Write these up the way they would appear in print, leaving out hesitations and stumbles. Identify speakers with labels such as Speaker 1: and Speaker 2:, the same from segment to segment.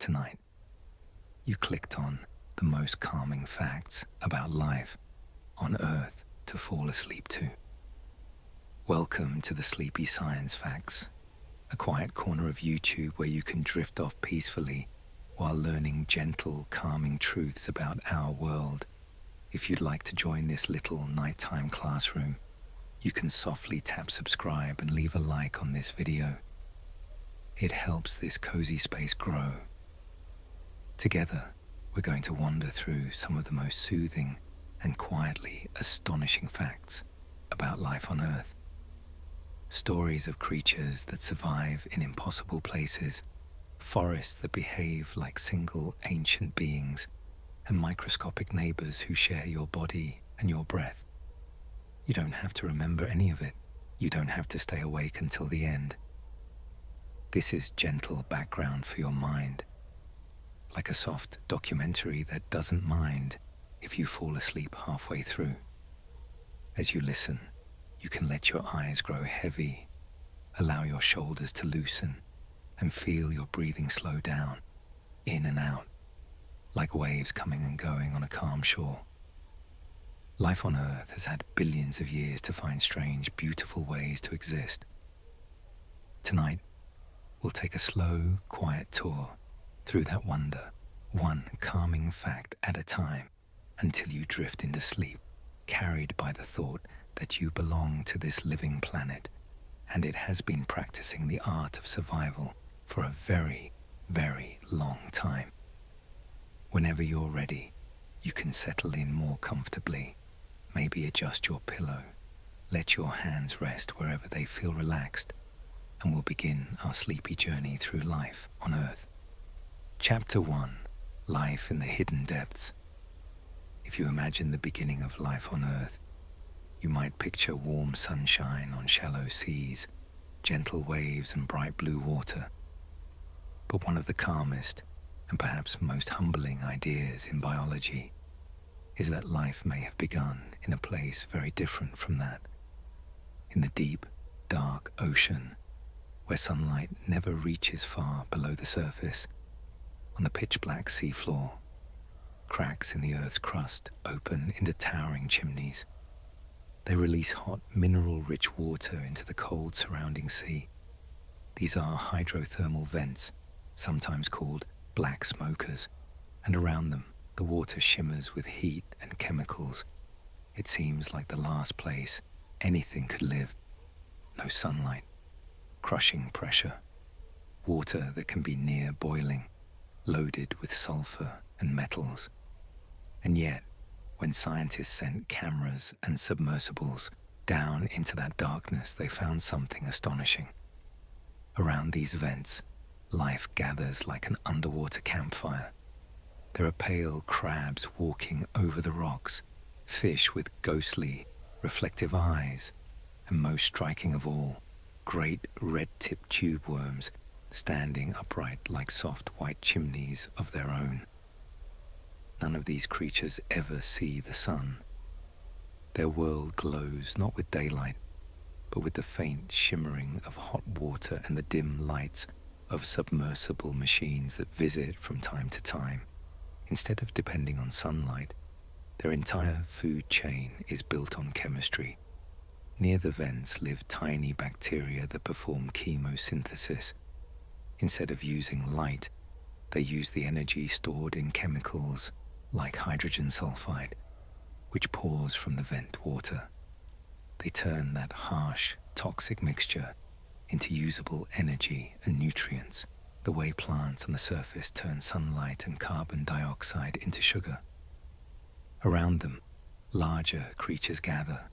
Speaker 1: tonight. You clicked on the most calming facts about life on Earth to fall asleep to. Welcome to the Sleepy Science Facts, a quiet corner of YouTube where you can drift off peacefully while learning gentle, calming truths about our world. If you'd like to join this little nighttime classroom, you can softly tap subscribe and leave a like on this video. It helps this cozy space grow. Together, we're going to wander through some of the most soothing and quietly astonishing facts about life on Earth. Stories of creatures that survive in impossible places, forests that behave like single ancient beings, and microscopic neighbors who share your body and your breath. You don't have to remember any of it. You don't have to stay awake until the end. This is gentle background for your mind, like a soft documentary that doesn't mind if you fall asleep halfway through. As you listen, you can let your eyes grow heavy, allow your shoulders to loosen, and feel your breathing slow down, in and out, like waves coming and going on a calm shore. Life on Earth has had billions of years to find strange, beautiful ways to exist. Tonight, we'll take a slow, quiet tour through that wonder, one calming fact at a time, until you drift into sleep, carried by the thought that you belong to this living planet, and it has been practicing the art of survival for a very, very long time. Whenever you're ready, you can settle in more comfortably, maybe adjust your pillow, let your hands rest wherever they feel relaxed, and we'll begin our sleepy journey through life on Earth. Chapter 1: Life in the Hidden Depths. If you imagine the beginning of life on Earth, you might picture warm sunshine on shallow seas, gentle waves and bright blue water. But one of the calmest and perhaps most humbling ideas in biology is that life may have begun in a place very different from that. In the deep, dark ocean, where sunlight never reaches far below the surface, on the pitch-black seafloor, cracks in the Earth's crust open into towering chimneys. They release hot, mineral-rich water into the cold surrounding sea. These are hydrothermal vents, sometimes called black smokers, and around them, the water shimmers with heat and chemicals. It seems like the last place anything could live. No sunlight, crushing pressure, water that can be near boiling, loaded with sulfur and metals. And yet, when scientists sent cameras and submersibles down into that darkness, they found something astonishing. Around these vents, life gathers like an underwater campfire. There are pale crabs walking over the rocks, fish with ghostly, reflective eyes, and most striking of all, great red-tipped tube worms standing upright like soft white chimneys of their own. None of these creatures ever see the sun. Their world glows not with daylight, but with the faint shimmering of hot water and the dim lights of submersible machines that visit from time to time. Instead of depending on sunlight, their entire food chain is built on chemistry. Near the vents live tiny bacteria that perform chemosynthesis. Instead of using light, they use the energy stored in chemicals like hydrogen sulfide, which pours from the vent water. They turn that harsh, toxic mixture into usable energy and nutrients, the way plants on the surface turn sunlight and carbon dioxide into sugar. Around them, larger creatures gather,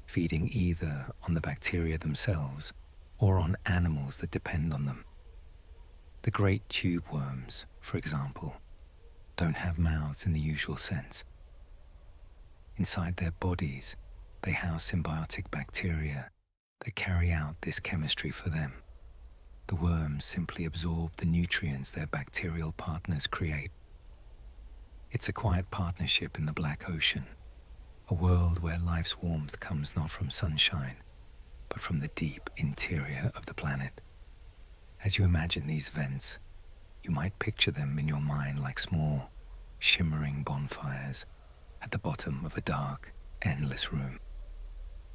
Speaker 1: feeding either on the bacteria themselves or on animals that depend on them. The great tube worms, for example, don't have mouths in the usual sense. Inside their bodies, they house symbiotic bacteria that carry out this chemistry for them. The worms simply absorb the nutrients their bacterial partners create. It's a quiet partnership in the Black Ocean, a world where life's warmth comes not from sunshine, but from the deep interior of the planet. As you imagine these vents, You might picture them in your mind like small, shimmering bonfires at the bottom of a dark, endless room.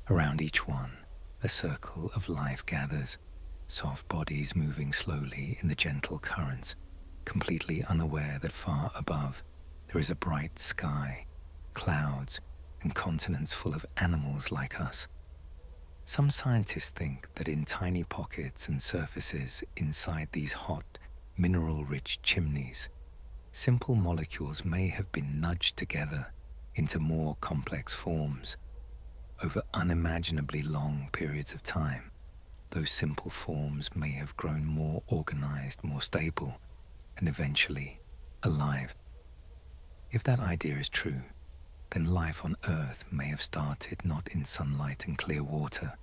Speaker 1: Around each one, a circle of life gathers, soft bodies moving slowly in the gentle currents, completely unaware that far above there is a bright sky, clouds, and continents full of animals like us. Some scientists think that in tiny pockets and surfaces inside these hot, mineral-rich chimneys, simple molecules may have been nudged together into more complex forms over unimaginably long periods of time. Those simple forms may have grown more organized, more stable, and eventually alive. If that idea is true, then life on Earth may have started not in sunlight and clear water,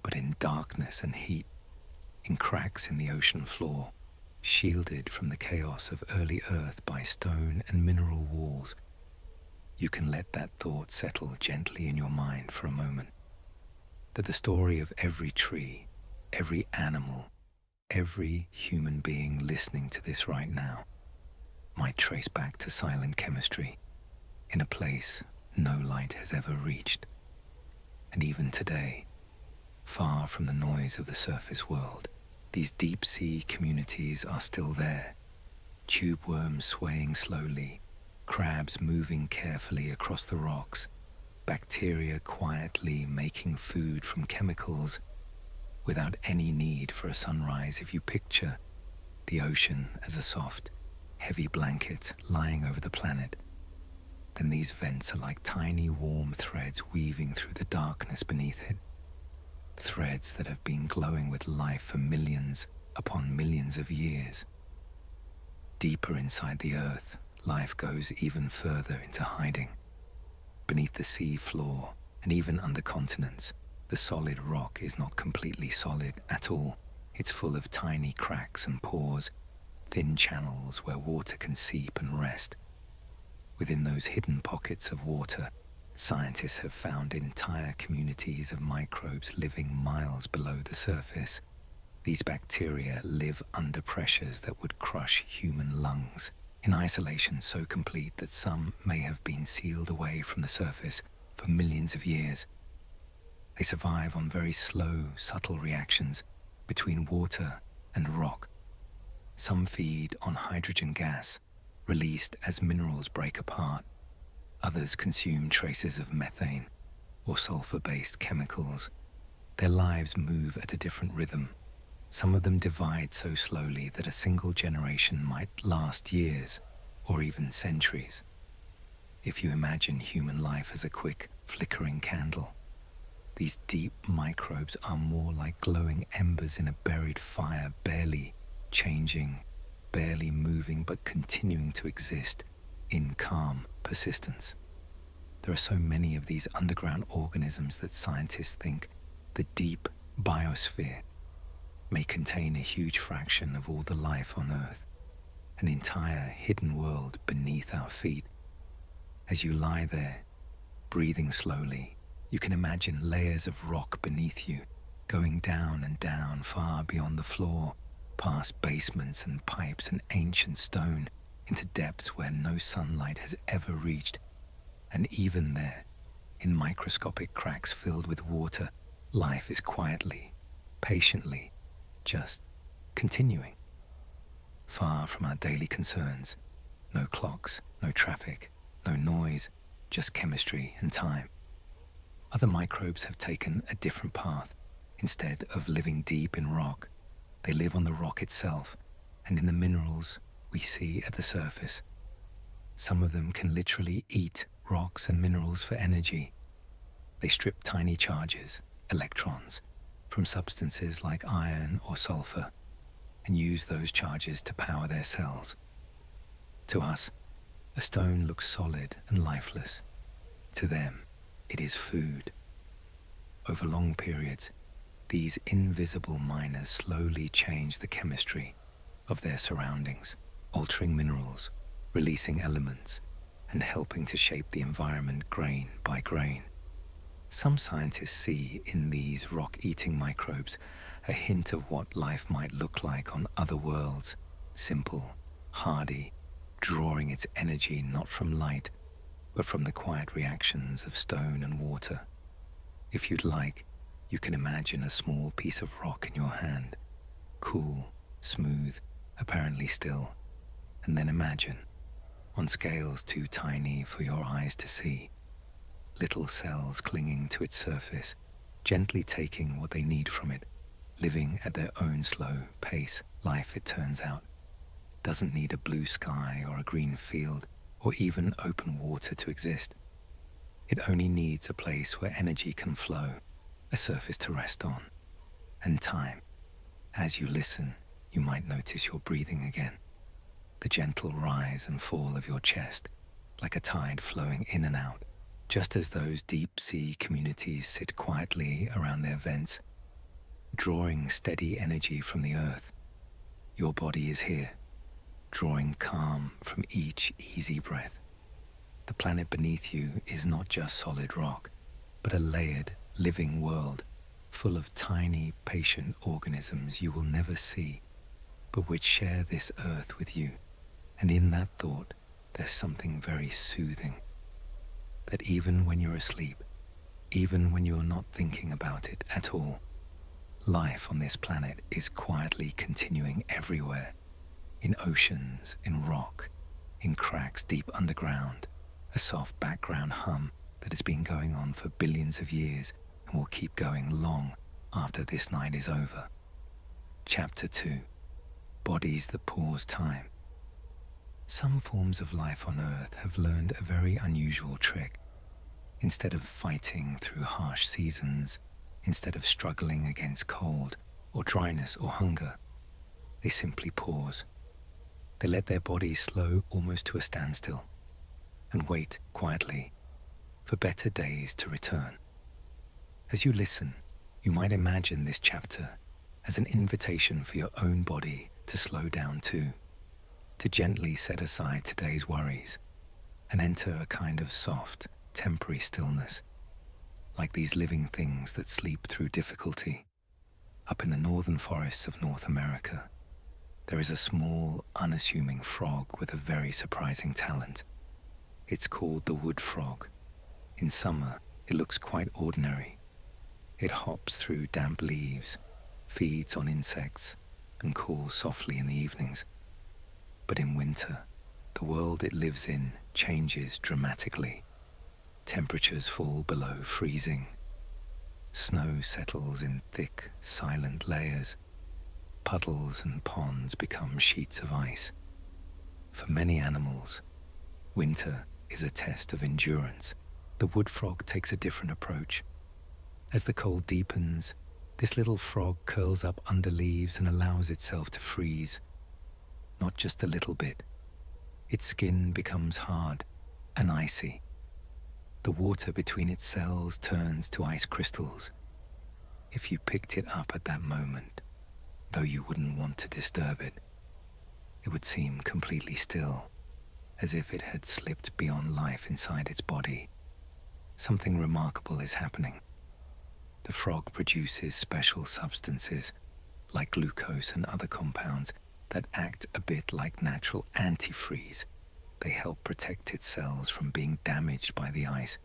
Speaker 1: but in darkness and heat, in cracks in the ocean floor, shielded from the chaos of early Earth by stone and mineral walls. You can let that thought settle gently in your mind for a moment, that the story of every tree, every animal, every human being listening to this right now might trace back to silent chemistry in a place no light has ever reached. And even today, far from the noise of the surface world, these deep-sea communities are still there, tube worms swaying slowly, crabs moving carefully across the rocks, bacteria quietly making food from chemicals without any need for a sunrise. If you picture the ocean as a soft, heavy blanket lying over the planet, then these vents are like tiny warm threads weaving through the darkness beneath it. Threads that have been glowing with life for millions upon millions of years. Deeper inside the earth, life goes even further into hiding. Beneath the sea floor and even under continents, the solid rock is not completely solid at all. It's full of tiny cracks and pores, thin channels where water can seep and rest. Within those hidden pockets of water, scientists have found entire communities of microbes living miles below the surface. These bacteria live under pressures that would crush human lungs, in isolation so complete that some may have been sealed away from the surface for millions of years. They survive on very slow, subtle reactions between water and rock. Some feed on hydrogen gas, released as minerals break apart. Others consume traces of methane or sulfur-based chemicals. Their lives move at a different rhythm. Some of them divide so slowly that a single generation might last years or even centuries. If you imagine human life as a quick, flickering candle, these deep microbes are more like glowing embers in a buried fire, barely changing, barely moving, but continuing to exist in calm persistence. There are so many of these underground organisms that scientists think the deep biosphere may contain a huge fraction of all the life on Earth, an entire hidden world beneath our feet. As you lie there, breathing slowly, you can imagine layers of rock beneath you, going down and down far beyond the floor, past basements and pipes and ancient stone, into depths where no sunlight has ever reached. And even there, in microscopic cracks filled with water, life is quietly, patiently, just continuing. Far from our daily concerns, no clocks, no traffic, no noise, just chemistry and time. Other microbes have taken a different path. Instead of living deep in rock, they live on the rock itself and in the minerals we see at the surface. Some of them can literally eat rocks and minerals for energy. They strip tiny charges, electrons, from substances like iron or sulfur and use those charges to power their cells. To us, a stone looks solid and lifeless. To them, it is food. Over long periods, these invisible miners slowly change the chemistry of their surroundings, altering minerals, releasing elements, and helping to shape the environment grain by grain. Some scientists see in these rock-eating microbes a hint of what life might look like on other worlds, simple, hardy, drawing its energy not from light, but from the quiet reactions of stone and water. If you'd like, you can imagine a small piece of rock in your hand, cool, smooth, apparently still, and then imagine, on scales too tiny for your eyes to see, little cells clinging to its surface, gently taking what they need from it, living at their own slow pace. Life, it turns out, doesn't need a blue sky or a green field or even open water to exist. It only needs a place where energy can flow, a surface to rest on, and time. As you listen, you might notice your breathing again, the gentle rise and fall of your chest, like a tide flowing in and out, just as those deep-sea communities sit quietly around their vents, drawing steady energy from the earth. Your body is here, drawing calm from each easy breath. The planet beneath you is not just solid rock, but a layered, living world full of tiny, patient organisms you will never see, but which share this earth with you. And in that thought, there's something very soothing. That even when you're asleep, even when you're not thinking about it at all, life on this planet is quietly continuing everywhere, in oceans, in rock, in cracks deep underground, a soft background hum that has been going on for billions of years and will keep going long after this night is over. Chapter 2. Bodies that pause time. Some forms of life on Earth have learned a very unusual trick. Instead of fighting through harsh seasons, instead of struggling against cold or dryness or hunger, they simply pause. They let their bodies slow almost to a standstill and wait quietly for better days to return. As you listen, you might imagine this chapter as an invitation for your own body to slow down too, to gently set aside today's worries and enter a kind of soft, temporary stillness, like these living things that sleep through difficulty. Up in the northern forests of North America, there is a small, unassuming frog with a very surprising talent. It's called the wood frog. In summer, it looks quite ordinary. It hops through damp leaves, feeds on insects, and calls softly in the evenings. But in winter, the world it lives in changes dramatically. Temperatures fall below freezing. Snow settles in thick, silent layers. Puddles and ponds become sheets of ice. For many animals, winter is a test of endurance. The wood frog takes a different approach. As the cold deepens, this little frog curls up under leaves and allows itself to freeze. Not just a little bit. Its skin becomes hard and icy. The water between its cells turns to ice crystals. If you picked it up at that moment, though you wouldn't want to disturb it, it would seem completely still, as if it had slipped beyond life inside its body. Something remarkable is happening. The frog produces special substances, like glucose and other compounds, that act a bit like natural antifreeze. They help protect its cells from being damaged by the ice.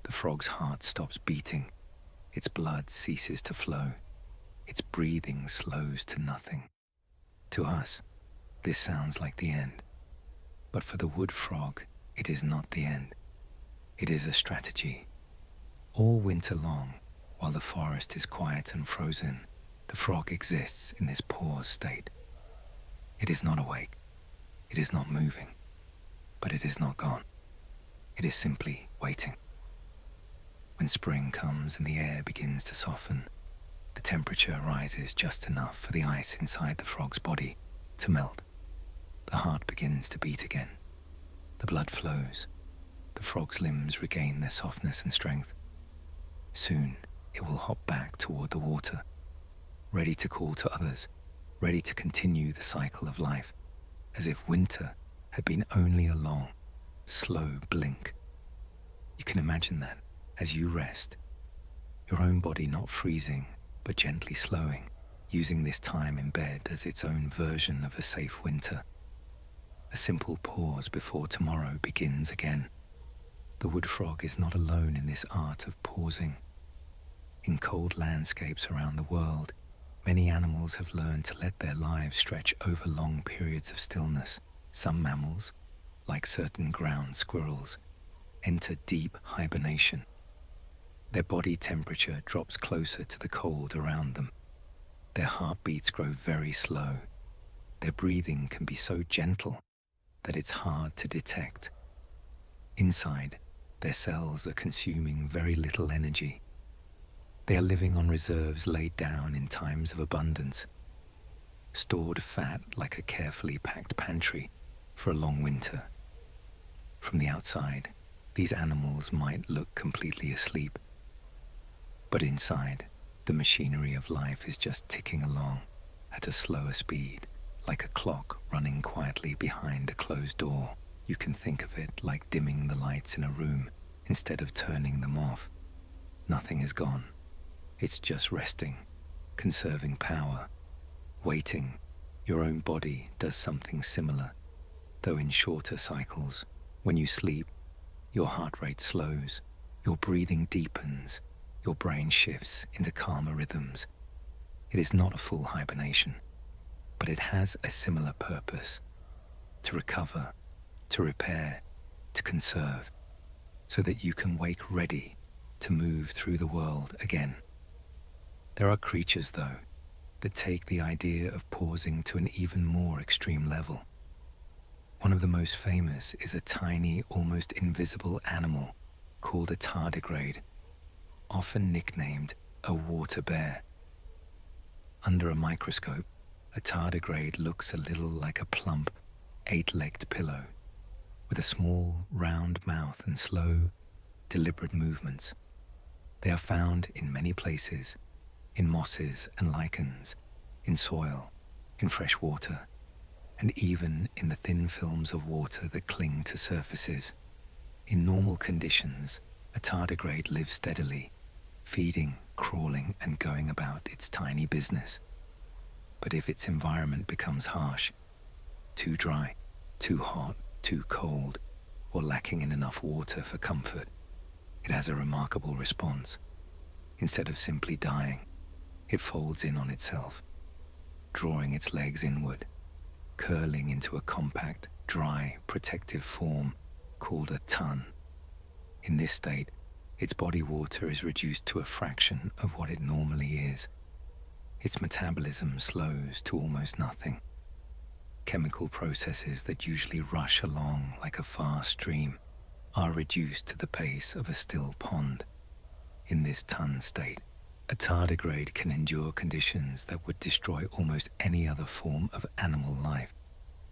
Speaker 1: The frog's heart stops beating. Its blood ceases to flow. Its breathing slows to nothing. To us, this sounds like the end. But for the wood frog, it is not the end. It is a strategy. All winter long, while the forest is quiet and frozen, the frog exists in this pause state. It is not awake. It is not moving. But it is not gone. It is simply waiting. When spring comes and the air begins to soften, the temperature rises just enough for the ice inside the frog's body to melt. The heart begins to beat again. The blood flows. The frog's limbs regain their softness and strength. Soon, it will hop back toward the water, ready to call to others, ready to continue the cycle of life, as if winter had been only a long, slow blink. You can imagine that, as you rest, your own body not freezing, but gently slowing, using this time in bed as its own version of a safe winter. a simple pause before tomorrow begins again. The wood frog is not alone in this art of pausing. In cold landscapes around the world, many animals have learned to let their lives stretch over long periods of stillness. Some mammals, like certain ground squirrels, enter deep hibernation. Their body temperature drops closer to the cold around them. Their heartbeats grow very slow. Their breathing can be so gentle that it's hard to detect. Inside, their cells are consuming very little energy. They are living on reserves laid down in times of abundance, stored fat like a carefully packed pantry for a long winter. From the outside, these animals might look completely asleep, but inside, the machinery of life is just ticking along at a slower speed, like a clock running quietly behind a closed door. You can think of it like dimming the lights in a room instead of turning them off. Nothing is gone. It's just resting, conserving power, waiting. Your own body does something similar, though in shorter cycles. When you sleep, your heart rate slows, your breathing deepens, your brain shifts into calmer rhythms. It is not a full hibernation, but it has a similar purpose: to recover, to repair, to conserve, so that you can wake ready to move through the world again. There are creatures, though, that take the idea of pausing to an even more extreme level. One of the most famous is a tiny, almost invisible animal called a tardigrade, often nicknamed a water bear. Under a microscope, a tardigrade looks a little like a plump, 8-legged pillow, with a small, round mouth and slow, deliberate movements. They are found in many places, in mosses and lichens, in soil, in fresh water, and even in the thin films of water that cling to surfaces. In normal conditions, a tardigrade lives steadily, feeding, crawling, and going about its tiny business. But if its environment becomes harsh, too dry, too hot, too cold, or lacking in enough water for comfort, it has a remarkable response. Instead of simply dying, it folds in on itself, drawing its legs inward, curling into a compact, dry, protective form called a ton. In this state, its body water is reduced to a fraction of what it normally is. Its metabolism slows to almost nothing. Chemical processes that usually rush along like a fast stream are reduced to the pace of a still pond. In this ton state, a tardigrade can endure conditions that would destroy almost any other form of animal life: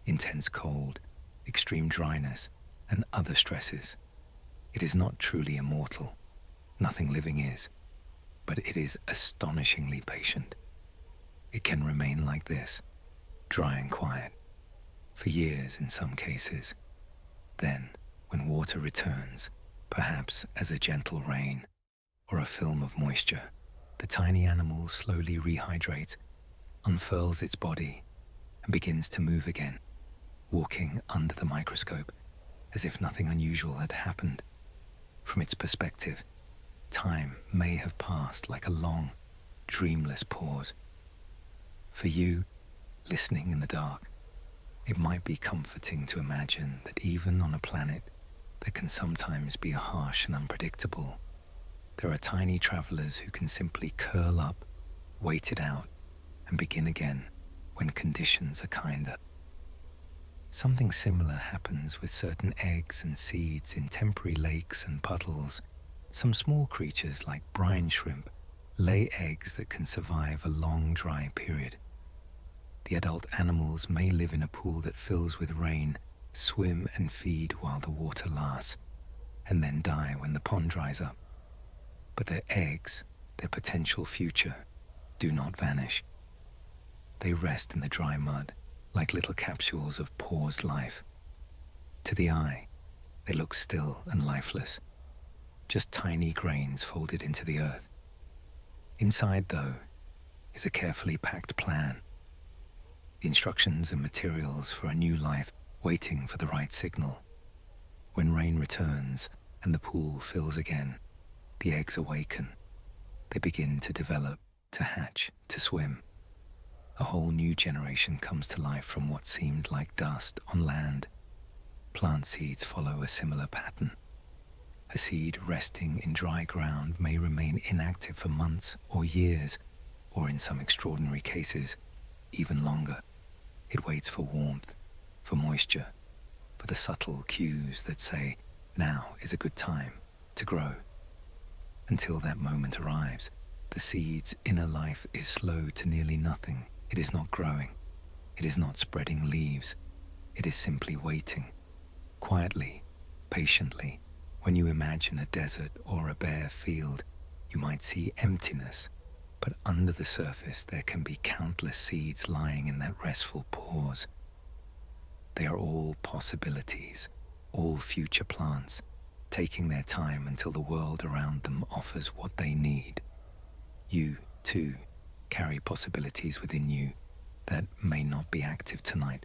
Speaker 1: intense cold, extreme dryness, and other stresses. It is not truly immortal. Nothing living is, but it is astonishingly patient. It can remain like this, dry and quiet, for years in some cases. Then, when water returns, perhaps as a gentle rain or a film of moisture, the tiny animal slowly rehydrates, unfurls its body, and begins to move again, walking under the microscope as if nothing unusual had happened. From its perspective, time may have passed like a long, dreamless pause. For you, listening in the dark, it might be comforting to imagine that even on a planet that can sometimes be harsh and unpredictable, there are tiny travelers who can simply curl up, wait it out, and begin again when conditions are kinder. Something similar happens with certain eggs and seeds in temporary lakes and puddles. Some small creatures like brine shrimp lay eggs that can survive a long dry period. The adult animals may live in a pool that fills with rain, swim and feed while the water lasts, and then die when the pond dries up. But their eggs, their potential future, do not vanish. They rest in the dry mud like little capsules of paused life. To the eye, they look still and lifeless, just tiny grains folded into the earth. Inside, though, is a carefully packed plan. The instructions and materials for a new life waiting for the right signal. When rain returns and the pool fills again, the eggs awaken. They begin to develop, to hatch, to swim. A whole new generation comes to life from what seemed like dust on land. Plant seeds follow a similar pattern. A seed resting in dry ground may remain inactive for months or years, or in some extraordinary cases, even longer. It waits for warmth, for moisture, for the subtle cues that say, now is a good time to grow. Until that moment arrives, the seed's inner life is slow to nearly nothing. It is not growing. It is not spreading leaves. It is simply waiting. Quietly, patiently. When you imagine a desert or a bare field, you might see emptiness, but under the surface there can be countless seeds lying in that restful pause. They are all possibilities, all future plants, taking their time until the world around them offers what they need. You, too, carry possibilities within you that may not be active tonight.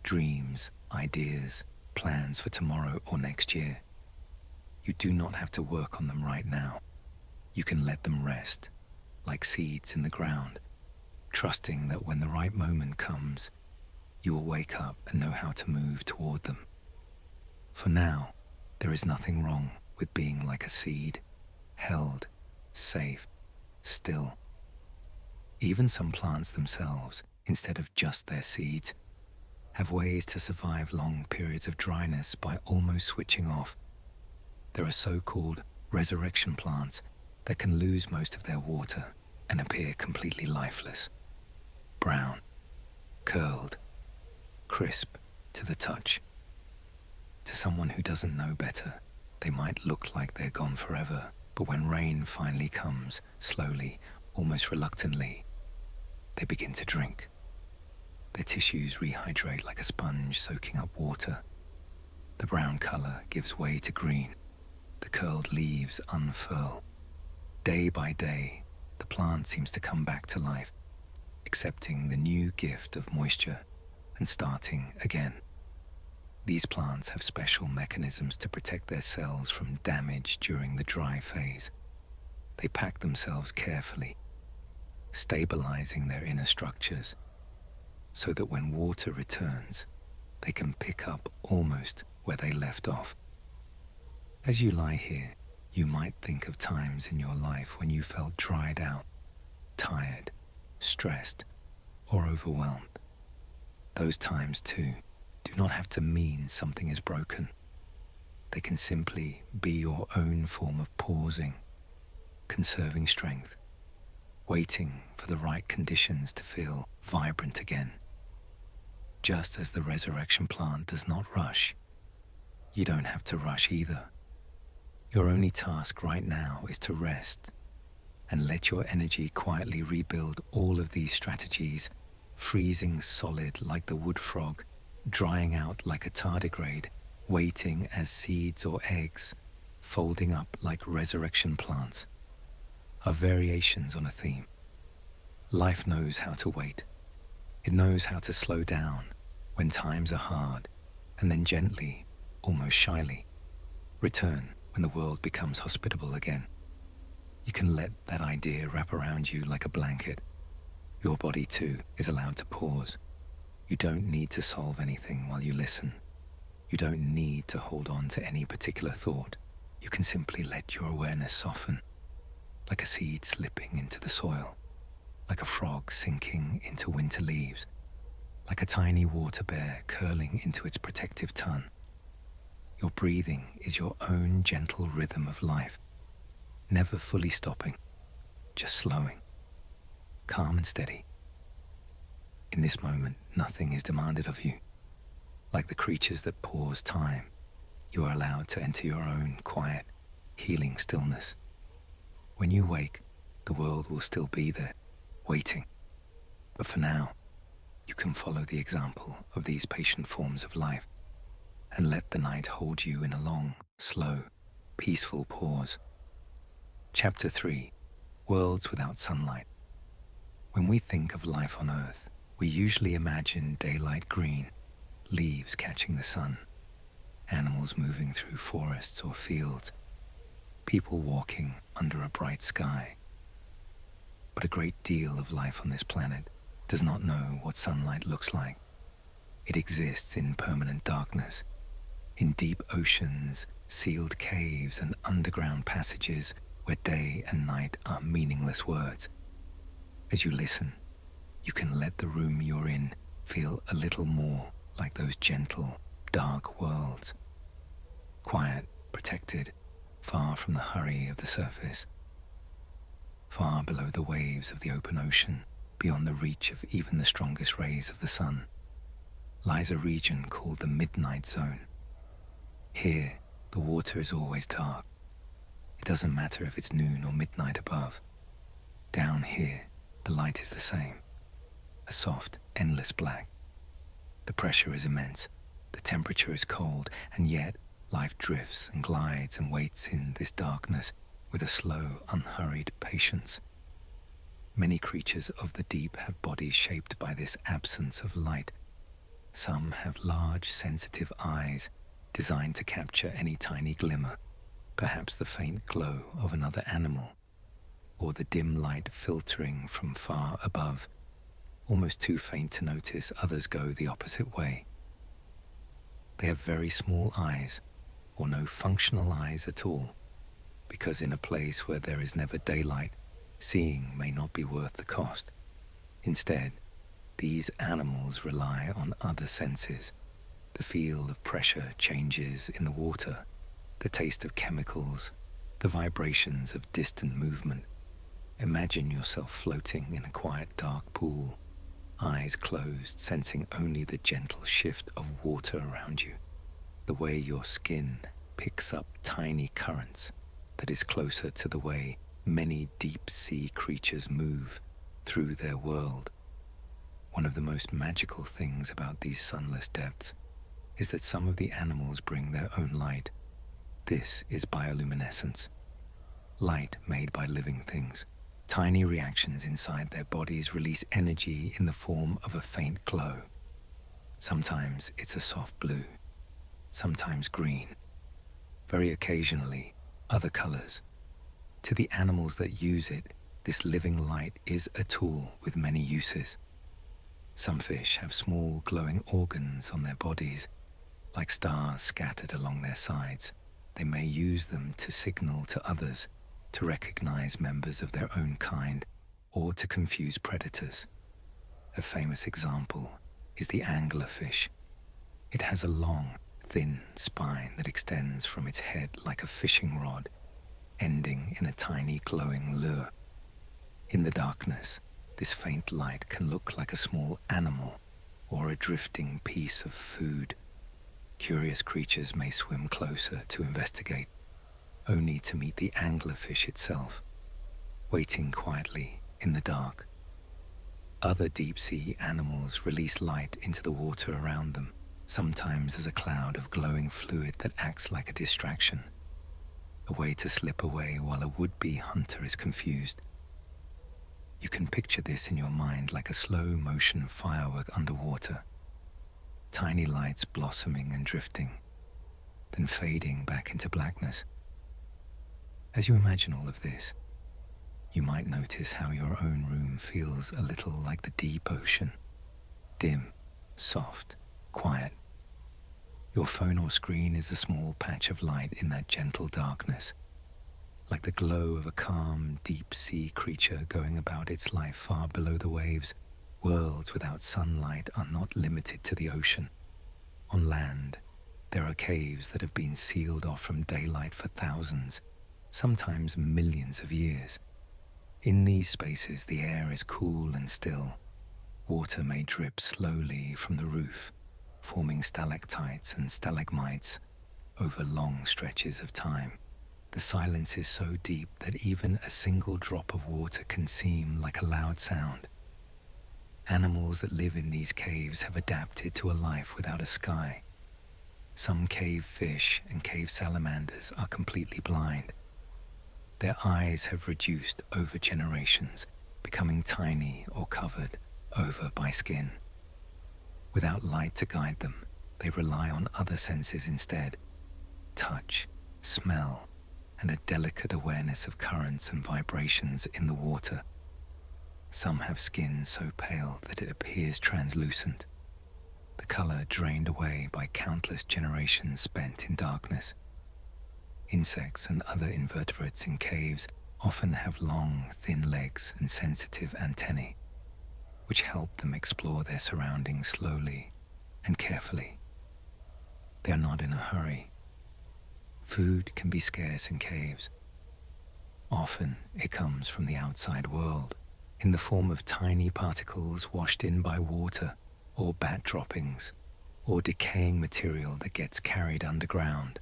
Speaker 1: Dreams, ideas, plans for tomorrow or next year. You do not have to work on them right now. You can let them rest, like seeds in the ground, trusting that when the right moment comes, you will wake up and know how to move toward them. For now, there is nothing wrong with being like a seed, held, safe, still. Even some plants themselves, instead of just their seeds, have ways to survive long periods of dryness by almost switching off. There are so-called resurrection plants that can lose most of their water and appear completely lifeless. Brown, curled, crisp to the touch. To someone who doesn't know better, they might look like they're gone forever, but when rain finally comes, slowly, almost reluctantly, they begin to drink. Their tissues rehydrate like a sponge soaking up water. The brown color gives way to green. The curled leaves unfurl. Day by day, the plant seems to come back to life, accepting the new gift of moisture and starting again. These plants have special mechanisms to protect their cells from damage during the dry phase. They pack themselves carefully, stabilizing their inner structures, so that when water returns, they can pick up almost where they left off. As you lie here, you might think of times in your life when you felt dried out, tired, stressed, or overwhelmed. Those times, too, do not have to mean something is broken. They can simply be your own form of pausing, conserving strength, waiting for the right conditions to feel vibrant again. Just as the resurrection plant does not rush, you don't have to rush either. Your only task right now is to rest and let your energy quietly rebuild all of these strategies, freezing solid like the wood frog, drying out like a tardigrade, waiting as seeds or eggs, folding up like resurrection plants, are variations on a theme. Life knows how to wait. It knows how to slow down when times are hard, and then gently, almost shyly, return when the world becomes hospitable again. You can let that idea wrap around you like a blanket. Your body, too, is allowed to pause. You don't need to solve anything while you listen. You don't need to hold on to any particular thought. You can simply let your awareness soften, like a seed slipping into the soil, like a frog sinking into winter leaves, like a tiny water bear curling into its protective tun. Your breathing is your own gentle rhythm of life, never fully stopping, just slowing, calm and steady. In this moment, nothing is demanded of you. Like the creatures that pause time, you are allowed to enter your own quiet, healing stillness. When you wake, the world will still be there, waiting. But for now, you can follow the example of these patient forms of life and let the night hold you in a long, slow, peaceful pause. Chapter 3: Worlds Without Sunlight. When we think of life on Earth, we usually imagine daylight green, leaves catching the sun, animals moving through forests or fields, people walking under a bright sky. But a great deal of life on this planet does not know what sunlight looks like. It exists in permanent darkness, in deep oceans, sealed caves, and underground passages where day and night are meaningless words. As you listen, you can let the room you're in feel a little more like those gentle, dark worlds. Quiet, protected, far from the hurry of the surface. Far below the waves of the open ocean, beyond the reach of even the strongest rays of the sun, lies a region called the Midnight Zone. Here, the water is always dark. It doesn't matter if it's noon or midnight above. Down here, the light is the same. A soft, endless black. The pressure is immense. The temperature is cold, and yet life drifts and glides and waits in this darkness with a slow, unhurried patience. Many creatures of the deep have bodies shaped by this absence of light. Some have large, sensitive eyes designed to capture any tiny glimmer, perhaps the faint glow of another animal, or the dim light filtering from far above, almost too faint to notice others go the opposite way. They have very small eyes, or no functional eyes at all, because in a place where there is never daylight, seeing may not be worth the cost. Instead, these animals rely on other senses. The feel of pressure changes in the water, the taste of chemicals, the vibrations of distant movement. Imagine yourself floating in a quiet, dark pool, eyes closed, sensing only the gentle shift of water around you, the way your skin picks up tiny currents that is closer to the way many deep-sea creatures move through their world. One of the most magical things about these sunless depths is that some of the animals bring their own light. This is bioluminescence, light made by living things. Tiny reactions inside their bodies release energy in the form of a faint glow. Sometimes it's a soft blue, sometimes green, very occasionally other colors. To the animals that use it, this living light is a tool with many uses. Some fish have small glowing organs on their bodies, like stars scattered along their sides. They may use them to signal to others, to recognize members of their own kind, or to confuse predators. A famous example is the anglerfish. It has a long, thin spine that extends from its head like a fishing rod, ending in a tiny glowing lure. In the darkness, this faint light can look like a small animal or a drifting piece of food. Curious creatures may swim closer to investigate, only to meet the anglerfish itself, waiting quietly in the dark. Other deep-sea animals release light into the water around them, sometimes as a cloud of glowing fluid that acts like a distraction, a way to slip away while a would-be hunter is confused. You can picture this in your mind like a slow-motion firework underwater, tiny lights blossoming and drifting, then fading back into blackness. As you imagine all of this, you might notice how your own room feels a little like the deep ocean, dim, soft, quiet. Your phone or screen is a small patch of light in that gentle darkness, like the glow of a calm, deep-sea creature going about its life far below the waves. Worlds without sunlight are not limited to the ocean. On land, there are caves that have been sealed off from daylight for thousands, sometimes millions of years. In these spaces, the air is cool and still. Water may drip slowly from the roof, forming stalactites and stalagmites over long stretches of time. The silence is so deep that even a single drop of water can seem like a loud sound. Animals that live in these caves have adapted to a life without a sky. Some cave fish and cave salamanders are completely blind. Their eyes have reduced over generations, becoming tiny or covered over by skin. Without light to guide them, They rely on other senses instead: touch, smell, and a delicate awareness of currents and vibrations in the water. Some have skin so pale that it appears translucent, the color drained away by countless generations spent in darkness. Insects and other invertebrates in caves often have long, thin legs and sensitive antennae, which help them explore their surroundings slowly and carefully. They are not in a hurry. Food can be scarce in caves. Often it comes from the outside world, in the form of tiny particles washed in by water, or bat droppings, or decaying material that gets carried underground.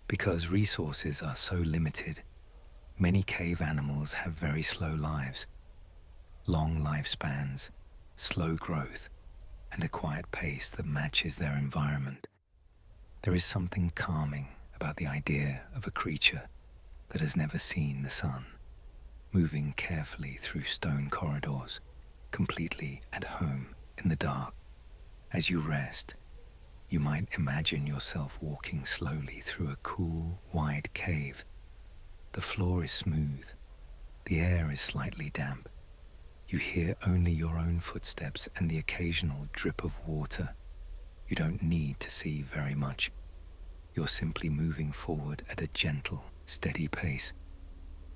Speaker 1: Because resources are so limited, many cave animals have very slow lives, long lifespans, slow growth, and a quiet pace that matches their environment. There is something calming about the idea of a creature that has never seen the sun, moving carefully through stone corridors, completely at home in the dark. As you rest, you might imagine yourself walking slowly through a cool, wide cave. The floor is smooth, the air is slightly damp. You hear only your own footsteps and the occasional drip of water. You don't need to see very much. You're simply moving forward at a gentle, steady pace,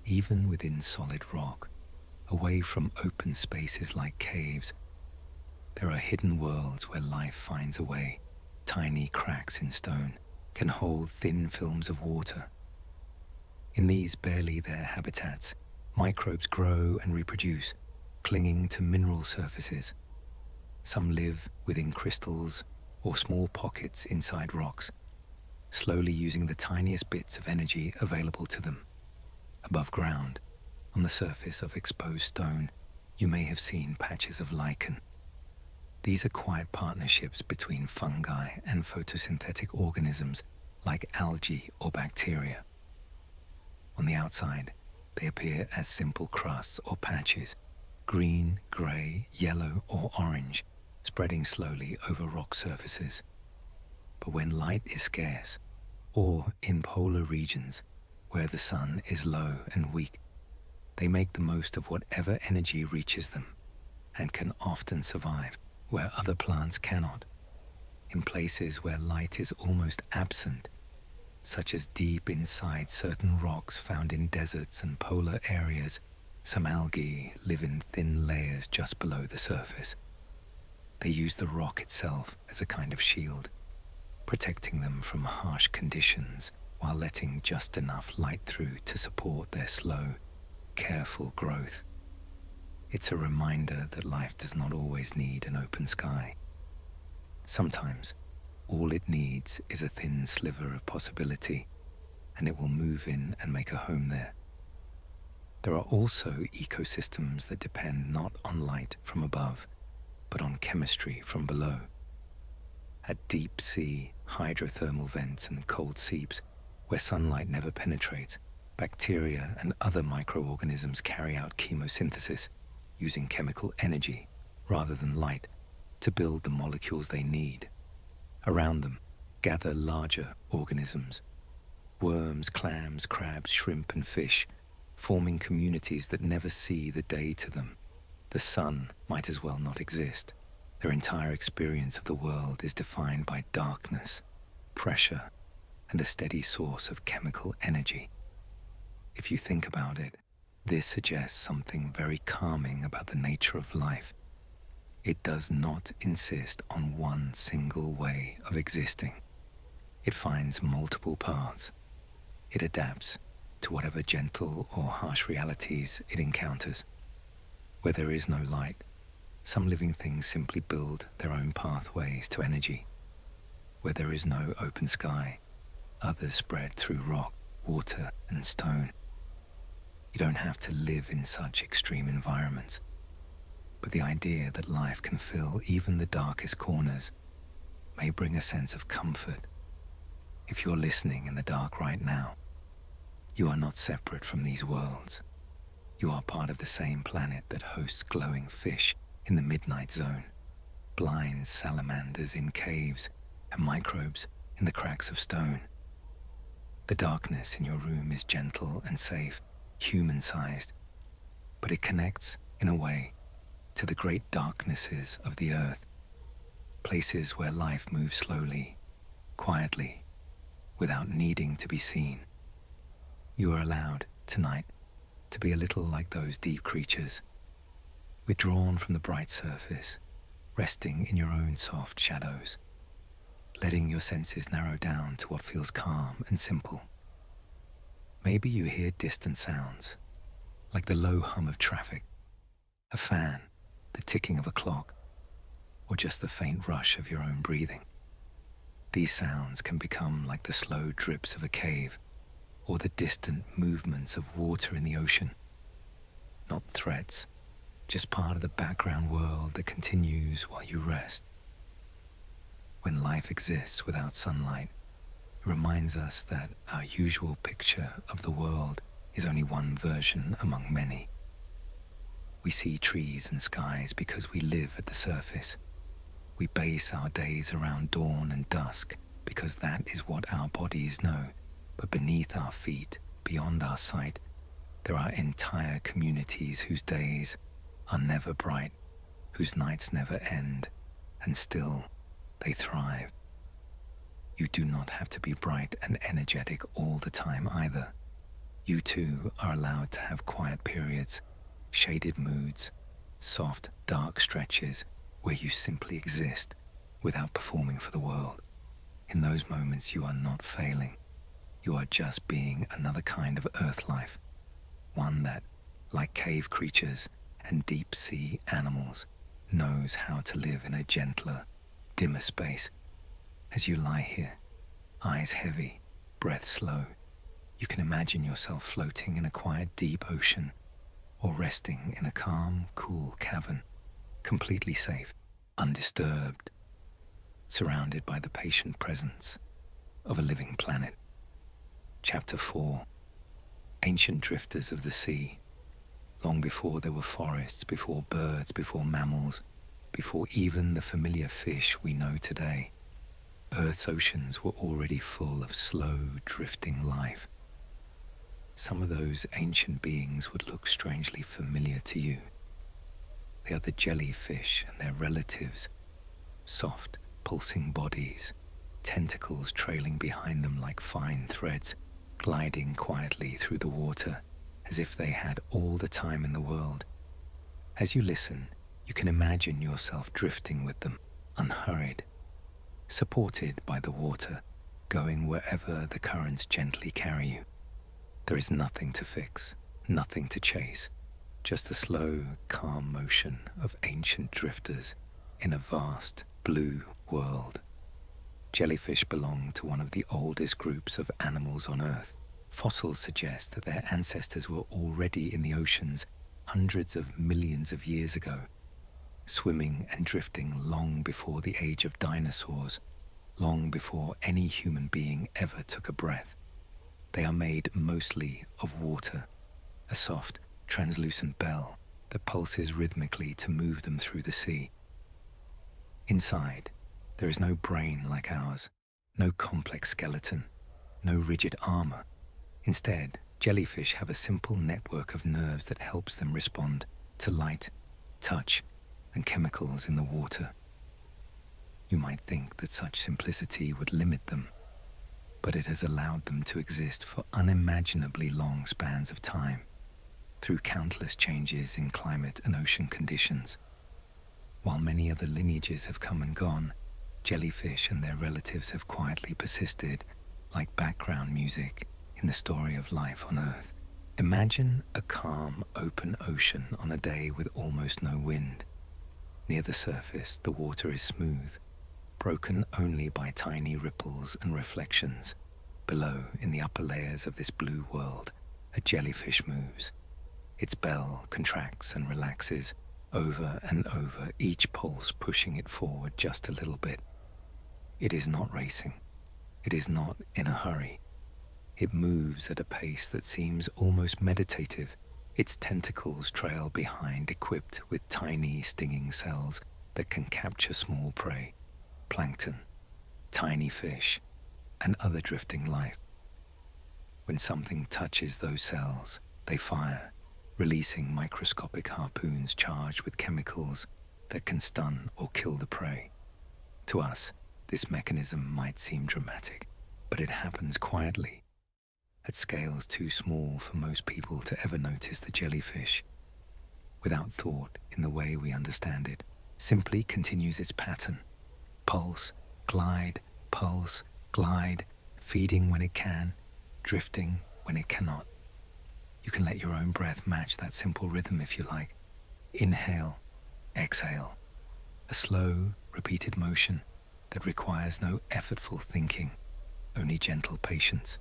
Speaker 1: even within solid rock, away from open spaces like caves. There are hidden worlds where life finds a way. Tiny cracks in stone can hold thin films of water. In these barely there habitats, microbes grow and reproduce, clinging to mineral surfaces. Some live within crystals or small pockets inside rocks, slowly using the tiniest bits of energy available to them. Above ground, on the surface of exposed stone, you may have seen patches of lichen. These are quiet partnerships between fungi and photosynthetic organisms like algae or bacteria. On the outside, they appear as simple crusts or patches, green, grey, yellow, or orange, spreading slowly over rock surfaces. But when light is scarce, or in polar regions where the sun is low and weak, they make the most of whatever energy reaches them and can often survive where other plants cannot. In places where light is almost absent, such as deep inside certain rocks found in deserts and polar areas, some algae live in thin layers just below the surface. They use the rock itself as a kind of shield, protecting them from harsh conditions while letting just enough light through to support their slow, careful growth. It's a reminder that life does not always need an open sky. Sometimes, all it needs is a thin sliver of possibility, and it will move in and make a home there. There are also ecosystems that depend not on light from above, but on chemistry from below. At deep sea, hydrothermal vents and cold seeps, where sunlight never penetrates, bacteria and other microorganisms carry out chemosynthesis, using chemical energy rather than light to build the molecules they need. Around them gather larger organisms, worms, clams, crabs, shrimp, and fish, forming communities that never see the day to them. The sun might as well not exist. Their entire experience of the world is defined by darkness, pressure, and a steady source of chemical energy. If you think about it, this suggests something very calming about the nature of life. It does not insist on one single way of existing. It finds multiple paths. It adapts to whatever gentle or harsh realities it encounters. Where there is no light, some living things simply build their own pathways to energy. Where there is no open sky, others spread through rock, water, and stone. You don't have to live in such extreme environments, but the idea that life can fill even the darkest corners may bring a sense of comfort. If you're listening in the dark right now, you are not separate from these worlds. You are part of the same planet that hosts glowing fish in the midnight zone, blind salamanders in caves, and microbes in the cracks of stone. The darkness in your room is gentle and safe, human-sized, but it connects, in a way, to the great darknesses of the earth, places where life moves slowly, quietly, without needing to be seen. You are allowed, tonight, to be a little like those deep creatures, withdrawn from the bright surface, resting in your own soft shadows, letting your senses narrow down to what feels calm and simple. Maybe you hear distant sounds, like the low hum of traffic, a fan, the ticking of a clock, or just the faint rush of your own breathing. These sounds can become like the slow drips of a cave, or the distant movements of water in the ocean. Not threats, just part of the background world that continues while you rest. When life exists without sunlight, it reminds us that our usual picture of the world is only one version among many. We see trees and skies because we live at the surface. We base our days around dawn and dusk because that is what our bodies know. But beneath our feet, beyond our sight, there are entire communities whose days are never bright, whose nights never end, and still they thrive. You do not have to be bright and energetic all the time either. You too are allowed to have quiet periods, shaded moods, soft, dark stretches where you simply exist without performing for the world. In those moments you are not failing. You are just being another kind of earth life, one that, like cave creatures and deep-sea animals, knows how to live in a gentler, dimmer space. As you lie here, eyes heavy, breath slow, you can imagine yourself floating in a quiet, deep ocean, or resting in a calm, cool cavern, completely safe, undisturbed, surrounded by the patient presence of a living planet. Chapter 4. Ancient drifters of the sea. Long before there were forests, before birds, before mammals, before even the familiar fish we know today, Earth's oceans were already full of slow, drifting life. Some of those ancient beings would look strangely familiar to you. They are the jellyfish and their relatives, soft, pulsing bodies, tentacles trailing behind them like fine threads, gliding quietly through the water as if they had all the time in the world. As you listen, you can imagine yourself drifting with them, unhurried, supported by the water, going wherever the currents gently carry you. There is nothing to fix, nothing to chase, just the slow, calm motion of ancient drifters in a vast, blue world. Jellyfish belong to one of the oldest groups of animals on Earth. Fossils suggest that their ancestors were already in the oceans hundreds of millions of years ago, swimming and drifting long before the age of dinosaurs, long before any human being ever took a breath. They are made mostly of water, a soft, translucent bell that pulses rhythmically to move them through the sea. Inside, there is no brain like ours, no complex skeleton, no rigid armor. Instead, jellyfish have a simple network of nerves that helps them respond to light, touch, and chemicals in the water. You might think that such simplicity would limit them, but it has allowed them to exist for unimaginably long spans of time, through countless changes in climate and ocean conditions. While many other lineages have come and gone, jellyfish and their relatives have quietly persisted, like background music in the story of life on Earth. Imagine a calm, open ocean on a day with almost no wind. Near the surface, the water is smooth, broken only by tiny ripples and reflections. Below, in the upper layers of this blue world, a jellyfish moves. Its bell contracts and relaxes over and over, each pulse pushing it forward just a little bit. It is not racing. It is not in a hurry. It moves at a pace that seems almost meditative. Its tentacles trail behind, equipped with tiny stinging cells that can capture small prey, plankton, tiny fish, and other drifting life. When something touches those cells, they fire, releasing microscopic harpoons charged with chemicals that can stun or kill the prey. To us, this mechanism might seem dramatic, but it happens quietly, at scales too small for most people to ever notice. The jellyfish, without thought in the way we understand it, simply continues its pattern. Pulse, glide, feeding when it can, drifting when it cannot. You can let your own breath match that simple rhythm if you like. Inhale, exhale, a slow, repeated motion that requires no effortful thinking, only gentle patience.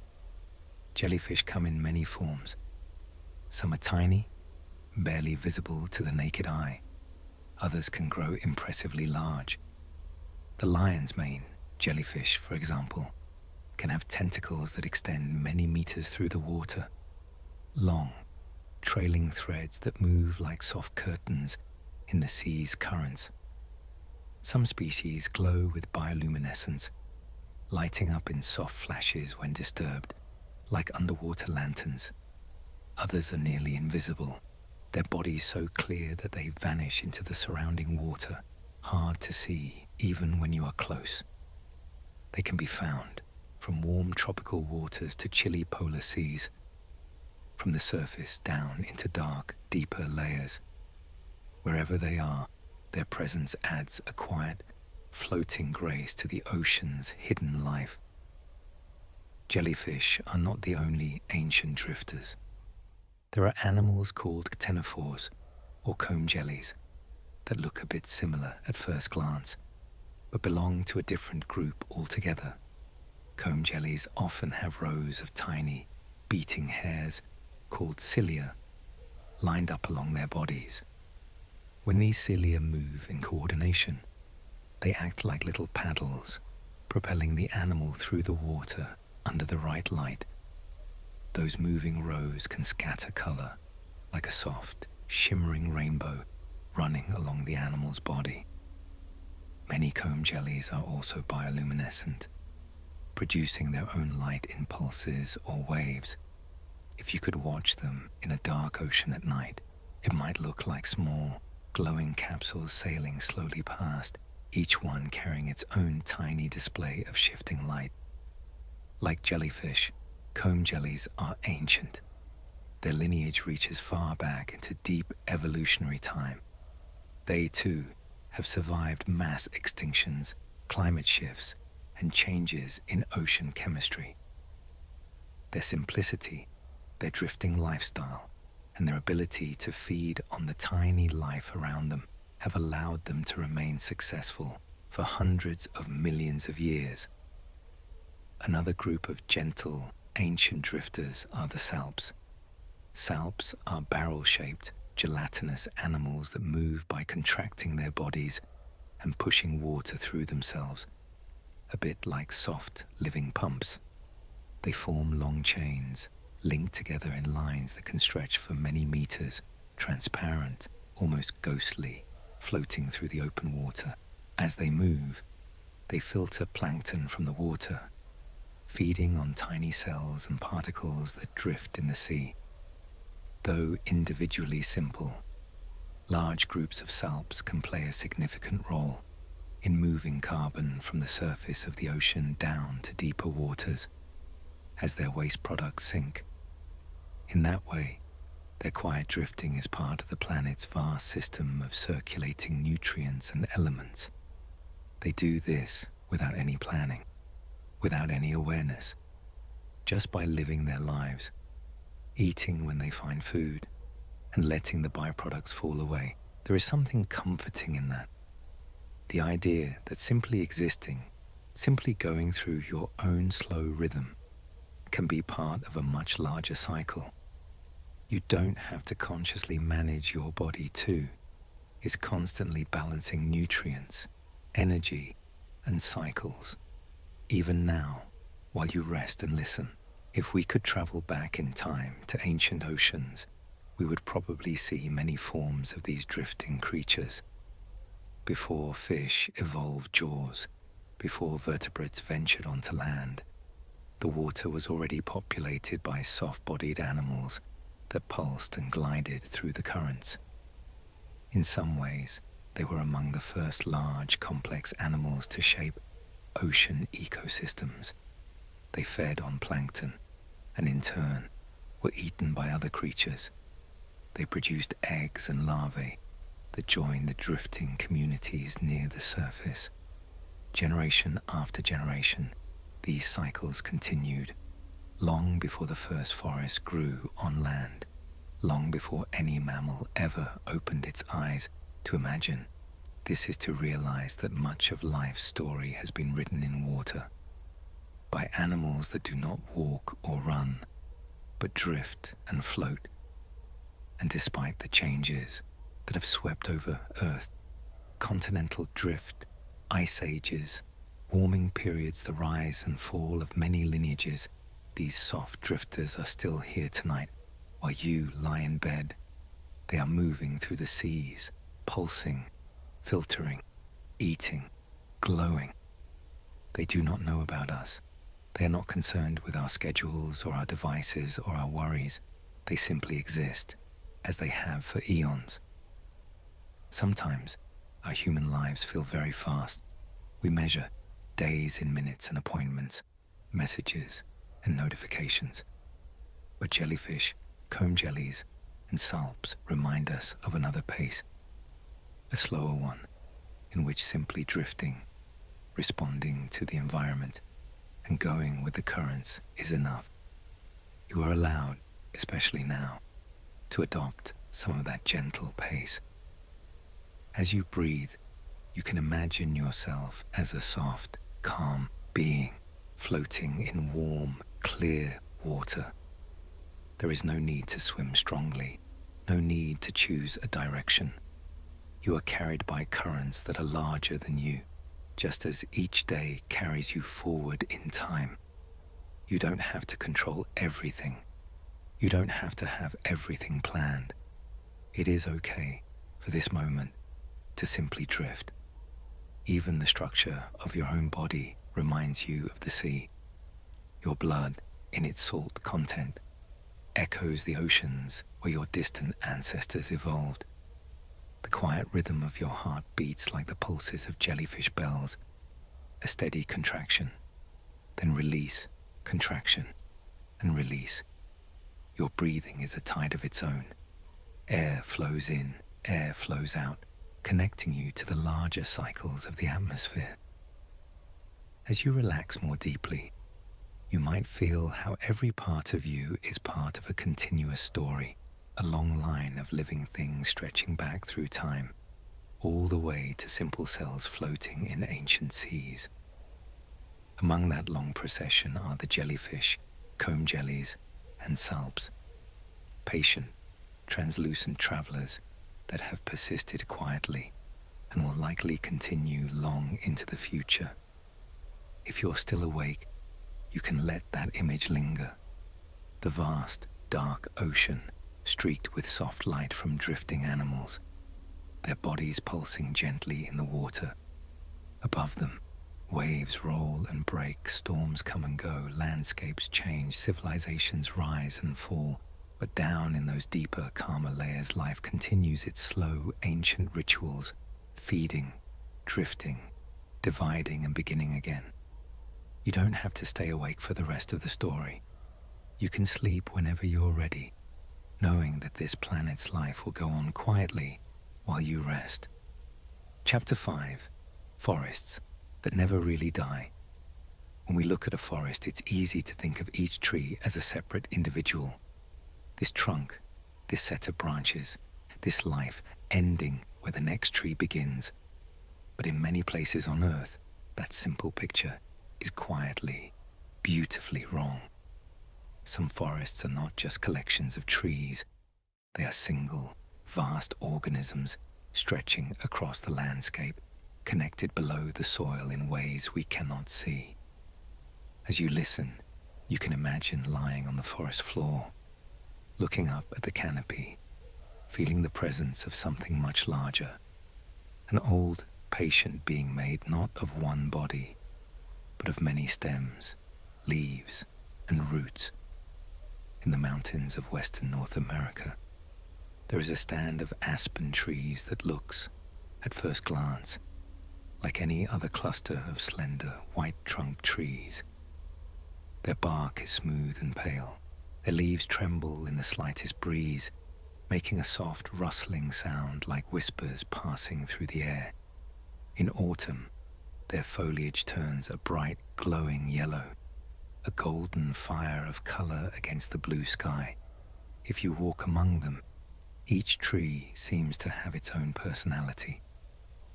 Speaker 1: Jellyfish come in many forms. Some are tiny, barely visible to the naked eye. Others can grow impressively large. The lion's mane jellyfish, for example, can have tentacles that extend many meters through the water. Long, trailing threads that move like soft curtains in the sea's currents. Some species glow with bioluminescence, lighting up in soft flashes when disturbed, like underwater lanterns. Others are nearly invisible, their bodies so clear that they vanish into the surrounding water, hard to see even when you are close. They can be found from warm tropical waters to chilly polar seas, from the surface down into dark, deeper layers. Wherever they are, their presence adds a quiet, floating grace to the ocean's hidden life. Jellyfish are not the only ancient drifters. There are animals called ctenophores, or comb jellies, that look a bit similar at first glance, but belong to a different group altogether. Comb jellies often have rows of tiny, beating hairs called cilia lined up along their bodies. When these cilia move in coordination, they act like little paddles, propelling the animal through the water under the right light. Those moving rows can scatter color like a soft, shimmering rainbow running along the animal's body. Many comb jellies are also bioluminescent, producing their own light impulses or waves. If you could watch them in a dark ocean at night, it might look like small, glowing capsules sailing slowly past, each one carrying its own tiny display of shifting light. Like jellyfish, comb jellies are ancient. Their lineage reaches far back into deep evolutionary time. They, too, have survived mass extinctions, climate shifts, and changes in ocean chemistry. Their simplicity, their drifting lifestyle, and their ability to feed on the tiny life around them have allowed them to remain successful for hundreds of millions of years. Another group of gentle, ancient drifters are the salps. Salps are barrel-shaped, gelatinous animals that move by contracting their bodies and pushing water through themselves, a bit like soft, living pumps. They form long chains, linked together in lines that can stretch for many meters, transparent, almost ghostly, floating through the open water. As they move, they filter plankton from the water, feeding on tiny cells and particles that drift in the sea. Though individually simple, large groups of salps can play a significant role in moving carbon from the surface of the ocean down to deeper waters as their waste products sink. In that way, their quiet drifting is part of the planet's vast system of circulating nutrients and elements. They do this without any planning, without any awareness, just by living their lives, eating when they find food, and letting the byproducts fall away. There is something comforting in that. The idea that simply existing, simply going through your own slow rhythm, can be part of a much larger cycle. You don't have to consciously manage your body too. It's constantly balancing nutrients, energy, and cycles. Even now, while you rest and listen, if we could travel back in time to ancient oceans, we would probably see many forms of these drifting creatures. Before fish evolved jaws, before vertebrates ventured onto land, the water was already populated by soft-bodied animals that pulsed and glided through the currents. In some ways, they were among the first large, complex animals to shape ocean ecosystems. They fed on plankton and in turn were eaten by other creatures. They produced eggs and larvae that joined the drifting communities near the surface. Generation after generation, these cycles continued, long before the first forest grew on land, long before any mammal ever opened its eyes to imagine. This is to realize that much of life's story has been written in water, by animals that do not walk or run, but drift and float. And despite the changes that have swept over Earth, continental drift, ice ages, warming periods, the rise and fall of many lineages, these soft drifters are still here tonight while you lie in bed. They are moving through the seas, pulsing, filtering, eating, glowing. They do not know about us. They are not concerned with our schedules or our devices or our worries. They simply exist, as they have for eons. Sometimes our human lives feel very fast. We measure days in minutes and appointments, messages and notifications. But jellyfish, comb jellies, and salps remind us of another pace, a slower one, in which simply drifting, responding to the environment, and going with the currents is enough. You are allowed, especially now, to adopt some of that gentle pace. As you breathe, you can imagine yourself as a soft, calm being floating in warm, clear water. There is no need to swim strongly, no need to choose a direction. You are carried by currents that are larger than you, just as each day carries you forward in time. You don't have to control everything. You don't have to have everything planned. It is okay for this moment to simply drift. Even the structure of your own body reminds you of the sea. Your blood, in its salt content, echoes the oceans where your distant ancestors evolved. The quiet rhythm of your heart beats like the pulses of jellyfish bells, a steady contraction, then release, contraction, and release. Your breathing is a tide of its own. Air flows in, air flows out, connecting you to the larger cycles of the atmosphere. As you relax more deeply, you might feel how every part of you is part of a continuous story, a long line of living things stretching back through time, all the way to simple cells floating in ancient seas. Among that long procession are the jellyfish, comb jellies, and salps, patient, translucent travelers that have persisted quietly and will likely continue long into the future. If you're still awake, you can let that image linger. The vast, dark ocean, streaked with soft light from drifting animals, their bodies pulsing gently in the water. Above them, waves roll and break, storms come and go, landscapes change, civilizations rise and fall. But down in those deeper, calmer layers, life continues its slow, ancient rituals, feeding, drifting, dividing and beginning again. You don't have to stay awake for the rest of the story. You can sleep whenever you're ready, knowing that this planet's life will go on quietly while you rest. Chapter 5. Forests that never really die. When we look at a forest, it's easy to think of each tree as a separate individual. This trunk, this set of branches, this life ending where the next tree begins. But in many places on Earth, that simple picture is quietly, beautifully wrong. Some forests are not just collections of trees. They are single, vast organisms stretching across the landscape, connected below the soil in ways we cannot see. As you listen, you can imagine lying on the forest floor, looking up at the canopy, feeling the presence of something much larger, an old, patient being made not of one body, but of many stems, leaves, and roots. In the mountains of western North America, there is a stand of aspen trees that looks, at first glance, like any other cluster of slender, white-trunked trees. Their bark is smooth and pale. Their leaves tremble in the slightest breeze, making a soft rustling sound like whispers passing through the air. In autumn, their foliage turns a bright, glowing yellow, a golden fire of color against the blue sky. If you walk among them, each tree seems to have its own personality.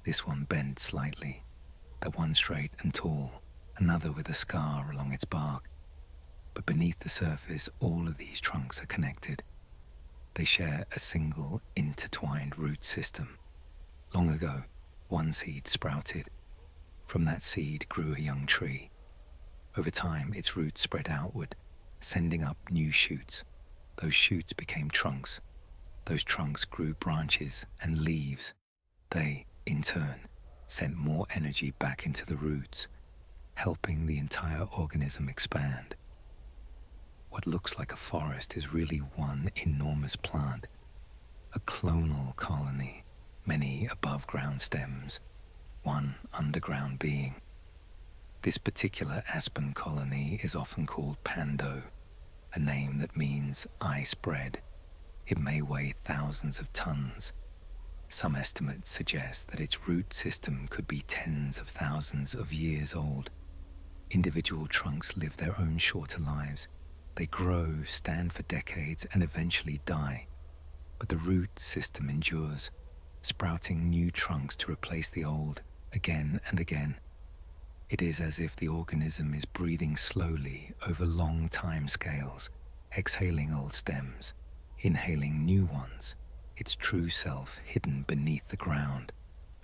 Speaker 1: This one bent slightly, that one straight and tall, another with a scar along its bark. But beneath the surface, all of these trunks are connected. They share a single, intertwined root system. Long ago, one seed sprouted. From that seed grew a young tree. Over time, its roots spread outward, sending up new shoots. Those shoots became trunks. Those trunks grew branches and leaves. They, in turn, sent more energy back into the roots, helping the entire organism expand. What looks like a forest is really one enormous plant, a clonal colony, many above-ground stems, one underground being. This particular aspen colony is often called Pando, a name that means eye spread. It may weigh thousands of tons. Some estimates suggest that its root system could be tens of thousands of years old. Individual trunks live their own shorter lives. They grow, stand for decades, and eventually die. But the root system endures, sprouting new trunks to replace the old, again and again. It is as if the organism is breathing slowly over long time scales, exhaling old stems, inhaling new ones, its true self hidden beneath the ground,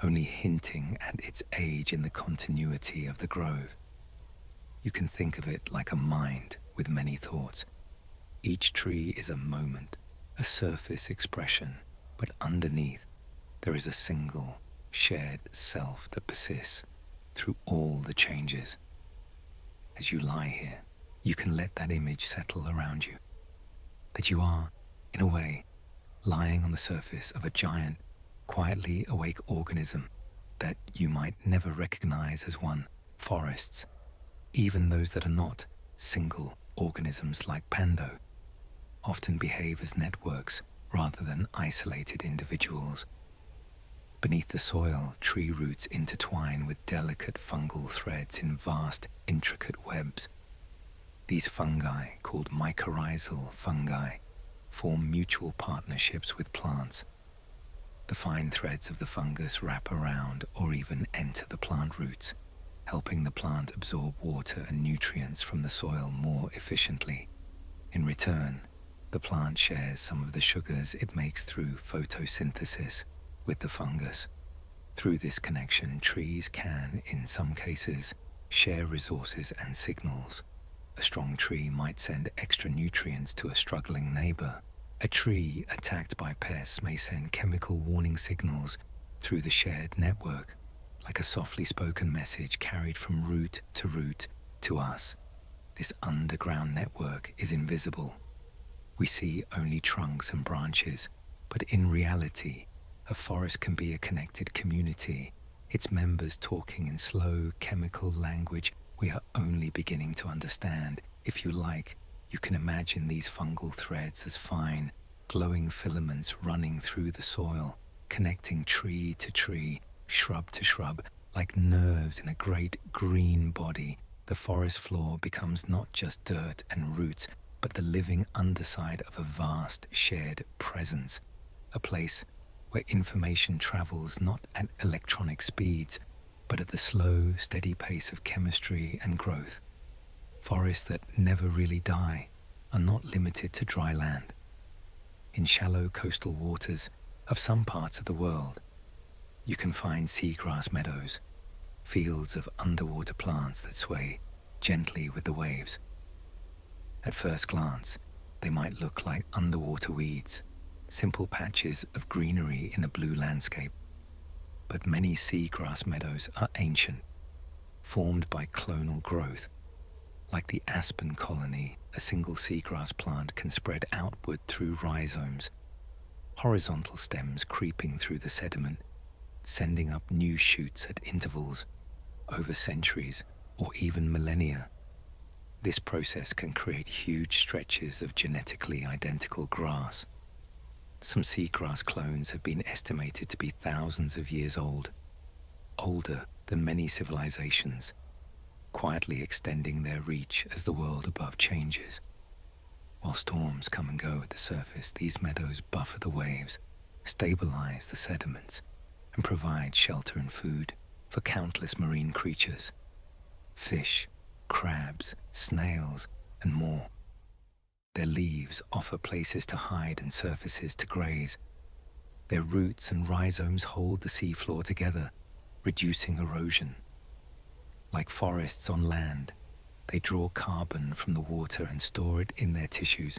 Speaker 1: only hinting at its age in the continuity of the grove. You can think of it like a mind with many thoughts. Each tree is a moment, a surface expression, but underneath there is a single, shared self that persists through all the changes. As you lie here, you can let that image settle around you, that you are, in a way, lying on the surface of a giant, quietly awake organism that you might never recognize as one. Forests, even those that are not single organisms like Pando, often behave as networks rather than isolated individuals. Beneath the soil, tree roots intertwine with delicate fungal threads in vast, intricate webs. These fungi, called mycorrhizal fungi, form mutual partnerships with plants. The fine threads of the fungus wrap around or even enter the plant roots, helping the plant absorb water and nutrients from the soil more efficiently. In return, the plant shares some of the sugars it makes through photosynthesis with the fungus. Through this connection, trees can, in some cases, share resources and signals. A strong tree might send extra nutrients to a struggling neighbor. A tree attacked by pests may send chemical warning signals through the shared network, like a softly spoken message carried from root to us. This underground network is invisible. We see only trunks and branches, but in reality, a forest can be a connected community, its members talking in slow chemical language we are only beginning to understand. If you like, you can imagine these fungal threads as fine, glowing filaments running through the soil, connecting tree to tree, shrub to shrub, like nerves in a great green body. The forest floor becomes not just dirt and roots, but the living underside of a vast shared presence, a place where information travels not at electronic speeds, but at the slow, steady pace of chemistry and growth. Forests that never really die are not limited to dry land. In shallow coastal waters of some parts of the world, you can find seagrass meadows, fields of underwater plants that sway gently with the waves. At first glance, they might look like underwater weeds, simple patches of greenery in a blue landscape. But many seagrass meadows are ancient, formed by clonal growth. Like the aspen colony, a single seagrass plant can spread outward through rhizomes, horizontal stems creeping through the sediment, sending up new shoots at intervals over centuries or even millennia. This process can create huge stretches of genetically identical grass. Some seagrass clones have been estimated to be thousands of years old, older than many civilizations, quietly extending their reach as the world above changes. While storms come and go at the surface, these meadows buffer the waves, stabilize the sediments, and provide shelter and food for countless marine creatures, fish, crabs, snails, and more. Their leaves offer places to hide and surfaces to graze. Their roots and rhizomes hold the seafloor together, reducing erosion. Like forests on land, they draw carbon from the water and store it in their tissues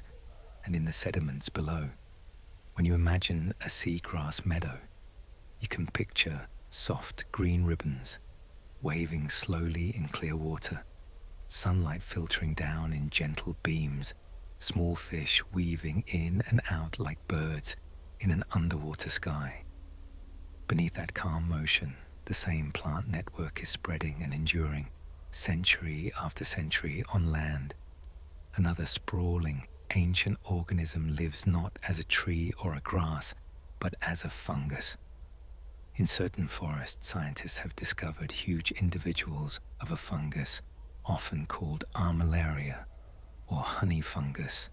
Speaker 1: and in the sediments below. When you imagine a seagrass meadow, you can picture soft green ribbons waving slowly in clear water, sunlight filtering down in gentle beams, small fish weaving in and out like birds in an underwater sky. Beneath that calm motion, the same plant network is spreading and enduring, century after century on land. Another sprawling, ancient organism lives not as a tree or a grass, but as a fungus. In certain forests, scientists have discovered huge individuals of a fungus, often called armillaria or honey fungus.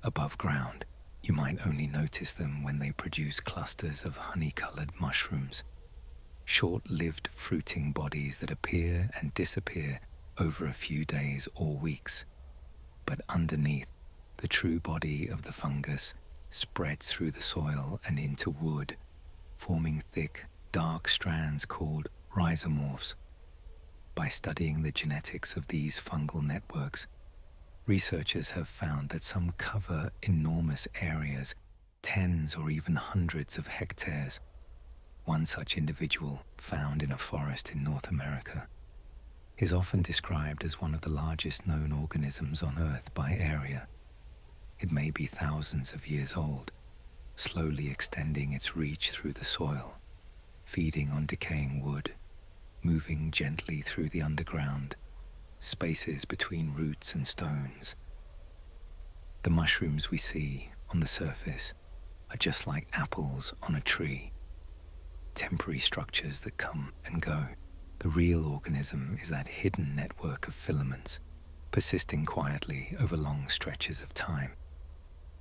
Speaker 1: Above ground, you might only notice them when they produce clusters of honey-colored mushrooms, short-lived fruiting bodies that appear and disappear over a few days or weeks. But underneath, the true body of the fungus spreads through the soil and into wood, forming thick, dark strands called rhizomorphs. By studying the genetics of these fungal networks, researchers have found that some cover enormous areas, tens or even hundreds of hectares. One such individual, found in a forest in North America, is often described as one of the largest known organisms on Earth by area. It may be thousands of years old, slowly extending its reach through the soil, feeding on decaying wood, moving gently through the underground, spaces between roots and stones. The mushrooms we see on the surface are just like apples on a tree, temporary structures that come and go. The real organism is that hidden network of filaments, persisting quietly over long stretches of time.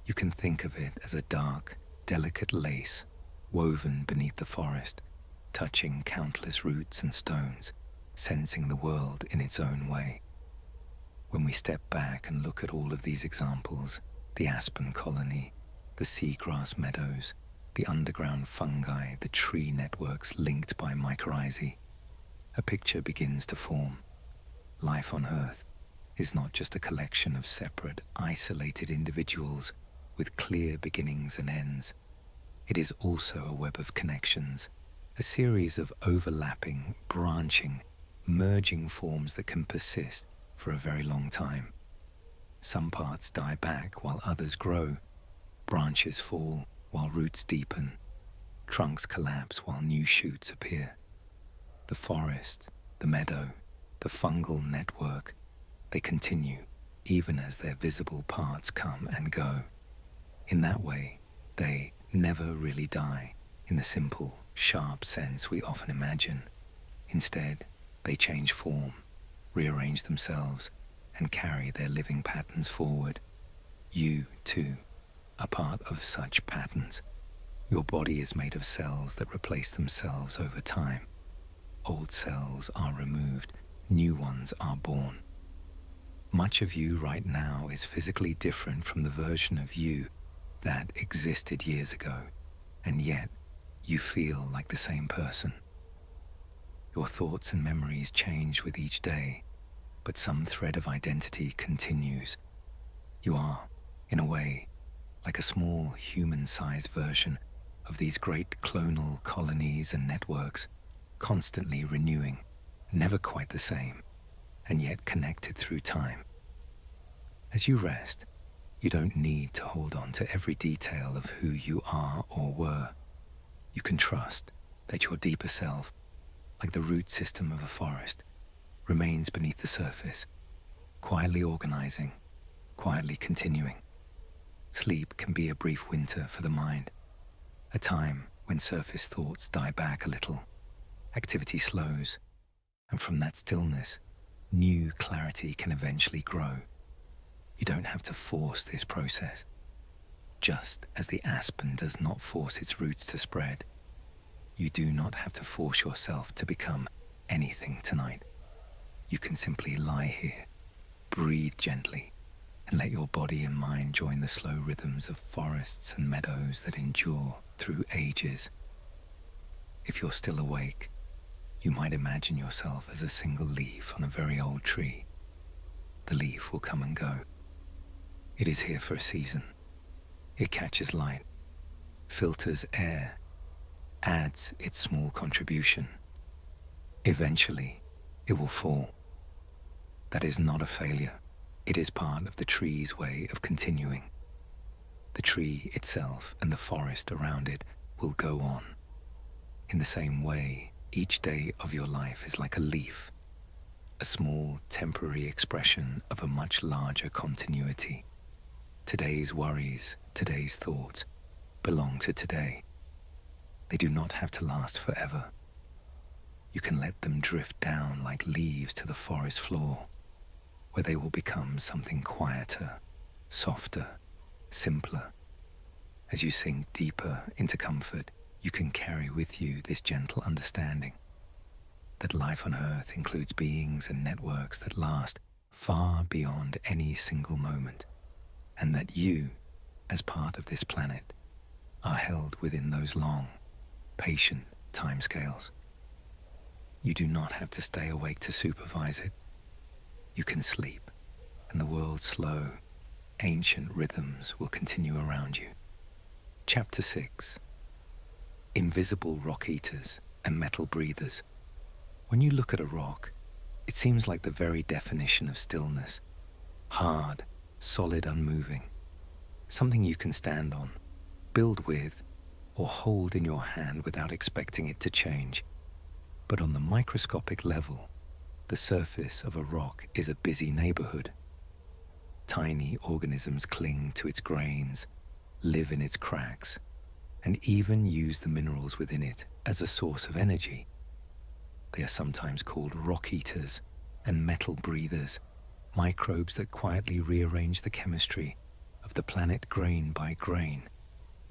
Speaker 1: You can think of it as a dark, delicate lace woven beneath the forest, touching countless roots and stones, sensing the world in its own way. When we step back and look at all of these examples, the aspen colony, the seagrass meadows, the underground fungi, the tree networks linked by mycorrhizae, a picture begins to form. Life on Earth is not just a collection of separate, isolated individuals with clear beginnings and ends. It is also a web of connections, a series of overlapping, branching, merging forms that can persist for a very long time. Some parts die back while others grow. Branches fall while roots deepen. Trunks collapse while new shoots appear. The forest, the meadow, the fungal network, they continue even as their visible parts come and go. In that way, they never really die in the simple, sharp sense we often imagine. Instead, they change form, rearrange themselves, and carry their living patterns forward. You, too, are part of such patterns. Your body is made of cells that replace themselves over time. Old cells are removed, new ones are born. Much of you right now is physically different from the version of you that existed years ago, and yet you feel like the same person. Your thoughts and memories change with each day, but some thread of identity continues. You are, in a way, like a small human-sized version of these great clonal colonies and networks, constantly renewing never quite the same, and yet connected through time. As you rest, you don't need to hold on to every detail of who you are or were. You can trust that your deeper self, like the root system of a forest, remains beneath the surface, quietly organizing, quietly continuing. Sleep can be a brief winter for the mind, a time when surface thoughts die back a little, activity slows, and from that stillness, new clarity can eventually grow. You don't have to force this process. Just as the aspen does not force its roots to spread, you do not have to force yourself to become anything tonight. You can simply lie here, breathe gently, and let your body and mind join the slow rhythms of forests and meadows that endure through ages. If you're still awake, you might imagine yourself as a single leaf on a very old tree. The leaf will come and go. It is here for a season. It catches light, filters air, adds its small contribution. Eventually, it will fall. That is not a failure. It is part of the tree's way of continuing. The tree itself and the forest around it will go on. In the same way, each day of your life is like a leaf, a small temporary expression of a much larger continuity. Today's worries, today's thoughts, belong to today. They do not have to last forever. You can let them drift down like leaves to the forest floor, where they will become something quieter, softer, simpler. As you sink deeper into comfort, you can carry with you this gentle understanding that life on Earth includes beings and networks that last far beyond any single moment, and that you, as part of this planet, are held within those long, patient timescales. You do not have to stay awake to supervise it. You can sleep, and the world's slow, ancient rhythms will continue around you. Chapter 6. Invisible rock eaters and metal breathers. When you look at a rock, it seems like the very definition of stillness. Hard, solid, unmoving. Something you can stand on, build with, or hold in your hand without expecting it to change. But on the microscopic level, the surface of a rock is a busy neighborhood. Tiny organisms cling to its grains, live in its cracks, and even use the minerals within it as a source of energy. They are sometimes called rock eaters and metal breathers, microbes that quietly rearrange the chemistry of the planet grain by grain.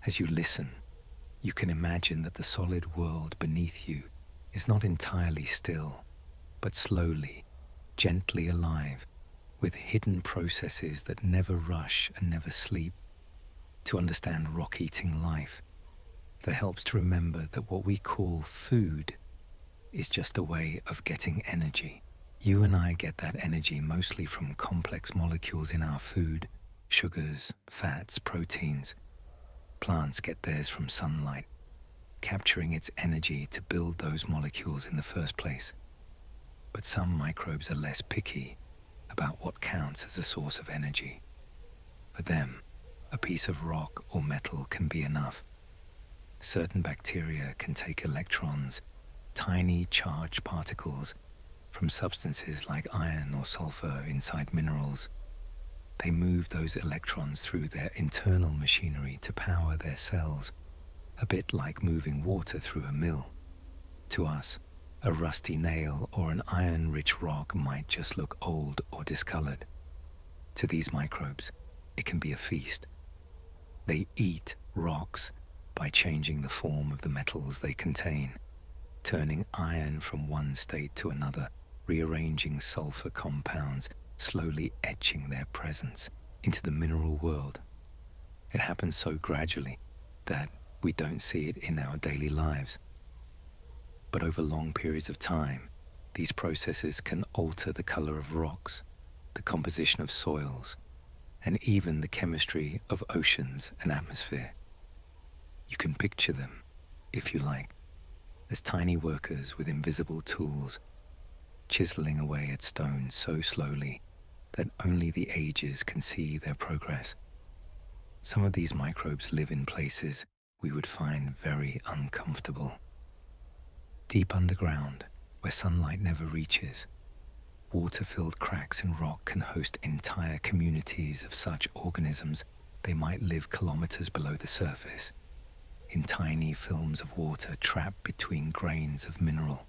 Speaker 1: As you listen, you can imagine that the solid world beneath you is not entirely still, but slowly, gently alive, with hidden processes that never rush and never sleep. To understand rock-eating life, that helps to remember that what we call food is just a way of getting energy. You and I get that energy mostly from complex molecules in our food, sugars, fats, proteins. Plants get theirs from sunlight, capturing its energy to build those molecules in the first place. But some microbes are less picky about what counts as a source of energy. For them, a piece of rock or metal can be enough. Certain bacteria can take electrons, tiny charged particles, from substances like iron or sulfur inside minerals. They move those electrons through their internal machinery to power their cells, a bit like moving water through a mill. To us, a rusty nail or an iron-rich rock might just look old or discolored. To these microbes, it can be a feast. They eat rocks by changing the form of the metals they contain, turning iron from one state to another, rearranging sulfur compounds, slowly etching their presence into the mineral world. It happens so gradually that we don't see it in our daily lives. But over long periods of time, these processes can alter the color of rocks, the composition of soils, and even the chemistry of oceans and atmosphere. You can picture them, if you like, as tiny workers with invisible tools, chiseling away at stones so slowly that only the ages can see their progress. Some of these microbes live in places we would find very uncomfortable. Deep underground, where sunlight never reaches, water-filled cracks in rock can host entire communities of such organisms they might live kilometers below the surface, in tiny films of water trapped between grains of mineral.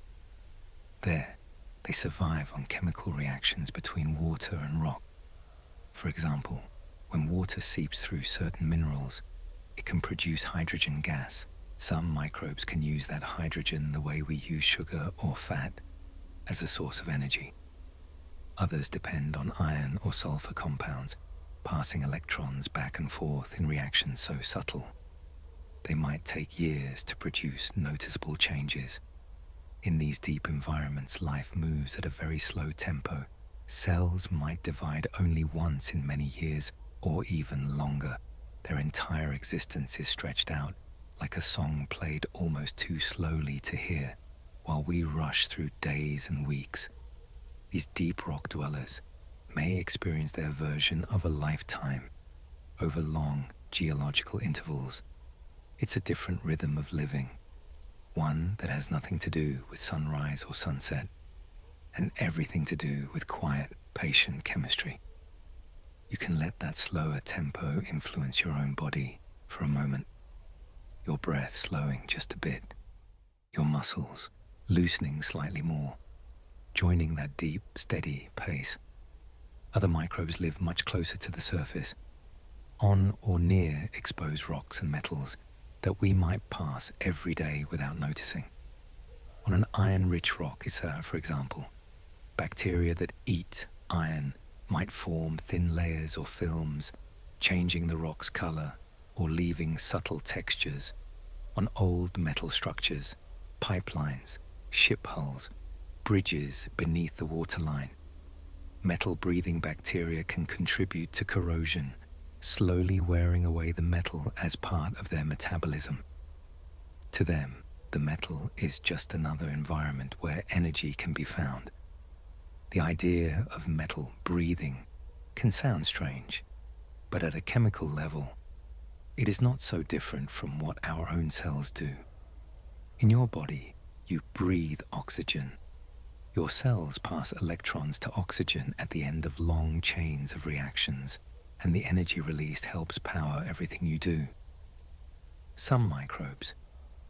Speaker 1: There, they survive on chemical reactions between water and rock. For example, when water seeps through certain minerals, it can produce hydrogen gas. Some microbes can use that hydrogen the way we use sugar or fat as a source of energy. Others depend on iron or sulfur compounds, passing electrons back and forth in reactions so subtle they might take years to produce noticeable changes. In these deep environments, life moves at a very slow tempo. Cells might divide only once in many years, or even longer. Their entire existence is stretched out, like a song played almost too slowly to hear, while we rush through days and weeks. These deep rock dwellers may experience their version of a lifetime over long geological intervals. It's a different rhythm of living, one that has nothing to do with sunrise or sunset, and everything to do with quiet, patient chemistry. You can let that slower tempo influence your own body for a moment, your breath slowing just a bit, your muscles loosening slightly more, joining that deep, steady pace. Other microbes live much closer to the surface, on or near exposed rocks and metals that we might pass every day without noticing. On an iron-rich rock, for example, bacteria that eat iron might form thin layers or films, changing the rock's color or leaving subtle textures. On old metal structures, pipelines, ship hulls, bridges beneath the waterline, metal-breathing bacteria can contribute to corrosion, slowly wearing away the metal as part of their metabolism. To them, the metal is just another environment where energy can be found. The idea of metal breathing can sound strange, but at a chemical level, it is not so different from what our own cells do. In your body, you breathe oxygen. Your cells pass electrons to oxygen at the end of long chains of reactions, and the energy released helps power everything you do. Some microbes,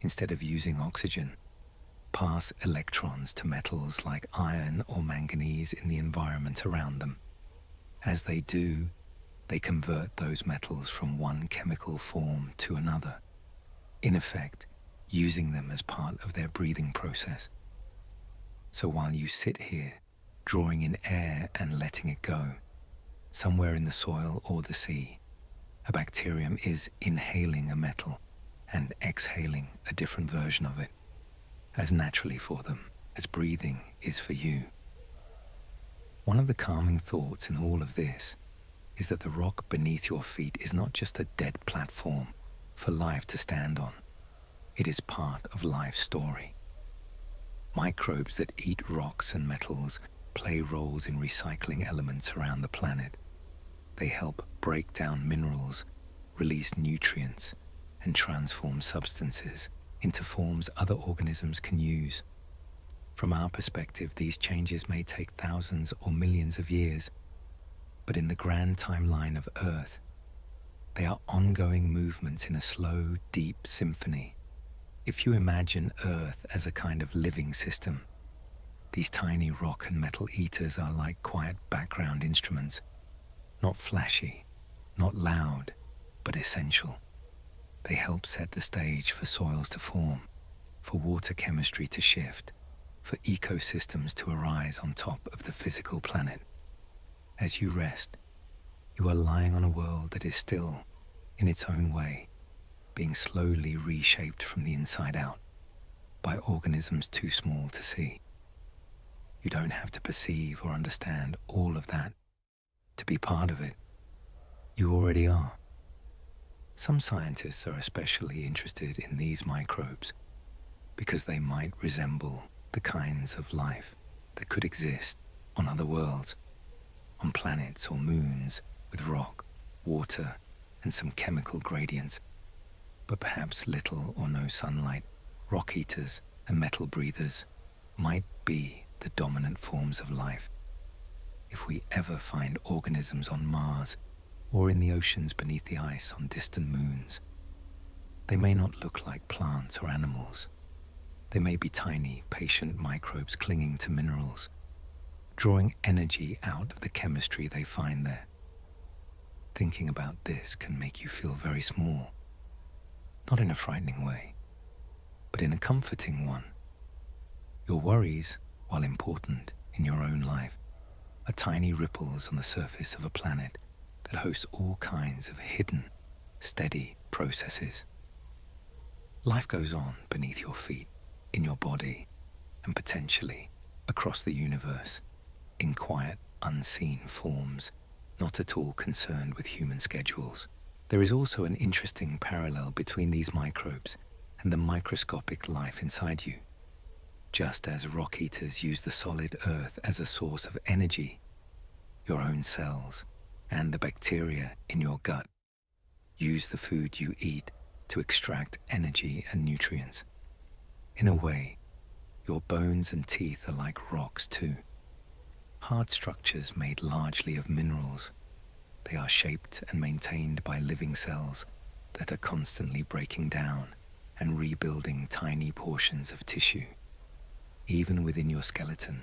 Speaker 1: instead of using oxygen, pass electrons to metals like iron or manganese in the environment around them. As they do, they convert those metals from one chemical form to another, in effect, using them as part of their breathing process. So while you sit here, drawing in air and letting it go, somewhere in the soil or the sea, a bacterium is inhaling a metal and exhaling a different version of it, as naturally for them as breathing is for you. One of the calming thoughts in all of this is that the rock beneath your feet is not just a dead platform for life to stand on. It is part of life's story. Microbes that eat rocks and metals play roles in recycling elements around the planet. They help break down minerals, release nutrients, and transform substances into forms other organisms can use. From our perspective, these changes may take thousands or millions of years, but in the grand timeline of Earth, they are ongoing movements in a slow, deep symphony. If you imagine Earth as a kind of living system, these tiny rock and metal eaters are like quiet background instruments, not flashy, not loud, but essential. They help set the stage for soils to form, for water chemistry to shift, for ecosystems to arise on top of the physical planet. As you rest, you are lying on a world that is still, in its own way, being slowly reshaped from the inside out by organisms too small to see. You don't have to perceive or understand all of that to be part of it. You already are. Some scientists are especially interested in these microbes because they might resemble the kinds of life that could exist on other worlds, on planets or moons with rock, water, and some chemical gradients, but perhaps little or no sunlight. Rock eaters and metal breathers might be the dominant forms of life. If we ever find organisms on Mars or in the oceans beneath the ice on distant moons, they may not look like plants or animals. They may be tiny, patient microbes clinging to minerals, drawing energy out of the chemistry they find there. Thinking about this can make you feel very small, not in a frightening way, but in a comforting one. Your worries, while important in your own life, are tiny ripples on the surface of a planet that hosts all kinds of hidden, steady processes. Life goes on beneath your feet, in your body, and potentially across the universe, in quiet, unseen forms, not at all concerned with human schedules. There is also an interesting parallel between these microbes and the microscopic life inside you. Just as rock eaters use the solid earth as a source of energy, your own cells and the bacteria in your gut use the food you eat to extract energy and nutrients. In a way, your bones and teeth are like rocks too. Hard structures made largely of minerals. They are shaped and maintained by living cells that are constantly breaking down and rebuilding tiny portions of tissue. Even within your skeleton,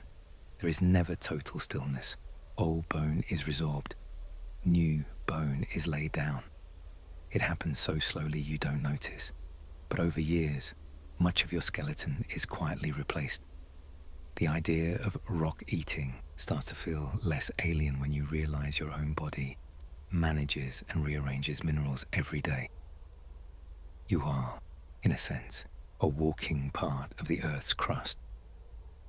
Speaker 1: there is never total stillness. Old bone is resorbed. New bone is laid down. It happens so slowly you don't notice, but over years, much of your skeleton is quietly replaced. The idea of rock eating starts to feel less alien when you realize your own body manages and rearranges minerals every day. You are, in a sense, a walking part of the Earth's crust,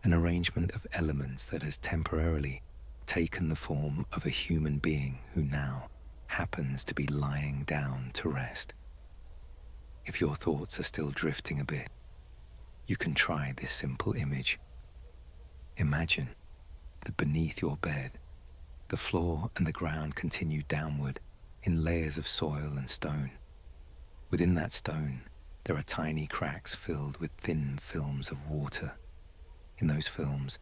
Speaker 1: an arrangement of elements that has temporarily taken the form of a human being who now happens to be lying down to rest. If your thoughts are still drifting a bit, you can try this simple image. Imagine that beneath your bed, the floor and the ground continue downward in layers of soil and stone. Within that stone, there are tiny cracks filled with thin films of water. In those films,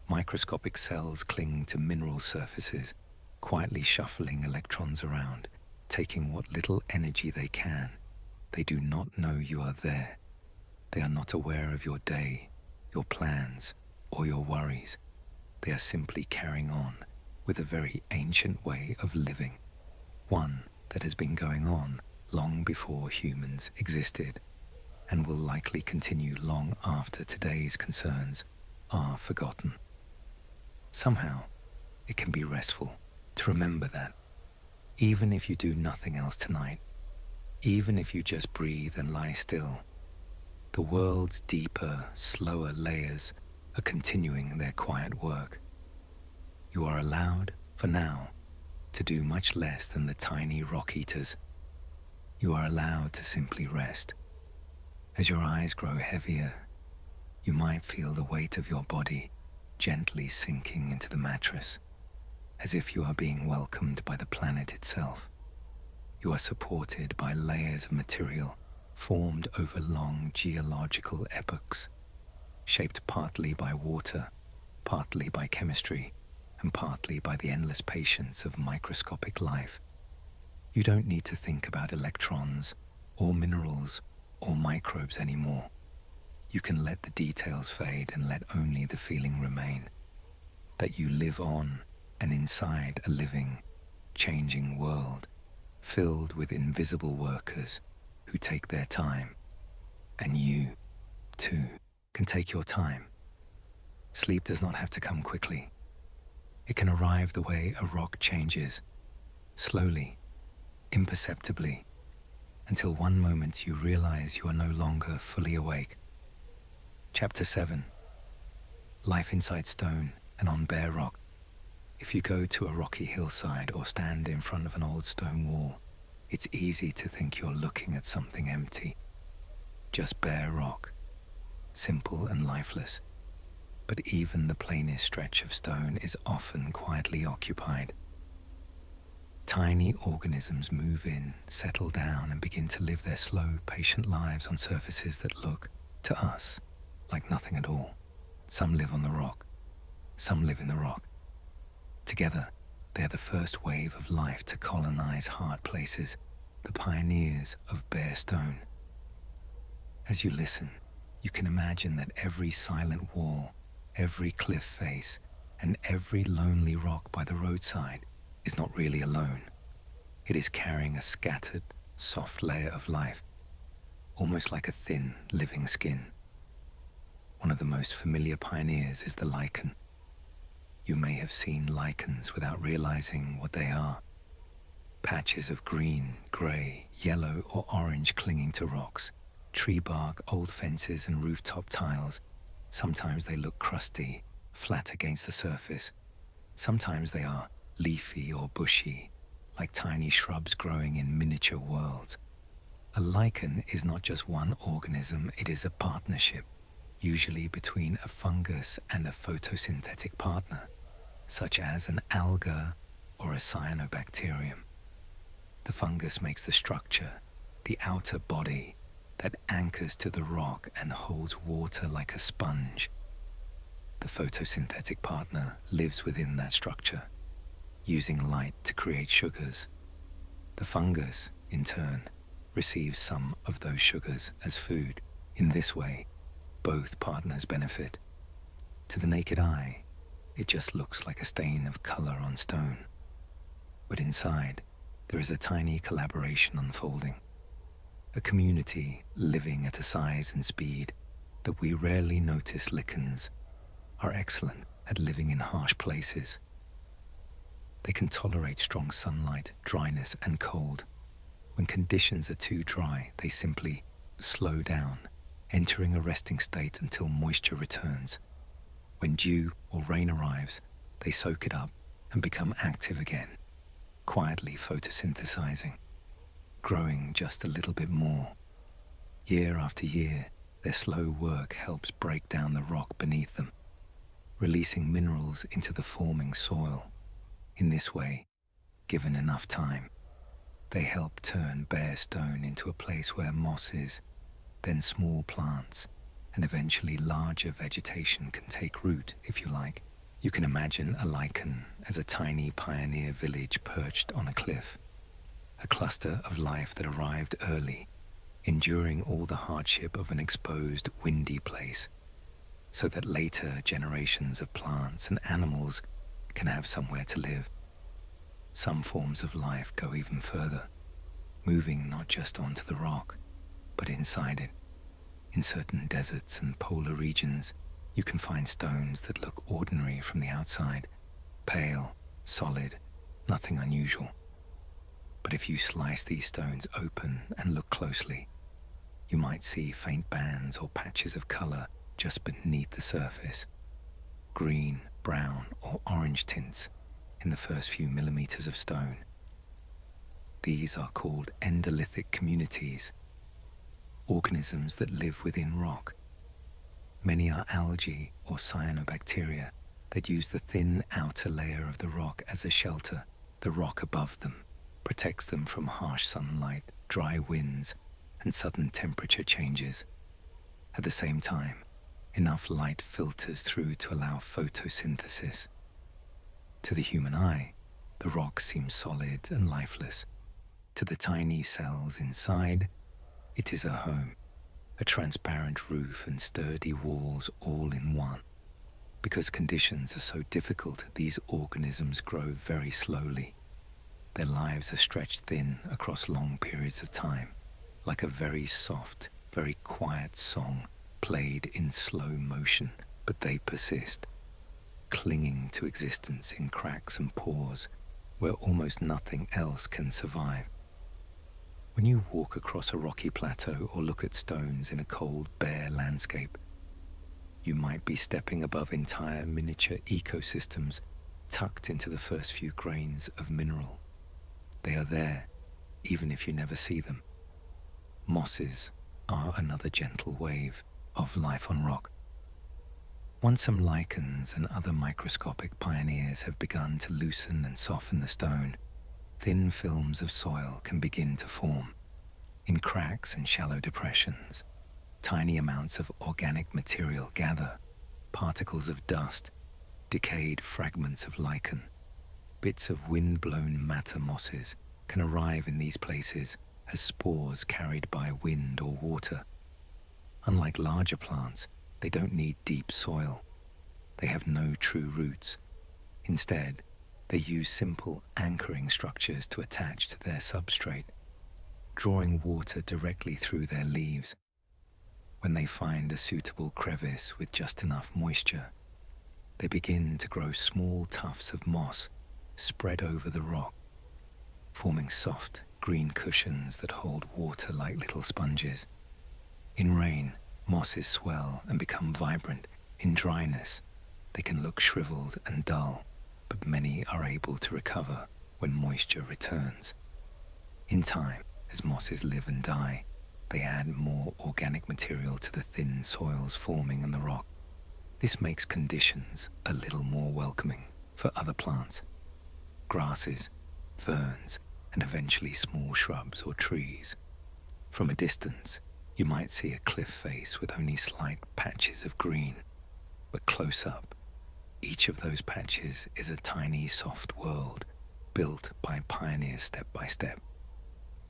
Speaker 1: microscopic cells cling to mineral surfaces, quietly shuffling electrons around, taking what little energy they can. They do not know you are there. They are not aware of your day, your plans, or your worries. They are simply carrying on with a very ancient way of living, one that has been going on long before humans existed and will likely continue long after today's concerns are forgotten. Somehow, it can be restful to remember that, even if you do nothing else tonight, even if you just breathe and lie still, the world's deeper, slower layers are continuing their quiet work. You are allowed, for now, to do much less than the tiny rock eaters. You are allowed to simply rest. As your eyes grow heavier, you might feel the weight of your body gently sinking into the mattress, as if you are being welcomed by the planet itself. You are supported by layers of material formed over long geological epochs, shaped partly by water, partly by chemistry, and partly by the endless patience of microscopic life. You don't need to think about electrons, or minerals, or microbes anymore. You can let the details fade and let only the feeling remain, that you live on and inside a living, changing world, filled with invisible workers who take their time. And you, too, can take your time. Sleep does not have to come quickly. It can arrive the way a rock changes, slowly, imperceptibly, until one moment you realize you are no longer fully awake. Chapter 7. Life inside stone and on bare rock. If you go to a rocky hillside or stand in front of an old stone wall, it's easy to think you're looking at something empty. Just bare rock, simple and lifeless. but even the plainest stretch of stone is often quietly occupied. Tiny organisms move in, settle down, and begin to live their slow, patient lives on surfaces that look, to us, like nothing at all. Some live on the rock, some live in the rock. Together, they are the first wave of life to colonize hard places, the pioneers of bare stone. As you listen, you can imagine that every silent wall, every cliff face, and every lonely rock by the roadside is not really alone. It is carrying a scattered, soft layer of life, almost like a thin, living skin. One of the most familiar pioneers is the lichen. You may have seen lichens without realizing what they are. Patches of green, grey, yellow, or orange clinging to rocks, tree bark, old fences, and rooftop tiles. Sometimes they look crusty, flat against the surface. Sometimes they are leafy or bushy, like tiny shrubs growing in miniature worlds. A lichen is not just one organism, it is a partnership, usually between a fungus and a photosynthetic partner, such as an alga or a cyanobacterium. The fungus makes the structure, the outer body, that anchors to the rock and holds water like a sponge. The photosynthetic partner lives within that structure, using light to create sugars. The fungus, in turn, receives some of those sugars as food. In this way, both partners benefit. To the naked eye, it just looks like a stain of color on stone. But inside, there is a tiny collaboration unfolding. A community living at a size and speed that we rarely notice. Lichens are excellent at living in harsh places. They can tolerate strong sunlight, dryness, and cold. When conditions are too dry, they simply slow down, entering a resting state until moisture returns. When dew or rain arrives, they soak it up and become active again, quietly photosynthesizing, growing just a little bit more. Year after year, their slow work helps break down the rock beneath them, releasing minerals into the forming soil. In this way, given enough time, they help turn bare stone into a place where mosses, then small plants, and eventually larger vegetation can take root, if you like. You can imagine a lichen as a tiny pioneer village perched on a cliff, a cluster of life that arrived early, enduring all the hardship of an exposed, windy place, so that later generations of plants and animals can have somewhere to live. Some forms of life go even further, moving not just onto the rock, but inside it. In certain deserts and polar regions, you can find stones that look ordinary from the outside, pale, solid, nothing unusual. But if you slice these stones open and look closely, you might see faint bands or patches of color just beneath the surface. Green, brown, or orange tints in the first few millimeters of stone. These are called endolithic communities, organisms that live within rock. Many are algae or cyanobacteria that use the thin outer layer of the rock as a shelter. The rock above them protects them from harsh sunlight, dry winds, and sudden temperature changes. At the same time, enough light filters through to allow photosynthesis. To the human eye, the rock seems solid and lifeless. To the tiny cells inside, it is a home, a transparent roof and sturdy walls all in one. Because conditions are so difficult, these organisms grow very slowly. Their lives are stretched thin across long periods of time, like a very soft, very quiet song played in slow motion, but they persist, clinging to existence in cracks and pores where almost nothing else can survive. When you walk across a rocky plateau or look at stones in a cold, bare landscape, you might be stepping above entire miniature ecosystems tucked into the first few grains of mineral. They are there, even if you never see them. Mosses are another gentle wave of life on rock. Once some lichens and other microscopic pioneers have begun to loosen and soften the stone, thin films of soil can begin to form. In cracks and shallow depressions, tiny amounts of organic material gather, particles of dust, decayed fragments of lichen, bits of wind-blown matter mosses can arrive in these places as spores carried by wind or water. Unlike larger plants, they don't need deep soil. They have no true roots. Instead, they use simple anchoring structures to attach to their substrate, drawing water directly through their leaves. When they find a suitable crevice with just enough moisture, they begin to grow small tufts of moss spread over the rock, forming soft, green cushions that hold water like little sponges. In rain, mosses swell and become vibrant. In dryness, they can look shriveled and dull, but many are able to recover when moisture returns. In time, as mosses live and die, they add more organic material to the thin soils forming in the rock. This makes conditions a little more welcoming for other plants, grasses, ferns, and eventually small shrubs or trees. From a distance, you might see a cliff face with only slight patches of green, but close up, each of those patches is a tiny soft world built by pioneers step by step.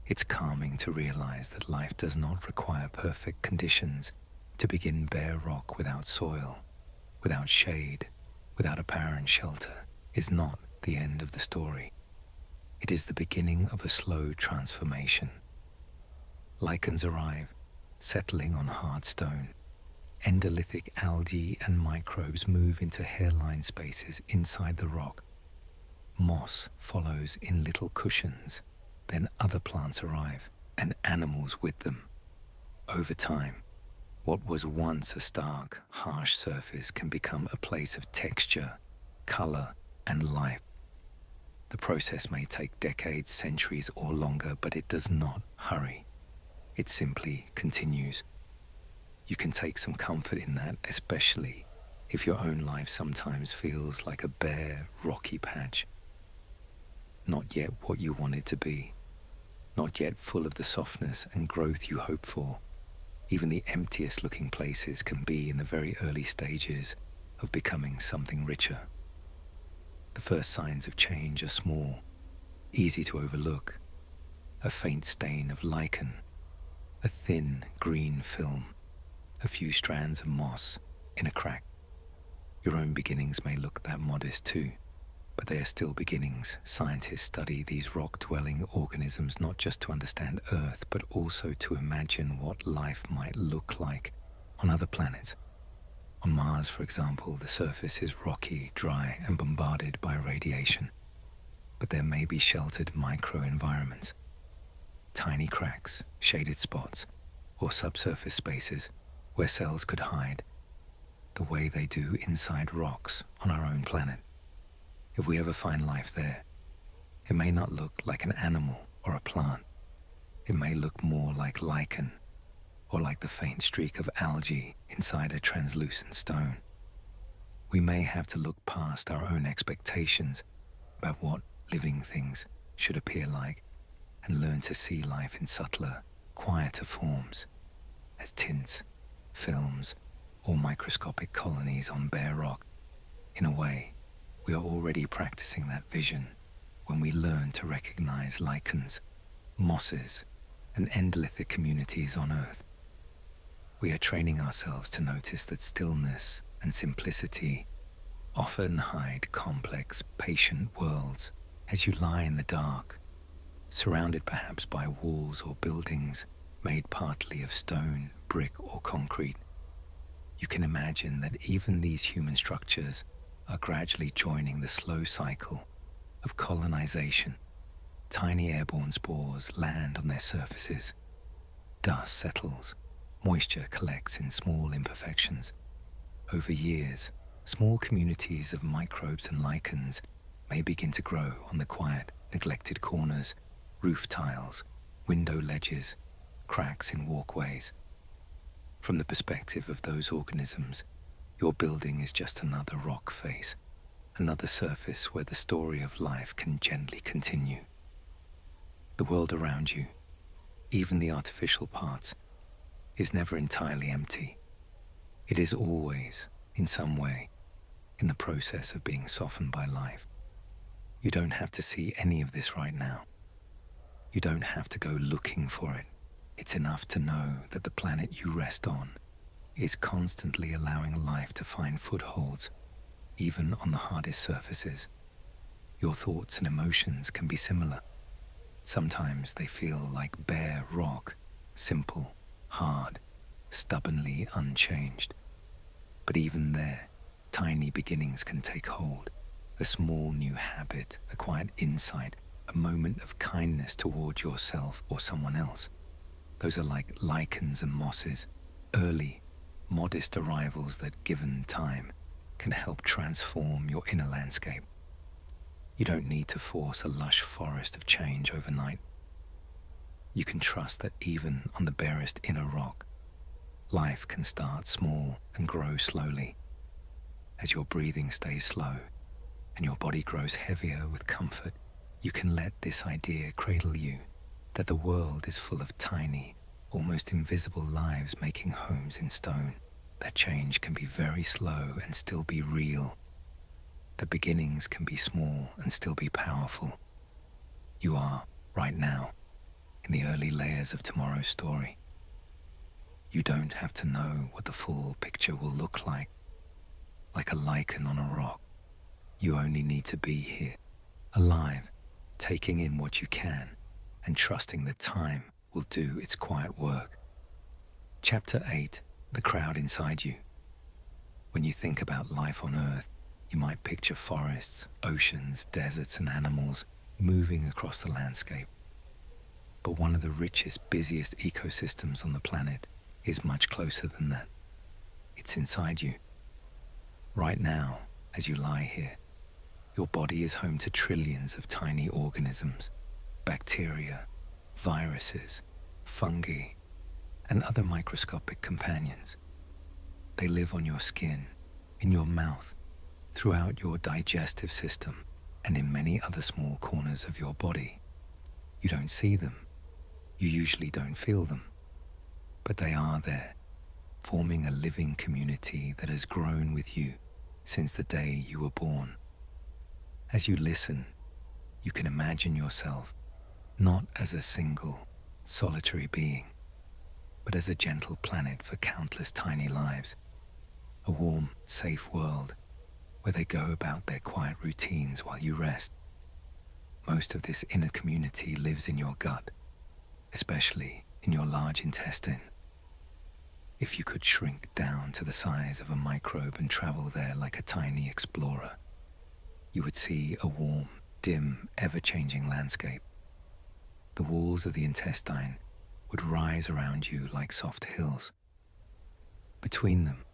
Speaker 1: It's calming to realize that life does not require perfect conditions to begin. Bare rock without soil, without shade, without apparent shelter is not the end of the story. It is the beginning of a slow transformation. Lichens arrive, settling on hard stone. Endolithic algae and microbes move into hairline spaces inside the rock. Moss follows in little cushions. Then other plants arrive, and animals with them. Over time, what was once a stark, harsh surface can become a place of texture, color, and life. The process may take decades, centuries, or longer, but it does not hurry. It simply continues. You can take some comfort in that, especially if your own life sometimes feels like a bare, rocky patch. Not yet what you want it to be. Not yet full of the softness and growth you hope for. Even the emptiest looking places can be in the very early stages of becoming something richer. The first signs of change are small, easy to overlook. A faint stain of lichen, a thin green film, a few strands of moss in a crack. Your own beginnings may look that modest too, but they are still beginnings. Scientists study these rock-dwelling organisms not just to understand Earth, but also to imagine what life might look like on other planets. On Mars, for example, the surface is rocky, dry, and bombarded by radiation. But there may be sheltered micro-environments, tiny cracks, shaded spots, or subsurface spaces where cells could hide, the way they do inside rocks on our own planet. If we ever find life there, it may not look like an animal or a plant. It may look more like lichen, or like the faint streak of algae inside a translucent stone. We may have to look past our own expectations about what living things should appear like and learn to see life in subtler, quieter forms, as tints, films, or microscopic colonies on bare rock. In a way, we are already practicing that vision when we learn to recognize lichens, mosses, and endolithic communities on Earth. We are training ourselves to notice that stillness and simplicity often hide complex, patient worlds. As you lie in the dark, surrounded perhaps by walls or buildings made partly of stone, brick, or concrete, you can imagine that even these human structures are gradually joining the slow cycle of colonization. Tiny airborne spores land on their surfaces. Dust settles. Moisture collects in small imperfections. Over years, small communities of microbes and lichens may begin to grow on the quiet, neglected corners, roof tiles, window ledges, cracks in walkways. From the perspective of those organisms, Your building is just another rock face, another surface where the story of life can gently continue. The world around you, even the artificial parts, is never entirely empty. It is always, in some way, in the process of being softened by life. You don't have to see any of this right now. You don't have to go looking for it. It's enough to know that the planet you rest on is constantly allowing life to find footholds, even on the hardest surfaces. Your thoughts and emotions can be similar. Sometimes they feel like bare rock, simple, hard, stubbornly unchanged. But even there, tiny beginnings can take hold. A small new habit, a quiet insight, a moment of kindness toward yourself or someone else. Those are like lichens and mosses, early, modest arrivals that, given time, can help transform your inner landscape. You don't need to force a lush forest of change overnight. You can trust that even on the barest inner rock, life can start small and grow slowly. As your breathing stays slow and your body grows heavier with comfort, you can let this idea cradle you that the world is full of tiny, almost invisible lives making homes in stone. That change can be very slow and still be real. The beginnings can be small and still be powerful. You are, right now, in the early layers of tomorrow's story. You don't have to know what the full picture will look like a lichen on a rock. You only need to be here, alive, taking in what you can, and trusting that time will do its quiet work. Chapter 8, The Crowd Inside You. When you think about life on Earth, you might picture forests, oceans, deserts, and animals moving across the landscape. But one of the richest, busiest ecosystems on the planet is much closer than that. It's inside you. Right now, as you lie here, your body is home to trillions of tiny organisms, bacteria, viruses, fungi, and other microscopic companions. They live on your skin, in your mouth, throughout your digestive system, and in many other small corners of your body. You don't see them. You usually don't feel them. But they are there, forming a living community that has grown with you since the day you were born. As you listen, you can imagine yourself not as a single, solitary being, but as a gentle planet for countless tiny lives, a warm, safe world where they go about their quiet routines while you rest. Most of this inner community lives in your gut, especially in your large intestine. If you could shrink down to the size of a microbe and travel there like a tiny explorer, you would see a warm, dim, ever-changing landscape. The walls of the intestine would rise around you like soft hills. Between them,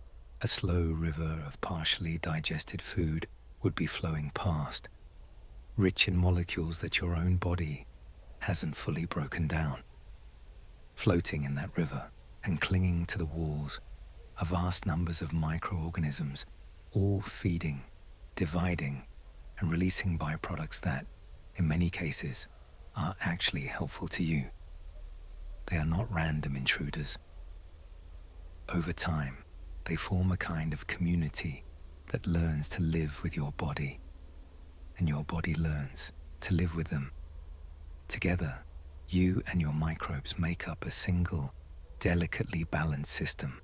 Speaker 1: a slow river of partially digested food would be flowing past, rich in molecules that your own body hasn't fully broken down. Floating in that river and clinging to the walls are vast numbers of microorganisms, all feeding, dividing, and releasing byproducts that, in many cases, are actually helpful to you. They are not random intruders. Over time, they form a kind of community that learns to live with your body, and your body learns to live with them. Together, you and your microbes make up a single, delicately balanced system.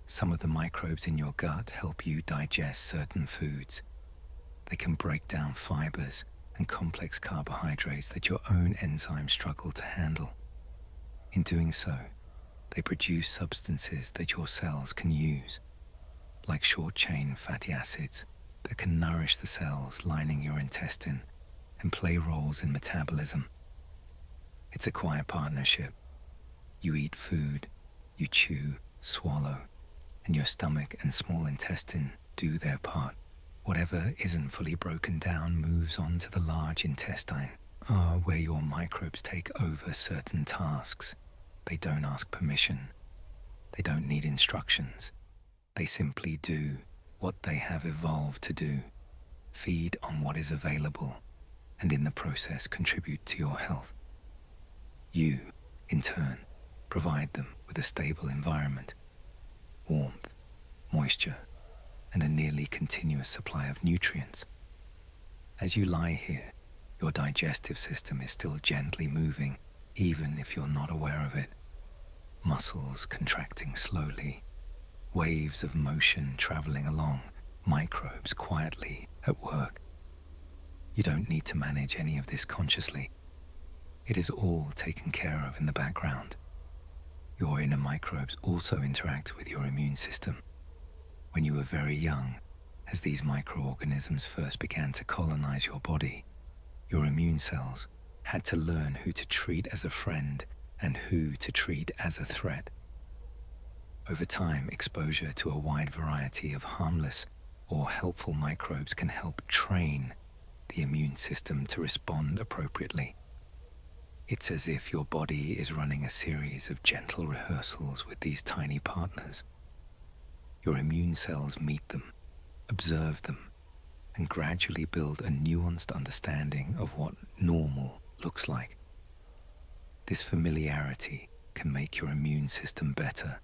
Speaker 1: Some of the microbes in your gut help you digest certain foods. They can break down fibers and complex carbohydrates that your own enzymes struggle to handle. In doing so, they produce substances that your cells can use, like short-chain fatty acids that can nourish the cells lining your intestine and play roles in metabolism. It's a quiet partnership. You eat food, you chew, swallow, and your stomach and small intestine do their part. Whatever isn't fully broken down moves on to the large intestine, where your microbes take over certain tasks. They don't ask permission. They don't need instructions. They simply do what they have evolved to do, feed on what is available, and in the process contribute to your health. You, in turn, provide them with a stable environment, warmth, moisture, and a nearly continuous supply of nutrients. As you lie here, your digestive system is still gently moving, even if you're not aware of it. Muscles contracting slowly, waves of motion traveling along, microbes quietly at work. You don't need to manage any of this consciously. It is all taken care of in the background. Your inner microbes also interact with your immune system. When you were very young, as these microorganisms first began to colonize your body, your immune cells had to learn who to treat as a friend and who to treat as a threat. Over time, exposure to a wide variety of harmless or helpful microbes can help train the immune system to respond appropriately. It's as if your body is running a series of gentle rehearsals with these tiny partners. Your immune cells meet them, observe them, and gradually build a nuanced understanding of what normal looks like. This familiarity can make your immune system better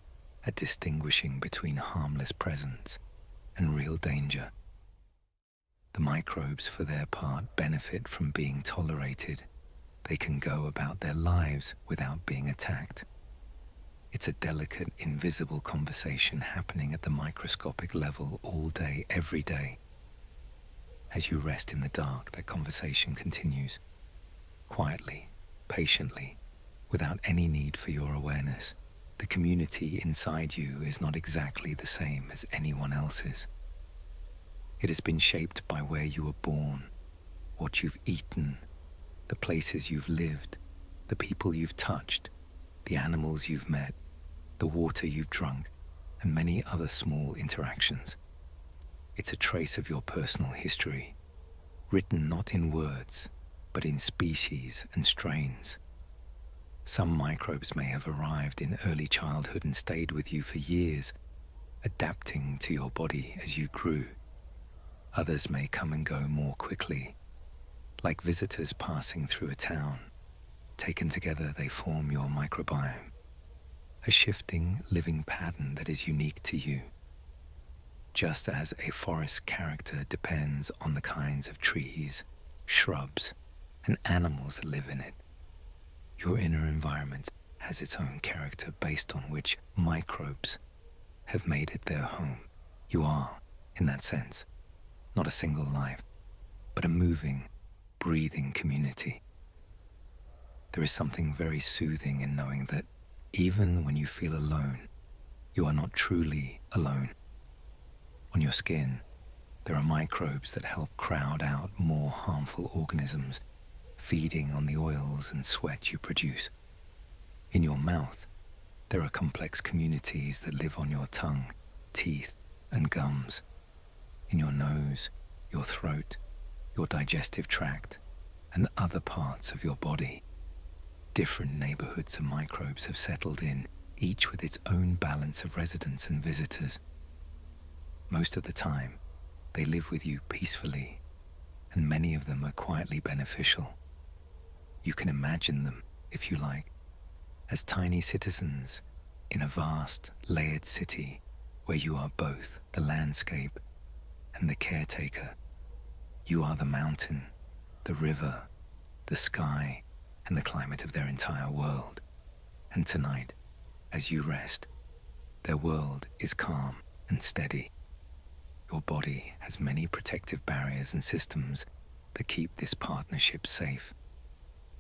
Speaker 1: at distinguishing between harmless presence and real danger. The microbes, for their part, benefit from being tolerated. They can go about their lives without being attacked. It's a delicate, invisible conversation happening at the microscopic level all day, every day. As you rest in the dark, that conversation continues, quietly, patiently, without any need for your awareness. The community inside you is not exactly the same as anyone else's. It has been shaped by where you were born, what you've eaten, the places you've lived, the people you've touched, the animals you've met, the water you've drunk, and many other small interactions. It's a trace of your personal history, written not in words, but in species and strains. Some microbes may have arrived in early childhood and stayed with you for years, adapting to your body as you grew. Others may come and go more quickly, like visitors passing through a town. Taken together, they form your microbiome, a shifting, living pattern that is unique to you. Just as a forest's character depends on the kinds of trees, shrubs, and animals that live in it, your inner environment has its own character based on which microbes have made it their home. You are, in that sense, not a single life, but a moving, breathing community. There is something very soothing in knowing that even when you feel alone, you are not truly alone. On your skin, there are microbes that help crowd out more harmful organisms, feeding on the oils and sweat you produce. In your mouth, there are complex communities that live on your tongue, teeth, and gums. In your nose, your throat, your digestive tract, and other parts of your body, different neighborhoods of microbes have settled in, each with its own balance of residents and visitors. Most of the time, they live with you peacefully, and many of them are quietly beneficial. You can imagine them, if you like, as tiny citizens in a vast, layered city where you are both the landscape and the caretaker. You are the mountain, the river, the sky, and the climate of their entire world. And tonight, as you rest, their world is calm and steady. Your body has many protective barriers and systems that keep this partnership safe.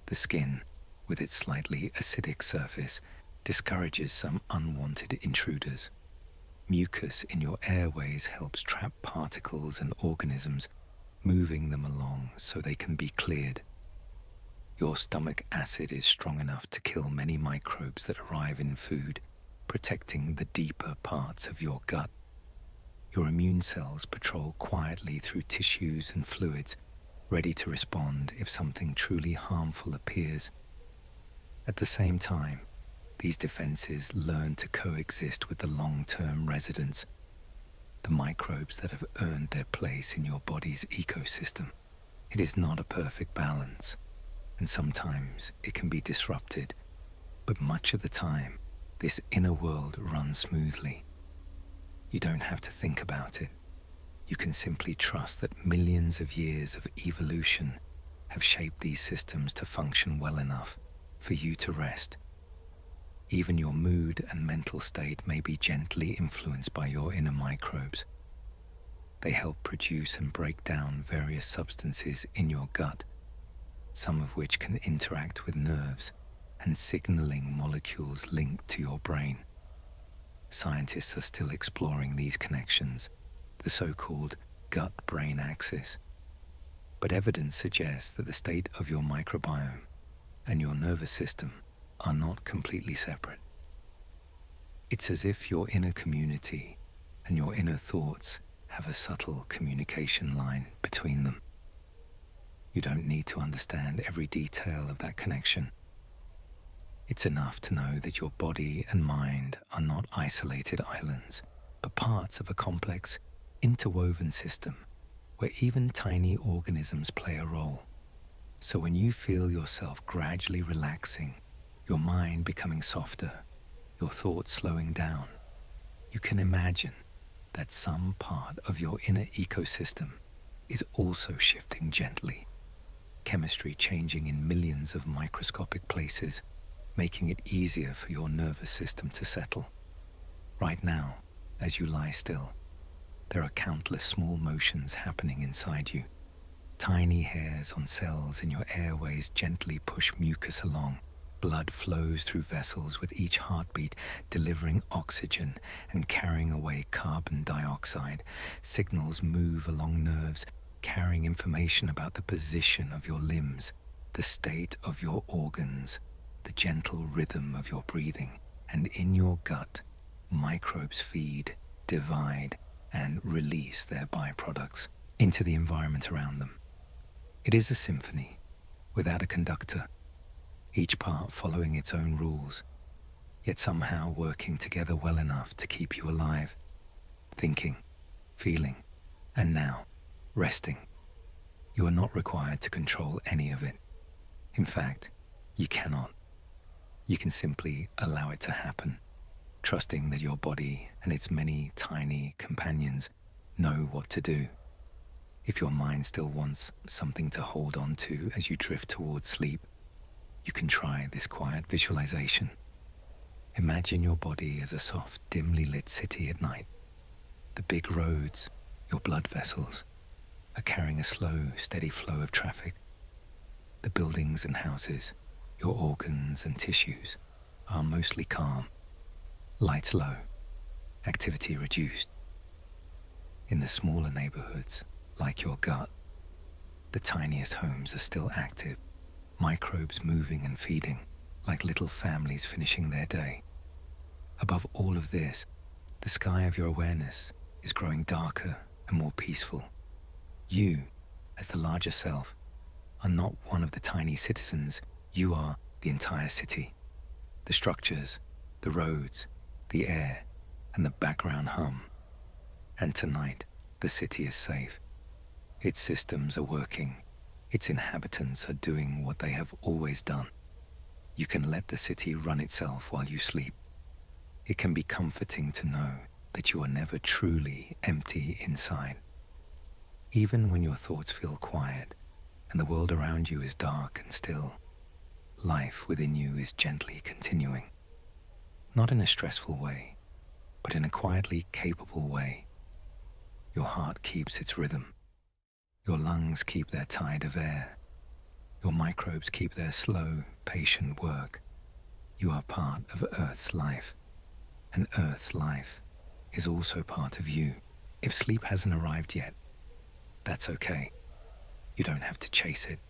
Speaker 1: The skin, with its slightly acidic surface, discourages some unwanted intruders. Mucus in your airways helps trap particles and organisms, moving them along so they can be cleared. Your stomach acid is strong enough to kill many microbes that arrive in food, protecting the deeper parts of your gut. Your immune cells patrol quietly through tissues and fluids, ready to respond if something truly harmful appears. At the same time, these defenses learn to coexist with the long-term residents, the microbes that have earned their place in your body's ecosystem. It is not a perfect balance, and sometimes it can be disrupted, but much of the time, this inner world runs smoothly. You don't have to think about it. You can simply trust that millions of years of evolution have shaped these systems to function well enough for you to rest. Even your mood and mental state may be gently influenced by your inner microbes. They help produce and break down various substances in your gut, some of which can interact with nerves and signaling molecules linked to your brain. Scientists are still exploring these connections, the so-called gut-brain axis. But evidence suggests that the state of your microbiome and your nervous system are not completely separate. It's as if your inner community and your inner thoughts have a subtle communication line between them. You don't need to understand every detail of that connection. It's enough to know that your body and mind are not isolated islands, but parts of a complex, interwoven system where even tiny organisms play a role. So when you feel yourself gradually relaxing, your mind becoming softer, your thoughts slowing down, you can imagine that some part of your inner ecosystem is also shifting gently, chemistry changing in millions of microscopic places, making it easier for your nervous system to settle. Right now, as you lie still, there are countless small motions happening inside you. Tiny hairs on cells in your airways gently push mucus along. Blood flows through vessels with each heartbeat, delivering oxygen and carrying away carbon dioxide. Signals move along nerves, carrying information about the position of your limbs, the state of your organs, the gentle rhythm of your breathing. And in your gut, microbes feed, divide, and release their byproducts into the environment around them. It is a symphony without a conductor, each part following its own rules, yet somehow working together well enough to keep you alive, thinking, feeling, and now resting. You are not required to control any of it. In fact, you cannot. You can simply allow it to happen, trusting that your body and its many tiny companions know what to do. If your mind still wants something to hold on to as you drift towards sleep, you can try this quiet visualization. Imagine your body as a soft, dimly lit city at night. The big roads, your blood vessels, are carrying a slow, steady flow of traffic. The buildings and houses, your organs and tissues, are mostly calm. Lights low, activity reduced. In the smaller neighborhoods, like your gut, the tiniest homes are still active, microbes moving and feeding, like little families finishing their day. Above all of this, the sky of your awareness is growing darker and more peaceful. You, as the larger self, are not one of the tiny citizens. You are the entire city. The structures, the roads, the air, and the background hum. And tonight, the city is safe. Its systems are working. Its inhabitants are doing what they have always done. You can let the city run itself while you sleep. It can be comforting to know that you are never truly empty inside. Even when your thoughts feel quiet and the world around you is dark and still, life within you is gently continuing. Not in a stressful way, but in a quietly capable way. Your heart keeps its rhythm. Your lungs keep their tide of air. Your microbes keep their slow, patient work. You are part of Earth's life, and Earth's life is also part of you. If sleep hasn't arrived yet, that's okay. You don't have to chase it.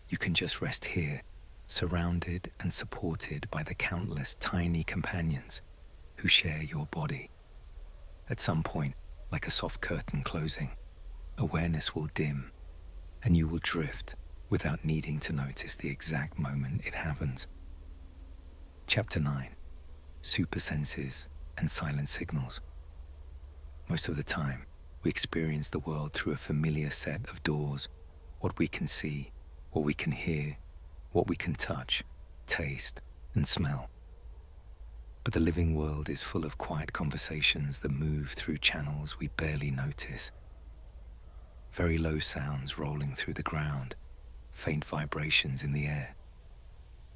Speaker 1: You can just rest here, surrounded and supported by the countless tiny companions who share your body. At some point, like a soft curtain closing, awareness will dim, and you will drift without needing to notice the exact moment it happens. Chapter 9. Super Senses and Silent Signals. Most of the time, we experience the world through a familiar set of doors: what we can see, what we can hear, what we can touch, taste, and smell. But the living world is full of quiet conversations that move through channels we barely notice. Very low sounds rolling through the ground, faint vibrations in the air,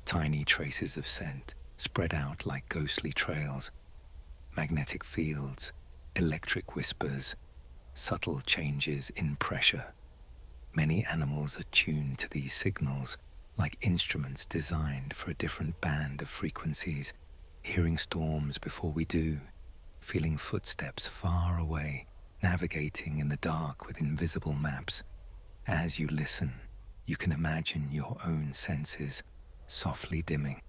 Speaker 1: tiny traces of scent spread out like ghostly trails, magnetic fields, electric whispers, subtle changes in pressure. Many animals are tuned to these signals like instruments designed for a different band of frequencies, hearing storms before we do, feeling footsteps far away, navigating in the dark with invisible maps. As you listen, you can imagine your own senses softly dimming,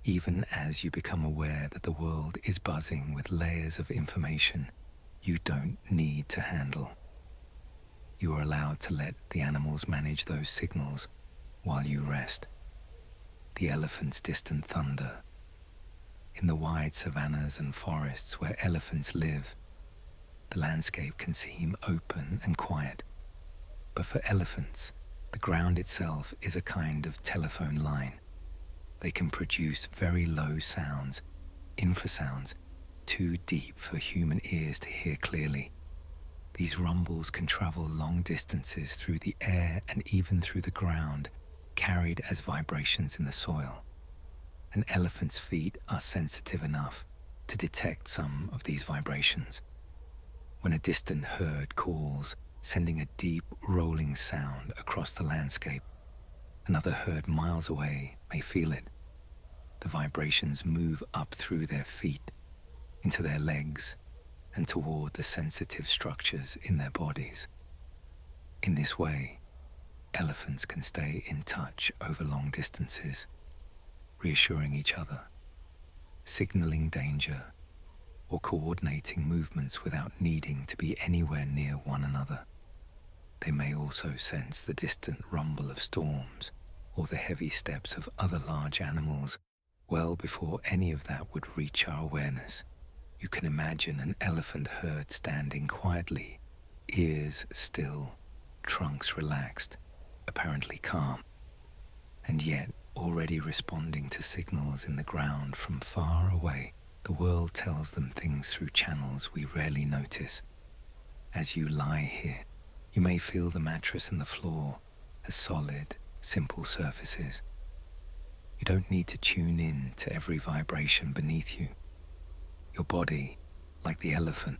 Speaker 1: even as you become aware that the world is buzzing with layers of information you don't need to handle. You are allowed to let the animals manage those signals while you rest. The elephant's distant thunder. In the wide savannas and forests where elephants live, the landscape can seem open and quiet. But for elephants, the ground itself is a kind of telephone line. They can produce very low sounds, infrasounds, too deep for human ears to hear clearly. These rumbles can travel long distances through the air and even through the ground, carried as vibrations in the soil. An elephant's feet are sensitive enough to detect some of these vibrations. When a distant herd calls, sending a deep, rolling sound across the landscape, another herd miles away may feel it. The vibrations move up through their feet, into their legs, and toward the sensitive structures in their bodies. In this way, elephants can stay in touch over long distances, reassuring each other, signaling danger, or coordinating movements without needing to be anywhere near one another. They may also sense the distant rumble of storms or the heavy steps of other large animals well before any of that would reach our awareness. You can imagine an elephant herd standing quietly, ears still, trunks relaxed, apparently calm, and yet already responding to signals in the ground from far away. The world tells them things through channels we rarely notice. As you lie here, you may feel the mattress and the floor as solid, simple surfaces. You don't need to tune in to every vibration beneath you. Your body, like the elephant,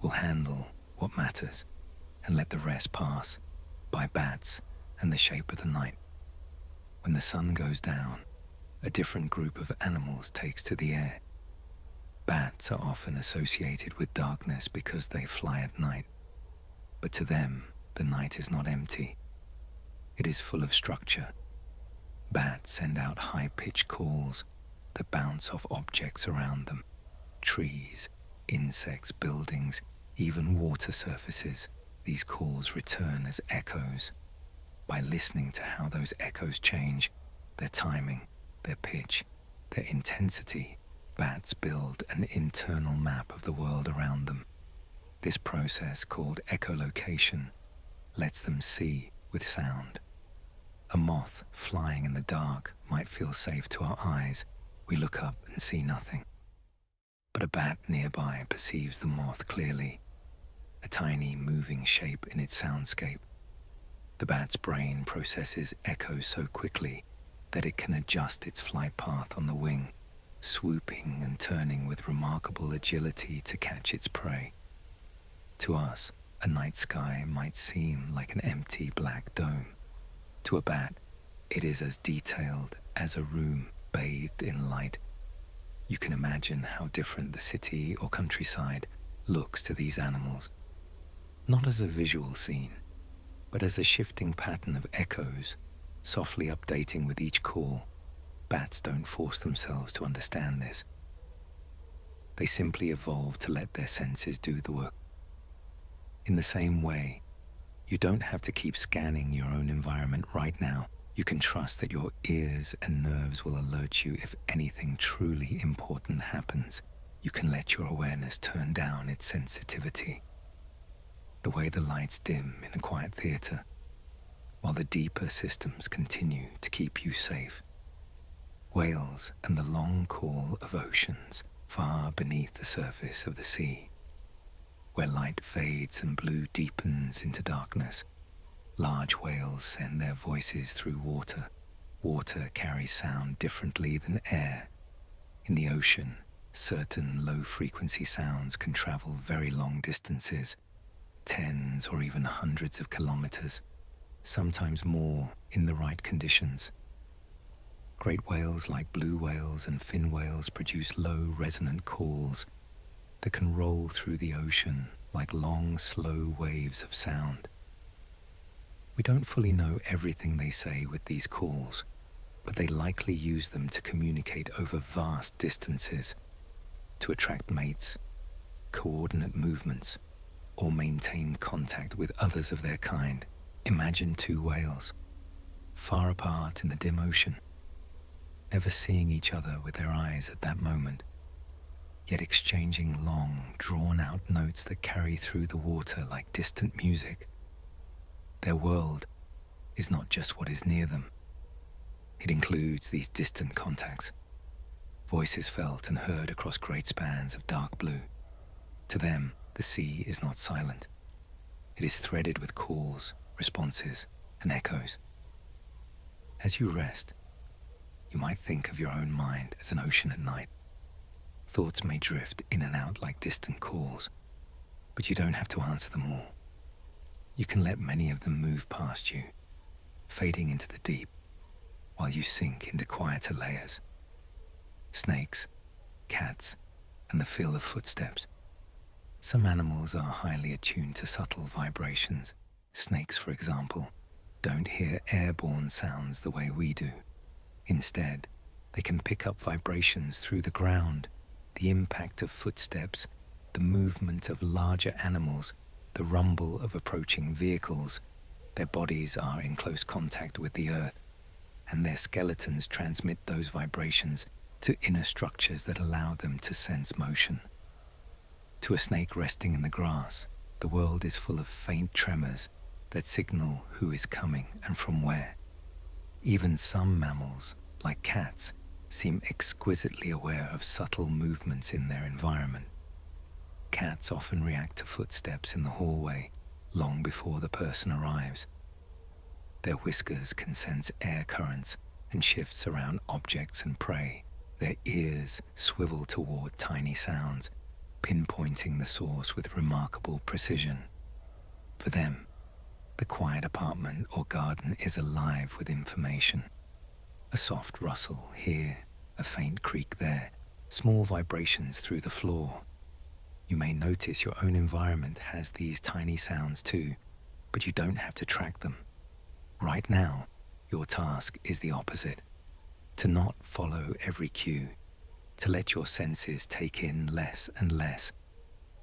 Speaker 1: will handle what matters and let the rest pass by bats and the shape of the night. When the sun goes down, a different group of animals takes to the air. Bats are often associated with darkness because they fly at night. But to them, the night is not empty. It is full of structure. Bats send out high-pitched calls that bounce off objects around them. Trees, insects, buildings, even water surfaces. These calls return as echoes. By listening to how those echoes change, their timing, their pitch, their intensity, bats build an internal map of the world around them. This process, called echolocation, lets them see with sound. A moth flying in the dark might feel safe to our eyes. We look up and see nothing. But a bat nearby perceives the moth clearly, a tiny moving shape in its soundscape. The bat's brain processes echoes so quickly that it can adjust its flight path on the wing, swooping and turning with remarkable agility to catch its prey. To us, a night sky might seem like an empty black dome. To a bat, it is as detailed as a room bathed in light. You can imagine how different the city or countryside looks to these animals, not as a visual scene, but as a shifting pattern of echoes, softly updating with each call. Bats don't force themselves to understand this. They simply evolve to let their senses do the work. In the same way, you don't have to keep scanning your own environment right now. You can trust that your ears and nerves will alert you if anything truly important happens. You can let your awareness turn down its sensitivity, the way the lights dim in a quiet theater, while the deeper systems continue to keep you safe. Whales and the long call of oceans far beneath the surface of the sea, where light fades and blue deepens into darkness. Large whales send their voices through water. Water carries sound differently than air. In the ocean, certain low-frequency sounds can travel very long distances, tens or even hundreds of kilometers, sometimes more in the right conditions. Great whales like blue whales and fin whales produce low resonant calls that can roll through the ocean like long, slow waves of sound. We don't fully know everything they say with these calls, but they likely use them to communicate over vast distances, to attract mates, coordinate movements, or maintain contact with others of their kind. Imagine two whales, far apart in the dim ocean, never seeing each other with their eyes at that moment, yet exchanging long, drawn-out notes that carry through the water like distant music. Their world is not just what is near them. It includes these distant contacts, voices felt and heard across great spans of dark blue. To them, the sea is not silent. It is threaded with calls, responses, and echoes. As you rest, you might think of your own mind as an ocean at night. Thoughts may drift in and out like distant calls, but you don't have to answer them all. You can let many of them move past you, fading into the deep, while you sink into quieter layers. Snakes, cats, and the feel of footsteps. Some animals are highly attuned to subtle vibrations. Snakes, for example, don't hear airborne sounds the way we do. Instead, they can pick up vibrations through the ground, the impact of footsteps, the movement of larger animals, the rumble of approaching vehicles. Their bodies are in close contact with the earth, and their skeletons transmit those vibrations to inner structures that allow them to sense motion. To a snake resting in the grass, the world is full of faint tremors that signal who is coming and from where. Even some mammals, like cats, seem exquisitely aware of subtle movements in their environment. Cats often react to footsteps in the hallway long before the person arrives. Their whiskers can sense air currents and shifts around objects and prey. Their ears swivel toward tiny sounds, pinpointing the source with remarkable precision. For them, the quiet apartment or garden is alive with information. A soft rustle here, a faint creak there, small vibrations through the floor. You may notice your own environment has these tiny sounds too, but you don't have to track them. Right now, your task is the opposite: to not follow every cue, to let your senses take in less and less,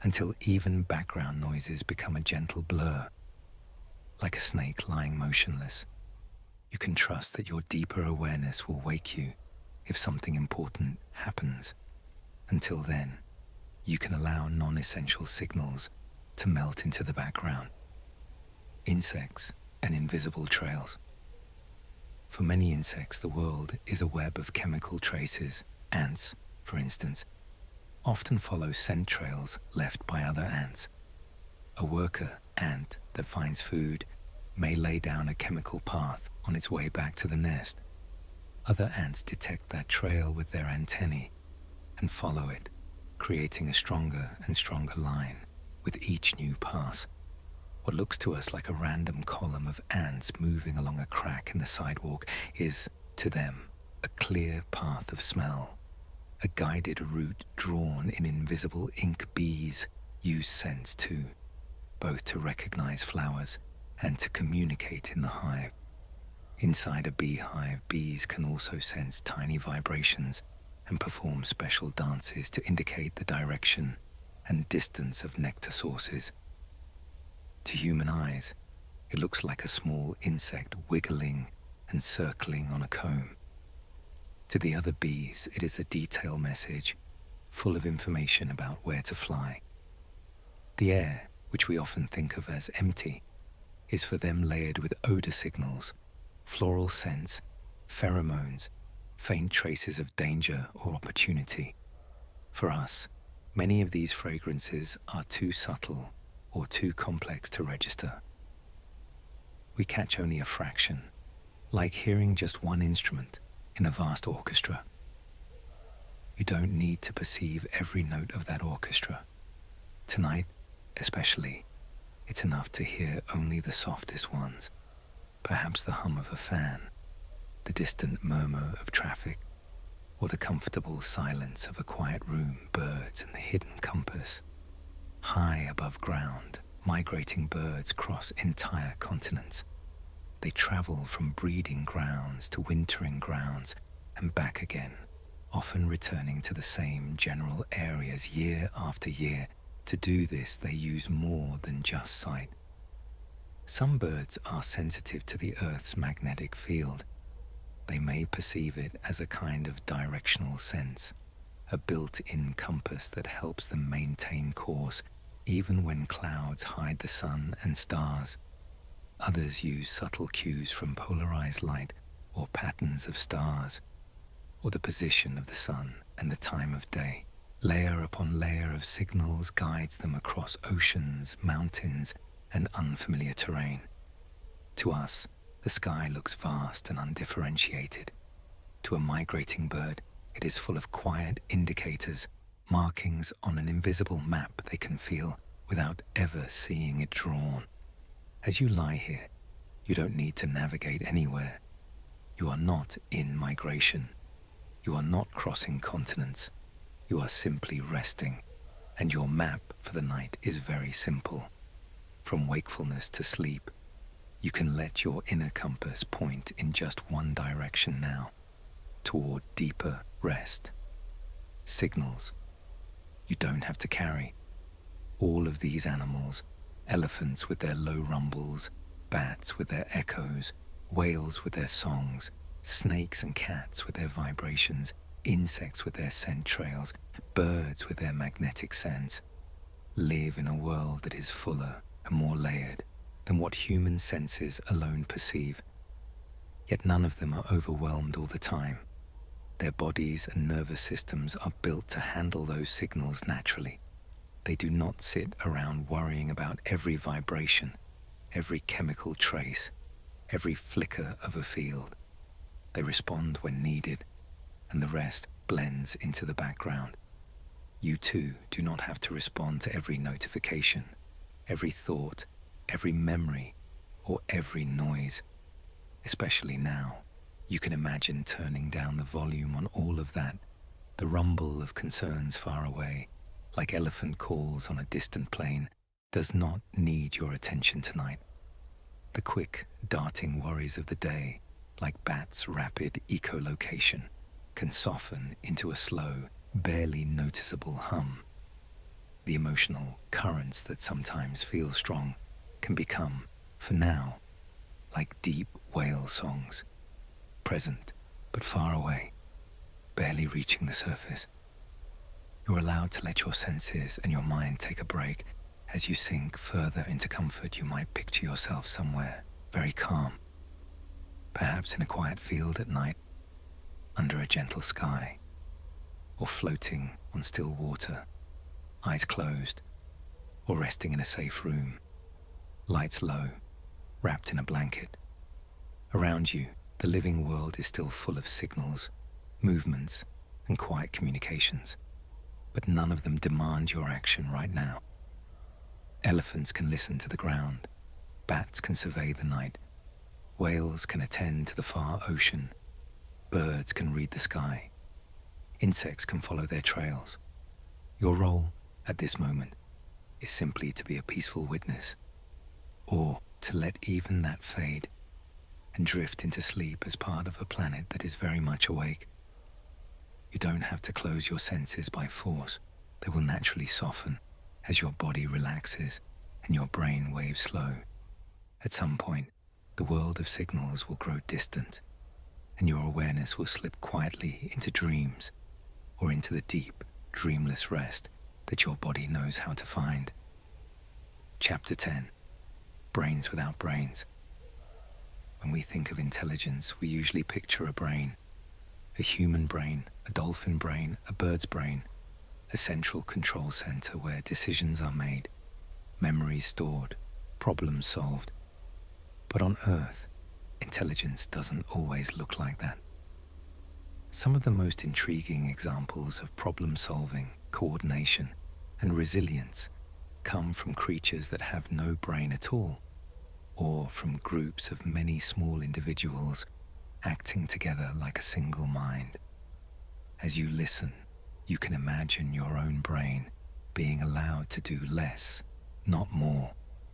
Speaker 1: until even background noises become a gentle blur. Like a snake lying motionless, you can trust that your deeper awareness will wake you if something important happens. Until then, you can allow non-essential signals to melt into the background. Insects and invisible trails. For many insects, the world is a web of chemical traces. Ants, for instance, often follow scent trails left by other ants. A worker ant that finds food may lay down a chemical path on its way back to the nest. Other ants detect that trail with their antennae and follow it, creating a stronger and stronger line with each new pass. What looks to us like a random column of ants moving along a crack in the sidewalk is, to them, a clear path of smell, a guided route drawn in invisible ink. Bees use scents too, both to recognize flowers and to communicate in the hive. Inside a beehive, bees can also sense tiny vibrations and perform special dances to indicate the direction and distance of nectar sources. To human eyes, it looks like a small insect wiggling and circling on a comb. To the other bees, it is a detailed message, full of information about where to fly. The air, which we often think of as empty, is for them layered with odor signals, floral scents, pheromones, faint traces of danger or opportunity. For us, many of these fragrances are too subtle or too complex to register. We catch only a fraction, like hearing just one instrument in a vast orchestra. You don't need to perceive every note of that orchestra. Tonight, especially, it's enough to hear only the softest ones, perhaps the hum of a fan, the distant murmur of traffic, or the comfortable silence of a quiet room, birds and the hidden compass. High above ground, migrating birds cross entire continents. They travel from breeding grounds to wintering grounds and back again, often returning to the same general areas year after year. To do this, they use more than just sight. Some birds are sensitive to the Earth's magnetic field. They may perceive it as a kind of directional sense, a built-in compass that helps them maintain course even when clouds hide the sun and stars. Others use subtle cues from polarized light or patterns of stars, or the position of the sun and the time of day. Layer upon layer of signals guides them across oceans, mountains, and unfamiliar terrain. To us, the sky looks vast and undifferentiated. To a migrating bird, it is full of quiet indicators, markings on an invisible map they can feel without ever seeing it drawn. As you lie here, you don't need to navigate anywhere. You are not in migration. You are not crossing continents. You are simply resting, and your map for the night is very simple. From wakefulness to sleep, you can let your inner compass point in just one direction now, toward deeper rest. Signals you don't have to carry. All of these animals, elephants with their low rumbles, bats with their echoes, whales with their songs, snakes and cats with their vibrations, insects with their scent trails, birds with their magnetic sense, live in a world that is fuller and more layered than what human senses alone perceive. Yet none of them are overwhelmed all the time. Their bodies and nervous systems are built to handle those signals naturally. They do not sit around worrying about every vibration, every chemical trace, every flicker of a field. They respond when needed, and the rest blends into the background. You too do not have to respond to every notification, every thought, every memory, or every noise. Especially now, you can imagine turning down the volume on all of that, the rumble of concerns far away, like elephant calls on a distant plain, does not need your attention tonight. The quick, darting worries of the day, like bats' rapid echolocation, can soften into a slow, barely noticeable hum. The emotional currents that sometimes feel strong can become, for now, like deep whale songs, present but far away, barely reaching the surface. You're allowed to let your senses and your mind take a break. As you sink further into comfort, you might picture yourself somewhere very calm, perhaps in a quiet field at night, under a gentle sky, or floating on still water, eyes closed, or resting in a safe room, lights low, wrapped in a blanket. Around you, the living world is still full of signals, movements, and quiet communications, but none of them demand your action right now. Elephants can listen to the ground, bats can survey the night, whales can attend to the far ocean, birds can read the sky, insects can follow their trails. Your role at this moment is simply to be a peaceful witness, or to let even that fade and drift into sleep as part of a planet that is very much awake. You don't have to close your senses by force. They will naturally soften as your body relaxes and your brain waves slow. At some point, the world of signals will grow distant, and your awareness will slip quietly into dreams or into the deep, dreamless rest that your body knows how to find. Chapter 10. Brains without brains. When we think of intelligence, we usually picture a brain. A human brain, a dolphin brain, a bird's brain. A central control center where decisions are made, memories stored, problems solved. But on Earth, intelligence doesn't always look like that. Some of the most intriguing examples of problem solving, coordination, and resilience come from creatures that have no brain at all, or from groups of many small individuals acting together like a single mind. As you listen, you can imagine your own brain being allowed to do less, not more,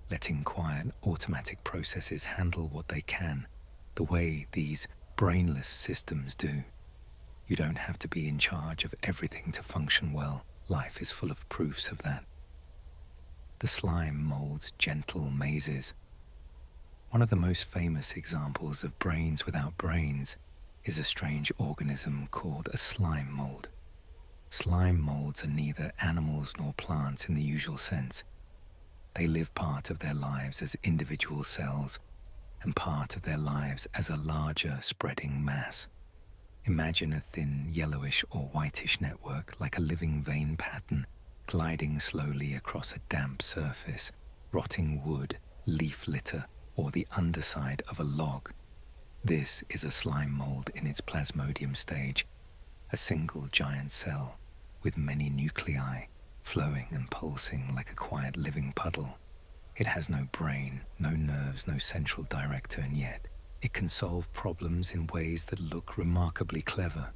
Speaker 1: letting quiet automatic processes handle what they can, the way these brainless systems do. You don't have to be in charge of everything to function well. Life is full of proofs of that. The slime molds gentle mazes. One of the most famous examples of brains without brains is a strange organism called a slime mold. Slime molds are neither animals nor plants in the usual sense. They live part of their lives as individual cells and part of their lives as a larger spreading mass. Imagine a thin yellowish or whitish network like a living vein pattern gliding slowly across a damp surface, rotting wood, leaf litter, or the underside of a log. This is a slime mold in its plasmodium stage, a single giant cell with many nuclei flowing and pulsing like a quiet living puddle. It has no brain, no nerves, no central director, and yet it can solve problems in ways that look remarkably clever.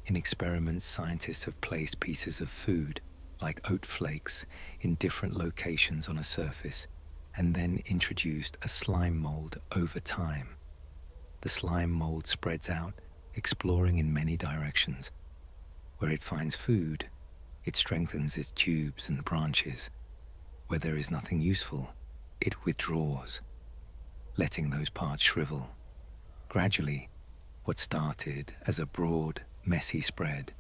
Speaker 1: In experiments, scientists have placed pieces of food, like oat flakes, in different locations on a surface, and then introduced a slime mold over time. The slime mold spreads out, exploring in many directions. Where it finds food, it strengthens its tubes and branches. Where there is nothing useful, it withdraws, letting those parts shrivel. Gradually, what started as a broad, messy spread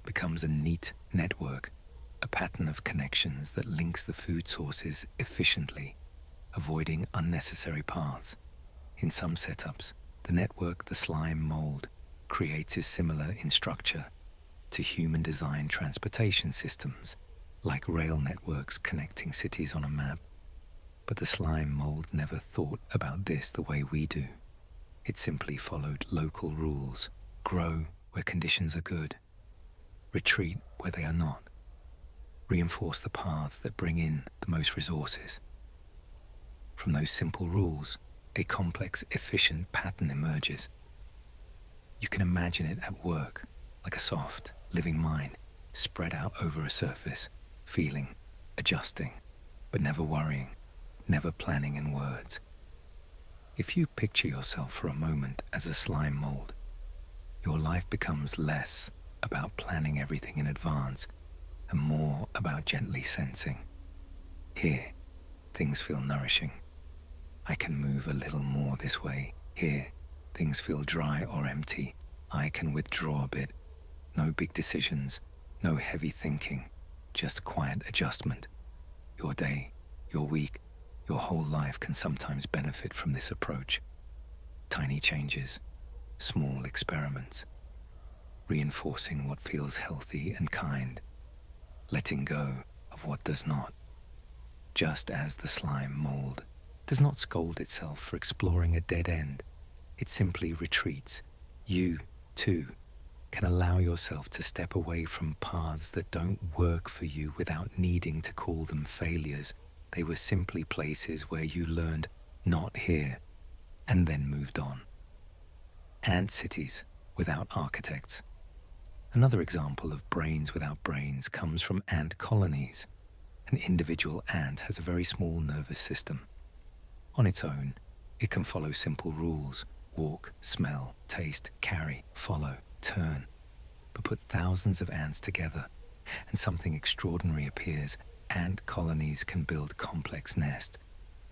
Speaker 1: becomes a neat network, a pattern of connections that links the food sources efficiently, avoiding unnecessary paths. In some setups, the network the slime mold creates is similar in structure to human-designed transportation systems, like rail networks connecting cities on a map. But the slime mold never thought about this the way we do. It simply followed local rules: grow where conditions are good, retreat where they are not, reinforce the paths that bring in the most resources. From those simple rules, a complex, efficient pattern emerges. You can imagine it at work, like a soft, living mind, spread out over a surface, feeling, adjusting, but never worrying, never planning in words. If you picture yourself for a moment as a slime mold, your life becomes less about planning everything in advance and more about gently sensing. Here, things feel nourishing. I can move a little more this way. Here, things feel dry or empty. I can withdraw a bit. No big decisions, no heavy thinking, just quiet adjustment. Your day, your week, your whole life can sometimes benefit from this approach. Tiny changes, small experiments, reinforcing what feels healthy and kind, letting go of what does not. Just as the slime mold does not scold itself for exploring a dead end, it simply retreats. You, too, can allow yourself to step away from paths that don't work for you without needing to call them failures. They were simply places where you learned not here and then moved on. Ant cities without architects. Another example of brains without brains comes from ant colonies. An individual ant has a very small nervous system. On its own, it can follow simple rules: walk, smell, taste, carry, follow, turn. But put thousands of ants together, and something extraordinary appears. Ant colonies can build complex nests,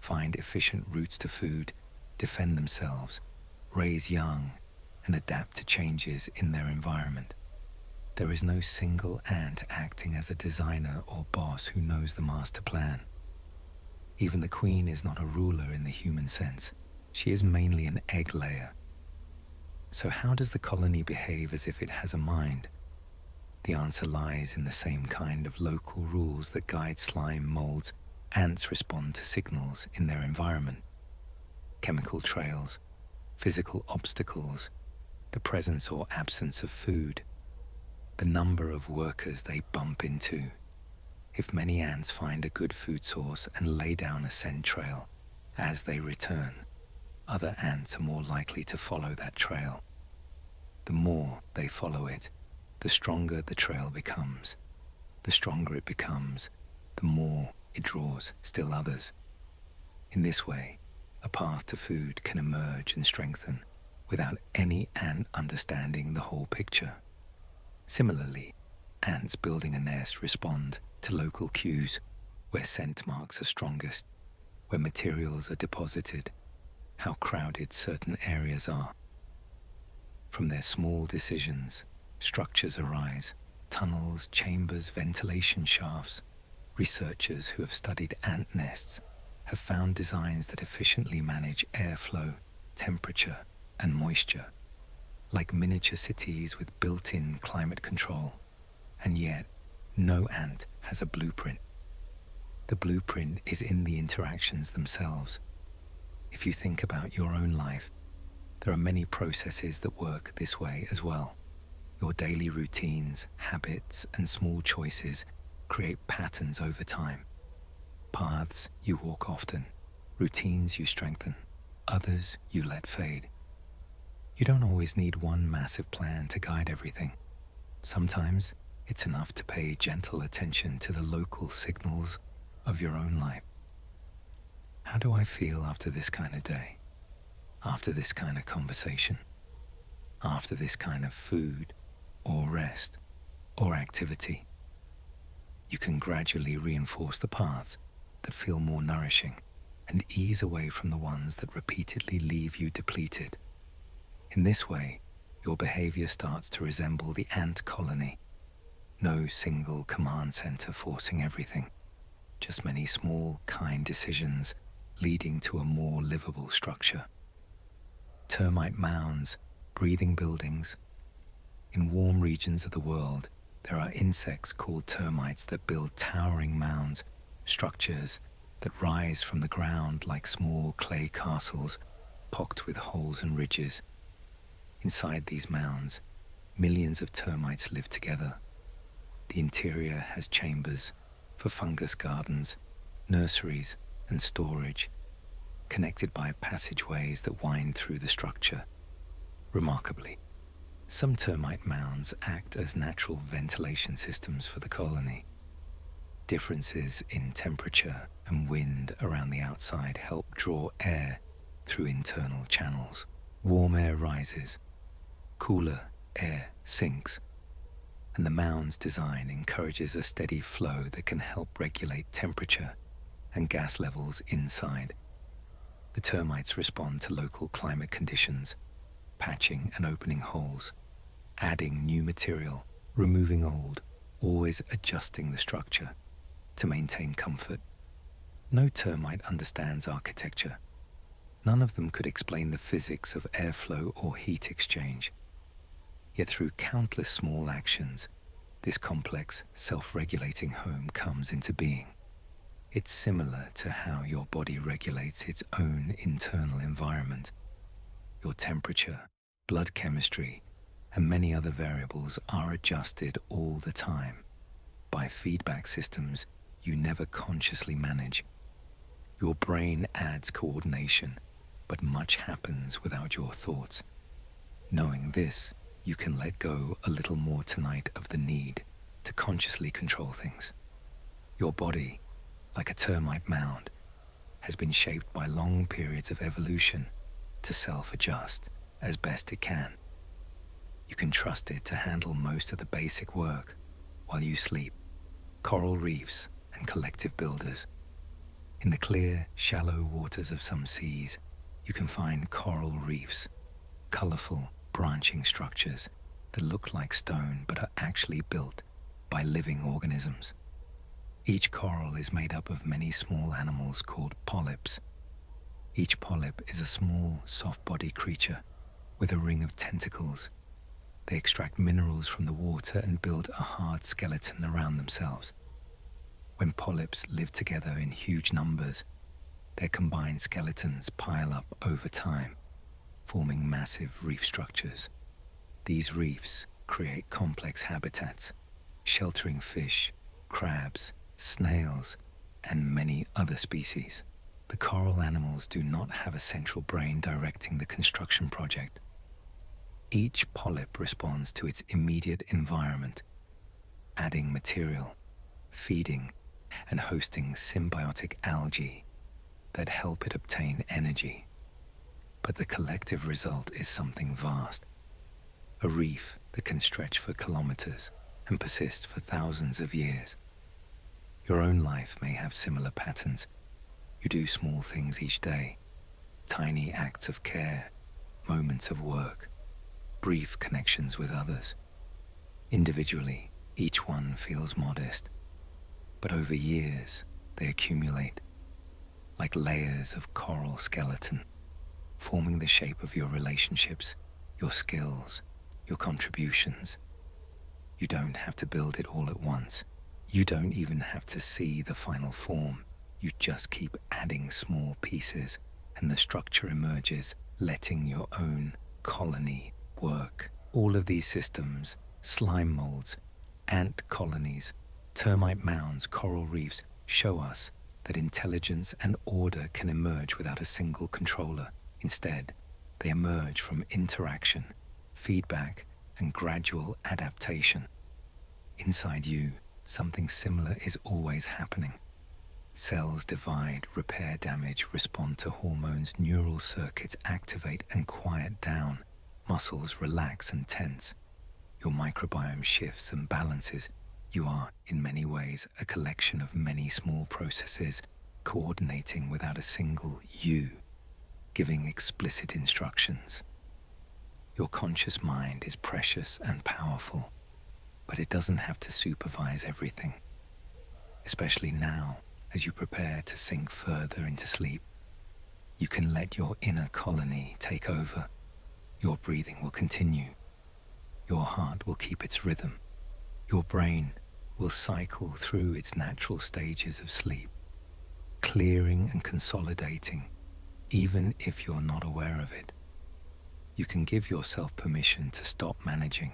Speaker 1: find efficient routes to food, defend themselves, raise young, and adapt to changes in their environment. There is no single ant acting as a designer or boss who knows the master plan. Even the queen is not a ruler in the human sense. She is mainly an egg layer. So how does the colony behave as if it has a mind? The answer lies in the same kind of local rules that guide slime molds. Ants respond to signals in their environment. Chemical trails, physical obstacles, the presence or absence of food, the number of workers they bump into. If many ants find a good food source and lay down a scent trail, as they return, other ants are more likely to follow that trail. The more they follow it, the stronger the trail becomes. The stronger it becomes, the more it draws still others. In this way, a path to food can emerge and strengthen without any ant understanding the whole picture. Similarly, ants building a nest respond to local cues, where scent marks are strongest, where materials are deposited, how crowded certain areas are. From their small decisions, structures arise, tunnels, chambers, ventilation shafts. Researchers who have studied ant nests have found designs that efficiently manage airflow, temperature, and moisture, like miniature cities with built-in climate control. And yet, no ant has a blueprint. The blueprint is in the interactions themselves. If you think about your own life, there are many processes that work this way as well. Your daily routines, habits, and small choices create patterns over time. Paths you walk often, routines you strengthen, others you let fade. You don't always need one massive plan to guide everything. Sometimes it's enough to pay gentle attention to the local signals of your own life. How do I feel after this kind of day? After this kind of conversation? After this kind of food or rest or activity? You can gradually reinforce the paths that feel more nourishing and ease away from the ones that repeatedly leave you depleted. In this way, your behavior starts to resemble the ant colony. No single command center forcing everything, just many small, kind decisions leading to a more livable structure. Termite mounds, breathing buildings. In warm regions of the world, there are insects called termites that build towering mounds, structures that rise from the ground like small clay castles, pocked with holes and ridges. Inside these mounds, millions of termites live together. The interior has chambers for fungus gardens, nurseries, and storage, connected by passageways that wind through the structure. Remarkably, some termite mounds act as natural ventilation systems for the colony. Differences in temperature and wind around the outside help draw air through internal channels. Warm air rises, cooler air sinks, and the mound's design encourages a steady flow that can help regulate temperature and gas levels inside. The termites respond to local climate conditions, patching and opening holes, adding new material, removing old, always adjusting the structure to maintain comfort. No termite understands architecture. None of them could explain the physics of airflow or heat exchange. Yet through countless small actions, this complex, self-regulating home comes into being. It's similar to how your body regulates its own internal environment. Your temperature, blood chemistry, and many other variables are adjusted all the time by feedback systems you never consciously manage. Your brain adds coordination, but much happens without your thoughts. Knowing this, you can let go a little more tonight of the need to consciously control things. Your body, like a termite mound, has been shaped by long periods of evolution to self-adjust as best it can. You can trust it to handle most of the basic work while you sleep. Coral reefs and collective builders. In the clear, shallow waters of some seas, you can find coral reefs, colorful, branching structures that look like stone but are actually built by living organisms. Each coral is made up of many small animals called polyps. Each polyp is a small, soft-bodied creature with a ring of tentacles. They extract minerals from the water and build a hard skeleton around themselves. When polyps live together in huge numbers, their combined skeletons pile up over time, forming massive reef structures. These reefs create complex habitats, sheltering fish, crabs, snails, and many other species. The coral animals do not have a central brain directing the construction project. Each polyp responds to its immediate environment, adding material, feeding, and hosting symbiotic algae that help it obtain energy. But the collective result is something vast. A reef that can stretch for kilometers and persist for thousands of years. Your own life may have similar patterns. You do small things each day, tiny acts of care, moments of work, brief connections with others. Individually, each one feels modest, but over years they accumulate like layers of coral skeleton, forming the shape of your relationships, your skills, your contributions. You don't have to build it all at once. You don't even have to see the final form. You just keep adding small pieces and the structure emerges, letting your own colony work. All of these systems, slime molds, ant colonies, termite mounds, coral reefs, show us that intelligence and order can emerge without a single controller. Instead, they emerge from interaction, feedback, and gradual adaptation. Inside you, something similar is always happening. Cells divide, repair damage, respond to hormones, neural circuits activate and quiet down, muscles relax and tense. Your microbiome shifts and balances. You are, in many ways, a collection of many small processes coordinating without a single you, giving explicit instructions. Your conscious mind is precious and powerful, but it doesn't have to supervise everything, especially now as you prepare to sink further into sleep. You can let your inner colony take over. Your breathing will continue. Your heart will keep its rhythm. Your brain will cycle through its natural stages of sleep, clearing and consolidating, even if you're not aware of it. You can give yourself permission to stop managing,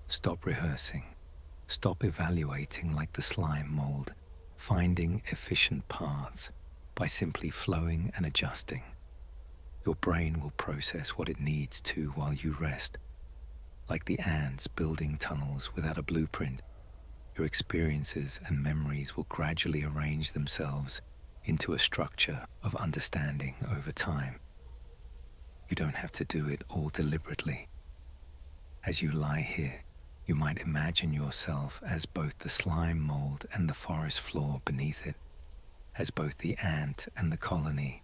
Speaker 1: stop rehearsing, stop evaluating like the slime mold, finding efficient paths by simply flowing and adjusting. Your brain will process what it needs to while you rest. Like the ants building tunnels without a blueprint, your experiences and memories will gradually arrange themselves into a structure of understanding over time. You don't have to do it all deliberately. As you lie here, you might imagine yourself as both the slime mold and the forest floor beneath it, as both the ant and the colony,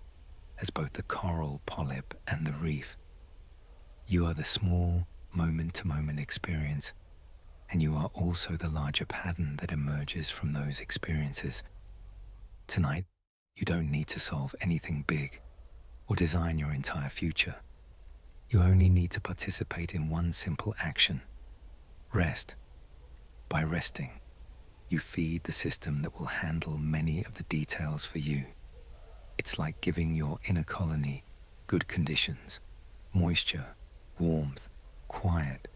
Speaker 1: as both the coral polyp and the reef. You are the small, moment-to-moment experience, and you are also the larger pattern that emerges from those experiences. Tonight, you don't need to solve anything big or design your entire future. You only need to participate in one simple action: rest. By resting, you feed the system that will handle many of the details for you. It's like giving your inner colony good conditions, moisture, warmth, quiet,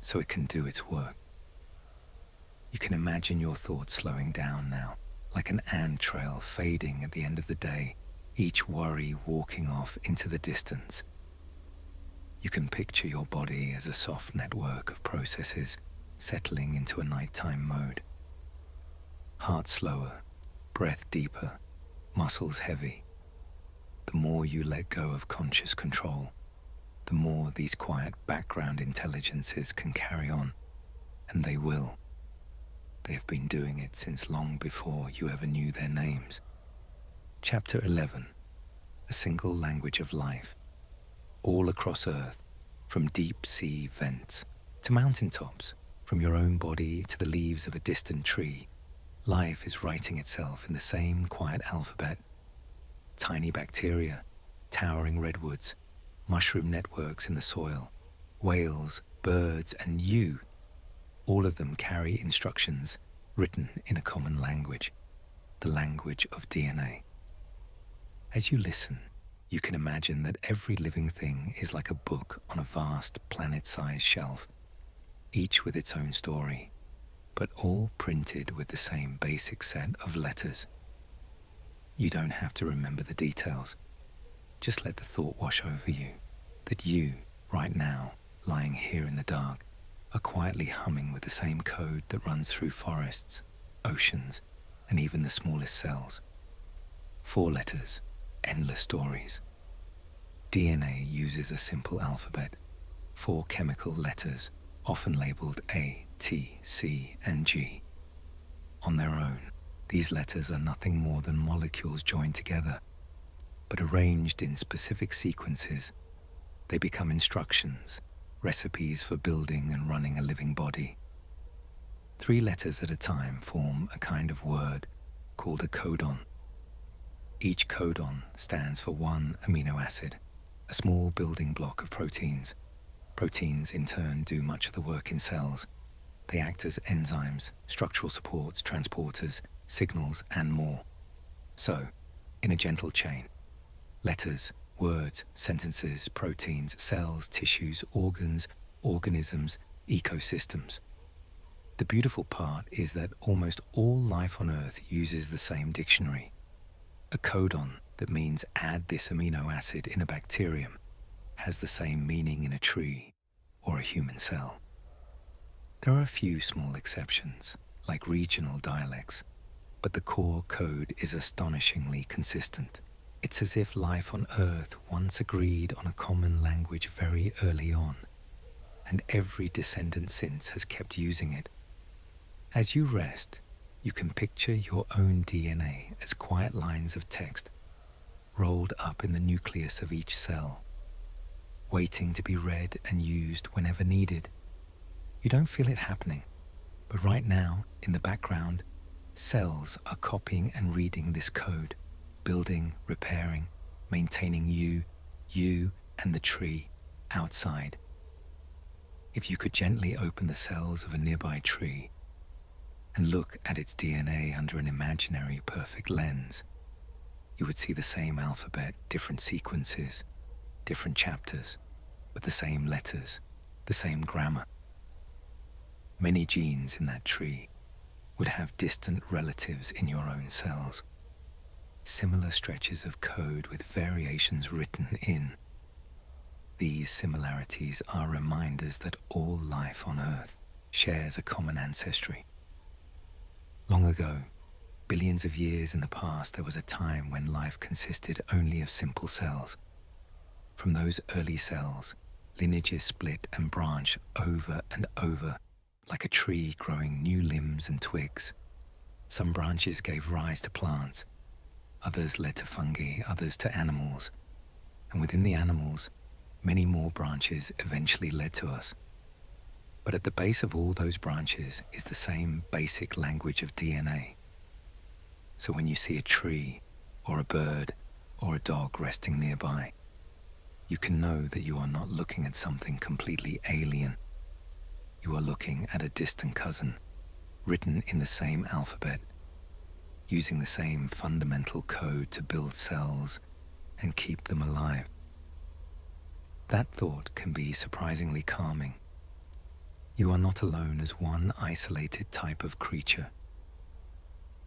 Speaker 1: so it can do its work. You can imagine your thoughts slowing down now, like an ant trail fading at the end of the day, each worry walking off into the distance. You can picture your body as a soft network of processes settling into a nighttime mode. Heart slower, breath deeper, muscles heavy. The more you let go of conscious control, the more these quiet background intelligences can carry on, and they will. They have been doing it since long before you ever knew their names. Chapter 11. A single language of life. All across Earth, from deep sea vents To mountaintops, from your own body to the leaves of a distant tree, life is writing itself in the same quiet alphabet. Tiny bacteria, towering redwoods, mushroom networks in the soil, whales, birds, and you, all of them carry instructions written in a common language, the language of DNA. As you listen, you can imagine that every living thing is like a book on a vast planet-sized shelf, each with its own story, but all printed with the same basic set of letters. You don't have to remember the details. Just let the thought wash over you that you, right now, lying here in the dark, are quietly humming with the same code that runs through forests, oceans, and even the smallest cells. 4 letters, endless stories. DNA uses a simple alphabet, 4 chemical letters, often labeled A, T, C, and G. On their own, these letters are nothing more than molecules joined together, but arranged in specific sequences, they become instructions, recipes for building and running a living body. 3 letters at a time form a kind of word called a codon. Each codon stands for one amino acid, a small building block of proteins. Proteins, in turn, do much of the work in cells. They act as enzymes, structural supports, transporters, signals, and more. So, in a gentle chain, letters, words, sentences, proteins, cells, tissues, organs, organisms, ecosystems. The beautiful part is that almost all life on Earth uses the same dictionary. A codon that means add this amino acid in a bacterium has the same meaning in a tree or a human cell. There are a few small exceptions, like regional dialects, but the core code is astonishingly consistent. It's as if life on Earth once agreed on a common language very early on, and every descendant since has kept using it. As you rest, you can picture your own DNA as quiet lines of text rolled up in the nucleus of each cell, waiting to be read and used whenever needed. You don't feel it happening, but right now, in the background, cells are copying and reading this code, building, repairing, maintaining you and the tree outside. If you could gently open the cells of a nearby tree and look at its DNA under an imaginary perfect lens, you would see the same alphabet, different sequences, different chapters, but the same letters, the same grammar. Many genes in that tree would have distant relatives in your own cells, similar stretches of code with variations written in. These similarities are reminders that all life on Earth shares a common ancestry. Long ago, billions of years in the past, there was a time when life consisted only of simple cells. From those early cells, lineages split and branch over and over, like a tree growing new limbs and twigs. Some branches gave rise to plants, others led to fungi, others to animals, and within the animals, many more branches eventually led to us. But at the base of all those branches is the same basic language of DNA. So when you see a tree, or a bird, or a dog resting nearby, you can know that you are not looking at something completely alien. You are looking at a distant cousin, written in the same alphabet, using the same fundamental code to build cells and keep them alive. That thought can be surprisingly calming. You are not alone as one isolated type of creature.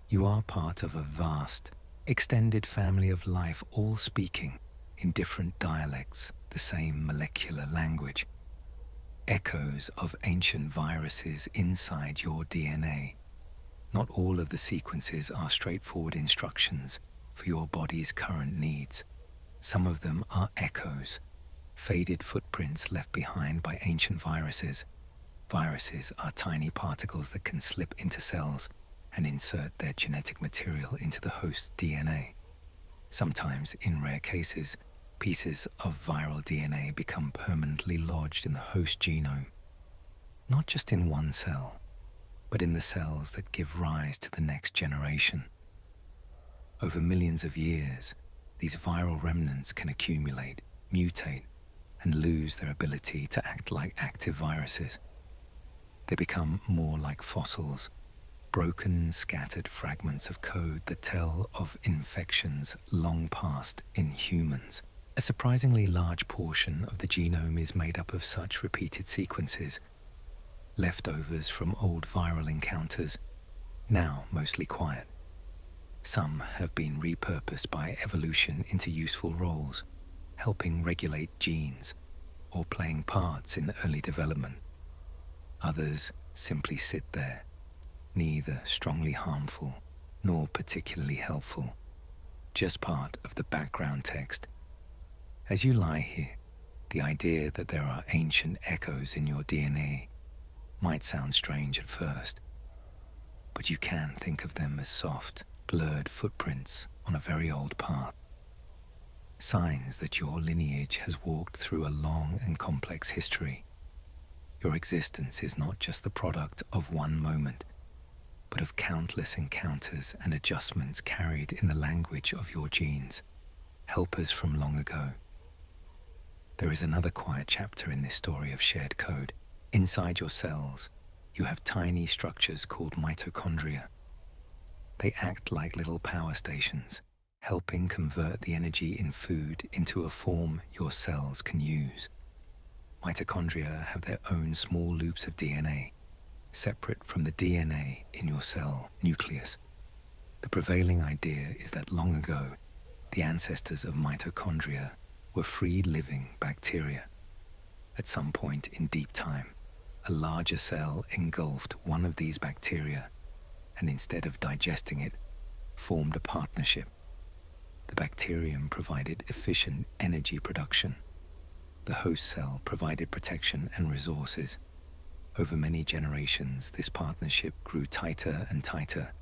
Speaker 1: You are part of a vast, extended family of life, all speaking in different dialects the same molecular language. Echoes of ancient viruses inside your DNA. Not all of the sequences are straightforward instructions for your body's current needs. Some of them are echoes, faded footprints left behind by ancient viruses. Viruses are tiny particles that can slip into cells and insert their genetic material into the host's DNA. Sometimes, in rare cases, pieces of viral DNA become permanently lodged in the host genome. not just in one cell, but in the cells that give rise to the next generation. Over millions of years, these viral remnants can accumulate, mutate, and lose their ability to act like active viruses. They become more like fossils, broken, scattered fragments of code that tell of infections long past in humans. A surprisingly large portion of the genome is made up of such repeated sequences, leftovers from old viral encounters, now mostly quiet. Some have been repurposed by evolution into useful roles, helping regulate genes or playing parts in early development. Others simply sit there, neither strongly harmful nor particularly helpful, just part of the background text. As you lie here, the idea that there are ancient echoes in your DNA might sound strange at first, but you can think of them as soft, blurred footprints on a very old path. Signs that your lineage has walked through a long and complex history. Your existence is not just the product of one moment, but of countless encounters and adjustments carried in the language of your genes, helpers from long ago. There is another quiet chapter in this story of shared code. Inside your cells, you have tiny structures called mitochondria. They act like little power stations, helping convert the energy in food into a form your cells can use. Mitochondria have their own small loops of DNA, separate from the DNA in your cell nucleus. The prevailing idea is that long ago, the ancestors of mitochondria were free-living bacteria. At some point in deep time, a larger cell engulfed one of these bacteria and instead of digesting it, formed a partnership. The bacterium provided efficient energy production. The host cell provided protection and resources. Over many generations, this partnership grew tighter and tighter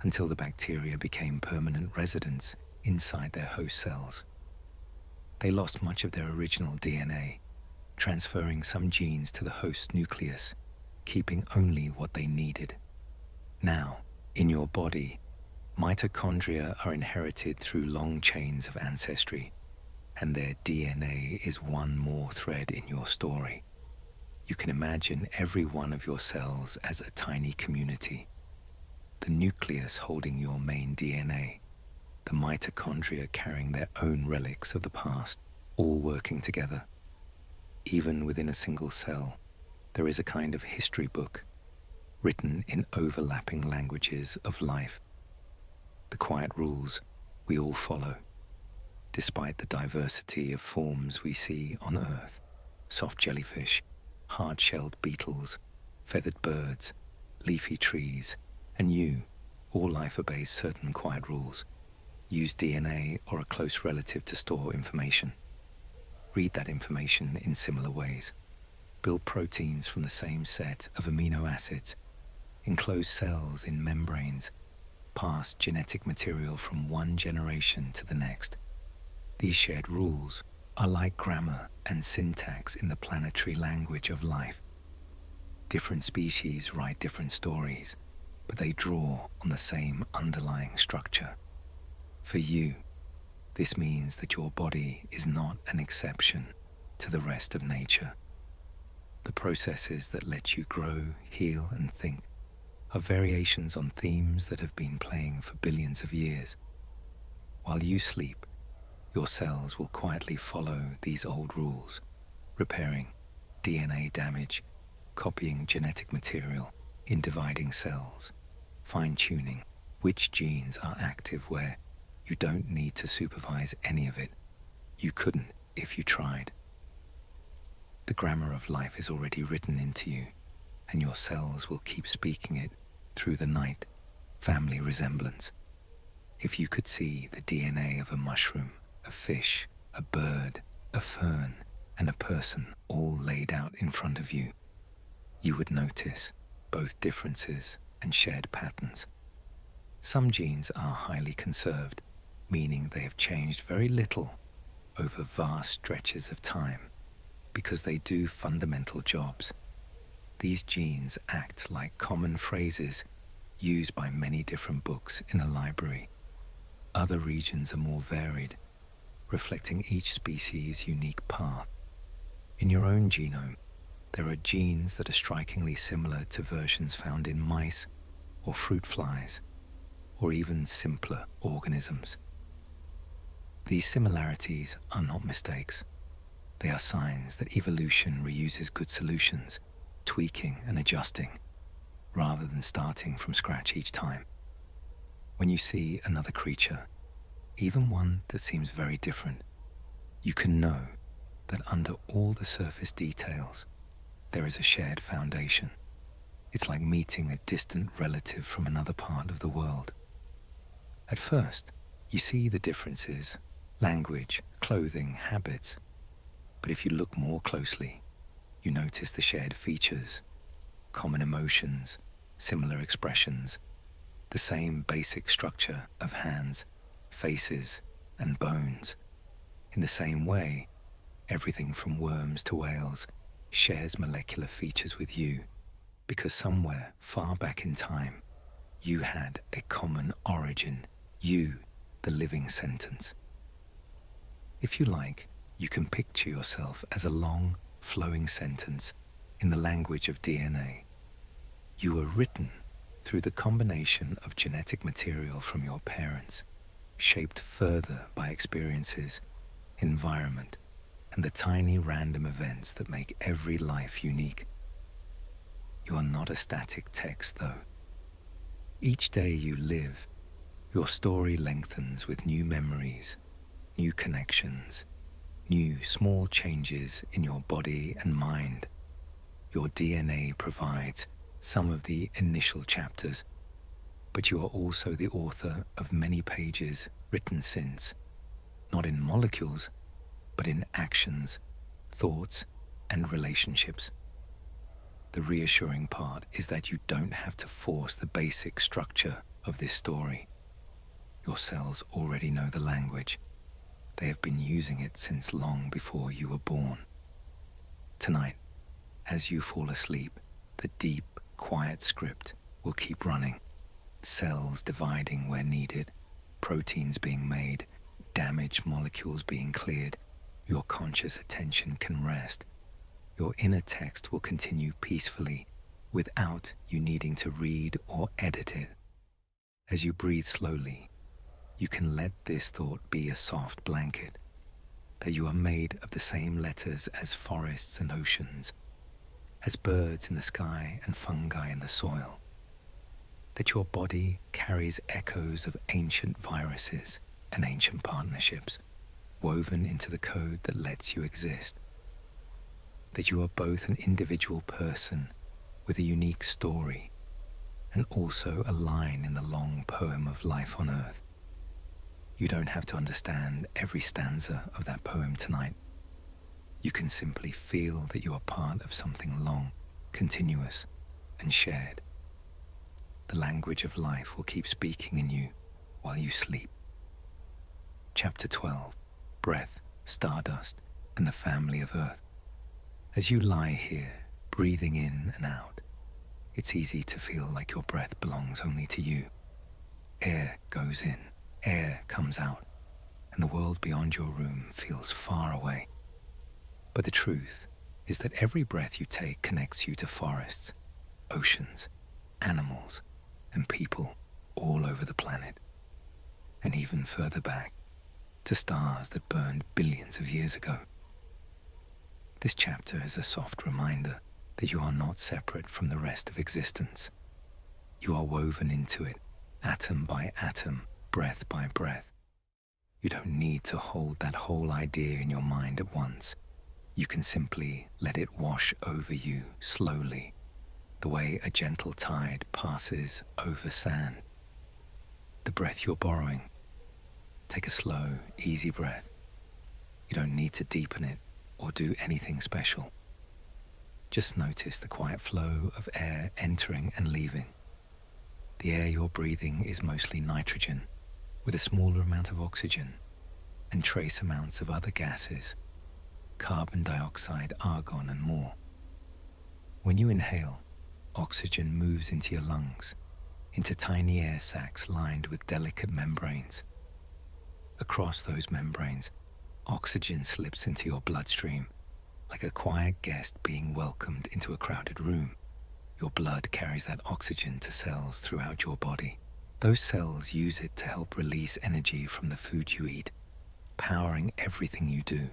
Speaker 1: until the bacteria became permanent residents inside their host cells. They lost much of their original DNA, transferring some genes to the host nucleus, keeping only what they needed. Now, in your body, mitochondria are inherited through long chains of ancestry, and their DNA is one more thread in your story. You can imagine every one of your cells as a tiny community. The nucleus holding your main DNA, the mitochondria carrying their own relics of the past, all working together. Even within a single cell, there is a kind of history book, written in overlapping languages of life. The quiet rules we all follow, despite the diversity of forms we see on Earth: soft jellyfish, hard-shelled beetles, feathered birds, leafy trees, and you. All life obeys certain quiet rules. Use DNA or a close relative to store information. Read that information in similar ways. Build proteins from the same set of amino acids. Enclose cells in membranes. Pass genetic material from one generation to the next. These shared rules are like grammar and syntax in the planetary language of life. Different species write different stories, but they draw on the same underlying structure. For you, this means that your body is not an exception to the rest of nature. The processes that let you grow, heal, and think are variations on themes that have been playing for billions of years. While you sleep, your cells will quietly follow these old rules, repairing DNA damage, copying genetic material in dividing cells, fine-tuning which genes are active where. You don't need to supervise any of it. You couldn't if you tried. The grammar of life is already written into you, and your cells will keep speaking it through the night. Family resemblance. If you could see the DNA of a mushroom, a fish, a bird, a fern, and a person all laid out in front of you, you would notice both differences and shared patterns. Some genes are highly conserved, meaning they have changed very little over vast stretches of time because they do fundamental jobs. These genes act like common phrases used by many different books in a library. Other regions are more varied, reflecting each species' unique path. In your own genome, there are genes that are strikingly similar to versions found in mice or fruit flies, or even simpler organisms. These similarities are not mistakes. They are signs that evolution reuses good solutions, tweaking and adjusting, rather than starting from scratch each time. When you see another creature, even one that seems very different, you can know that under all the surface details, there is a shared foundation. It's like meeting a distant relative from another part of the world. At first, you see the differences: language, clothing, habits. But if you look more closely, you notice the shared features, common emotions, similar expressions, the same basic structure of hands, faces, and bones. In the same way, everything from worms to whales shares molecular features with you, because somewhere far back in time, you had a common origin, you, the living sentence. If you like, you can picture yourself as a long, flowing sentence in the language of DNA. You were written through the combination of genetic material from your parents, shaped further by experiences, environment, and the tiny random events that make every life unique. You are not a static text, though. Each day you live, your story lengthens with new memories, new connections, new small changes in your body and mind. Your DNA provides some of the initial chapters, but you are also the author of many pages written since, not in molecules, but in actions, thoughts, and relationships. The reassuring part is that you don't have to force the basic structure of this story. Your cells already know the language. They have been using it since long before you were born. Tonight, as you fall asleep, the deep, quiet script will keep running. Cells dividing where needed, proteins being made, damaged molecules being cleared. Your conscious attention can rest. Your inner text will continue peacefully without you needing to read or edit it. As you breathe slowly, you can let this thought be a soft blanket, that you are made of the same letters as forests and oceans, as birds in the sky and fungi in the soil, that your body carries echoes of ancient viruses and ancient partnerships, woven into the code that lets you exist, that you are both an individual person with a unique story and also a line in the long poem of life on Earth. You don't have to understand every stanza of that poem tonight. You can simply feel that you are part of something long, continuous, and shared. The language of life will keep speaking in you while you sleep. Chapter 12, Breath, Stardust, and the Family of Earth. As you lie here, breathing in and out, it's easy to feel like your breath belongs only to you. Air goes in, air comes out, and the world beyond your room feels far away. But the truth is that every breath you take connects you to forests, oceans, animals, and people all over the planet, and even further back, to stars that burned billions of years ago. This chapter is a soft reminder that you are not separate from the rest of existence. You are woven into it, atom by atom, breath by breath. You don't need to hold that whole idea in your mind at once. You can simply let it wash over you slowly, the way a gentle tide passes over sand. The breath you're borrowing. Take a slow, easy breath. You don't need to deepen it or do anything special. Just notice the quiet flow of air entering and leaving. The air you're breathing is mostly nitrogen, with a smaller amount of oxygen and trace amounts of other gases, carbon dioxide, argon, and more. When you inhale, oxygen moves into your lungs, into tiny air sacs lined with delicate membranes. Across those membranes, oxygen slips into your bloodstream, like a quiet guest being welcomed into a crowded room. Your blood carries that oxygen to cells throughout your body. Those cells use it to help release energy from the food you eat, powering everything you do.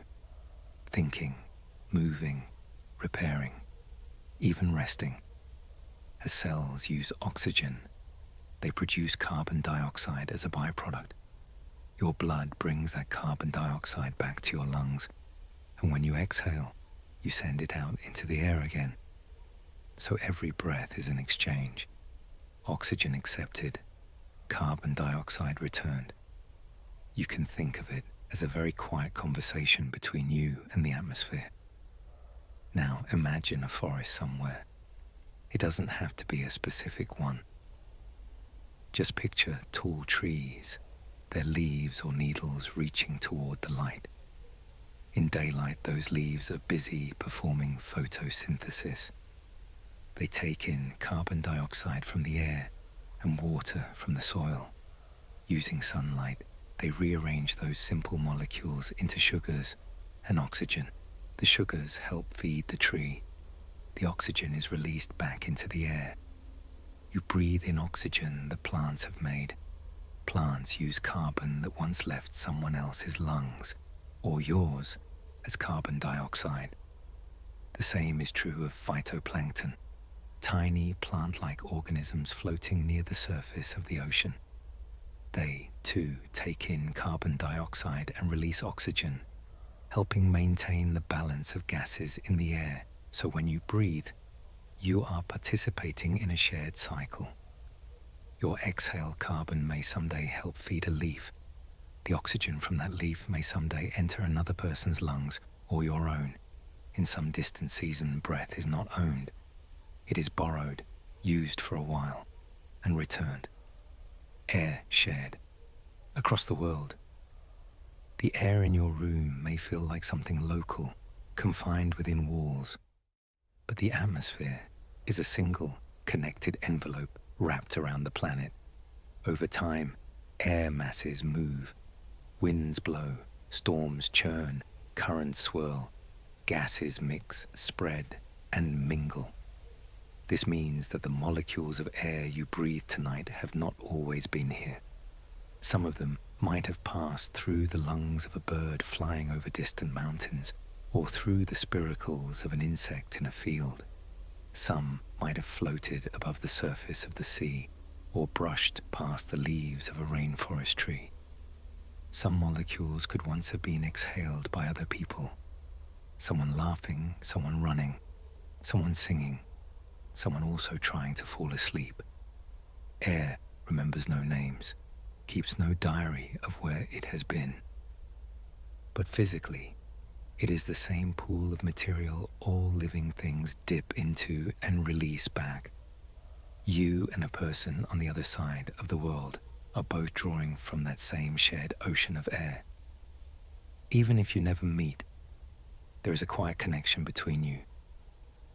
Speaker 1: Thinking, moving, repairing, even resting. As cells use oxygen, they produce carbon dioxide as a byproduct. Your blood brings that carbon dioxide back to your lungs, and when you exhale, you send it out into the air again. So every breath is an exchange. Oxygen accepted, carbon dioxide returned. You can think of it as a very quiet conversation between you and the atmosphere. Now imagine a forest somewhere. It doesn't have to be a specific one. Just picture tall trees, their leaves or needles reaching toward the light. In daylight, those leaves are busy performing photosynthesis. They take in carbon dioxide from the air and water from the soil. Using sunlight, they rearrange those simple molecules into sugars and oxygen. The sugars help feed the tree. The oxygen is released back into the air. You breathe in oxygen the plants have made. Plants use carbon that once left someone else's lungs, or yours, as carbon dioxide. The same is true of phytoplankton, tiny plant-like organisms floating near the surface of the ocean. They, too, take in carbon dioxide and release oxygen, helping maintain the balance of gases in the air. So when you breathe, you are participating in a shared cycle. Your exhaled carbon may someday help feed a leaf. The oxygen from that leaf may someday enter another person's lungs or your own. In some distant season, breath is not owned. It is borrowed, used for a while, and returned. Air shared. Across the world, the air in your room may feel like something local, confined within walls. But the atmosphere is a single, connected envelope wrapped around the planet. Over time, air masses move. Winds blow, storms churn, currents swirl, gases mix, spread, and mingle. This means that the molecules of air you breathe tonight have not always been here. Some of them might have passed through the lungs of a bird flying over distant mountains, or through the spiracles of an insect in a field. Some might have floated above the surface of the sea, or brushed past the leaves of a rainforest tree. Some molecules could once have been exhaled by other people. Someone laughing, someone running, someone singing, someone also trying to fall asleep. Air remembers no names, keeps no diary of where it has been. But physically, it is the same pool of material all living things dip into and release back. You and a person on the other side of the world are both drawing from that same shared ocean of air. Even if you never meet, there is a quiet connection between you,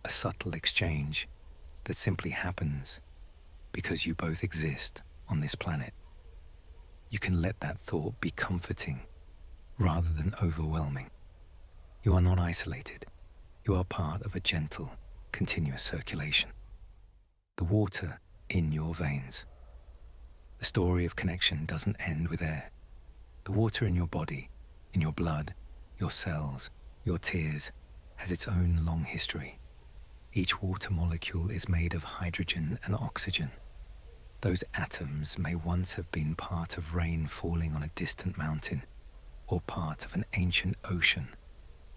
Speaker 1: a subtle exchange that simply happens because you both exist on this planet. You can let that thought be comforting rather than overwhelming. You are not isolated. You are part of a gentle, continuous circulation. The water in your veins. The story of connection doesn't end with air. The water in your body, in your blood, your cells, your tears, has its own long history. Each water molecule is made of hydrogen and oxygen. Those atoms may once have been part of rain falling on a distant mountain, or part of an ancient ocean,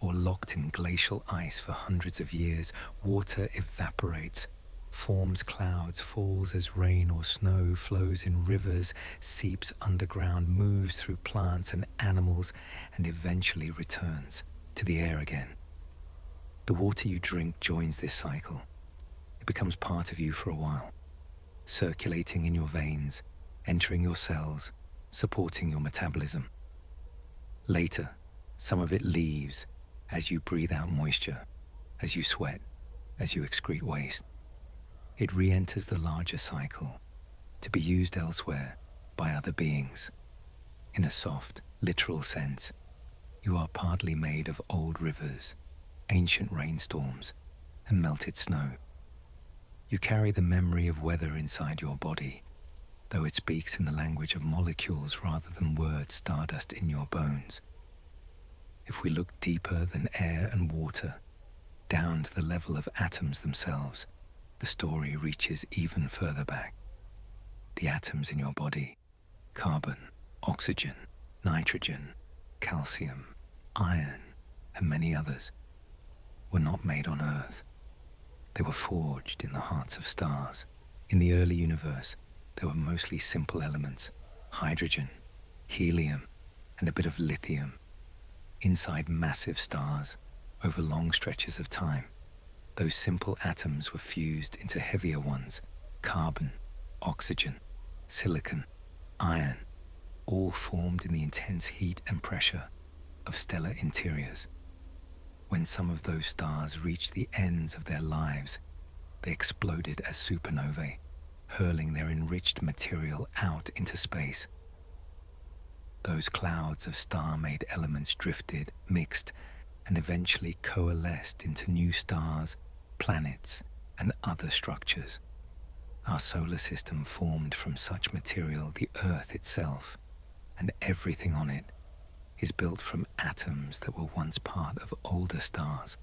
Speaker 1: or locked in glacial ice for hundreds of years. Water evaporates, forms clouds, falls as rain or snow, flows in rivers, seeps underground, moves through plants and animals, and eventually returns to the air again. The water you drink joins this cycle. It becomes part of you for a while, circulating in your veins, entering your cells, supporting your metabolism. Later, some of it leaves as you breathe out moisture, as you sweat, as you excrete waste. It re-enters the larger cycle to be used elsewhere by other beings. In a soft, literal sense, you are partly made of old rivers, ancient rainstorms, and melted snow. You carry the memory of weather inside your body, though it speaks in the language of molecules rather than words, stardust in your bones. If we look deeper than air and water, down to the level of atoms themselves, the story reaches even further back. The atoms in your body, carbon, oxygen, nitrogen, calcium, iron, and many others, were not made on Earth. They were forged in the hearts of stars. In the early universe, there were mostly simple elements, hydrogen, helium, and a bit of lithium, inside massive stars over long stretches of time. Those simple atoms were fused into heavier ones, carbon, oxygen, silicon, iron, all formed in the intense heat and pressure of stellar interiors. When some of those stars reached the ends of their lives, they exploded as supernovae, hurling their enriched material out into space. Those clouds of star-made elements drifted, mixed, and eventually coalesced into new stars, planets, and other structures. Our solar system formed from such material. The Earth itself, and everything on it, is built from atoms that were once part of older stars.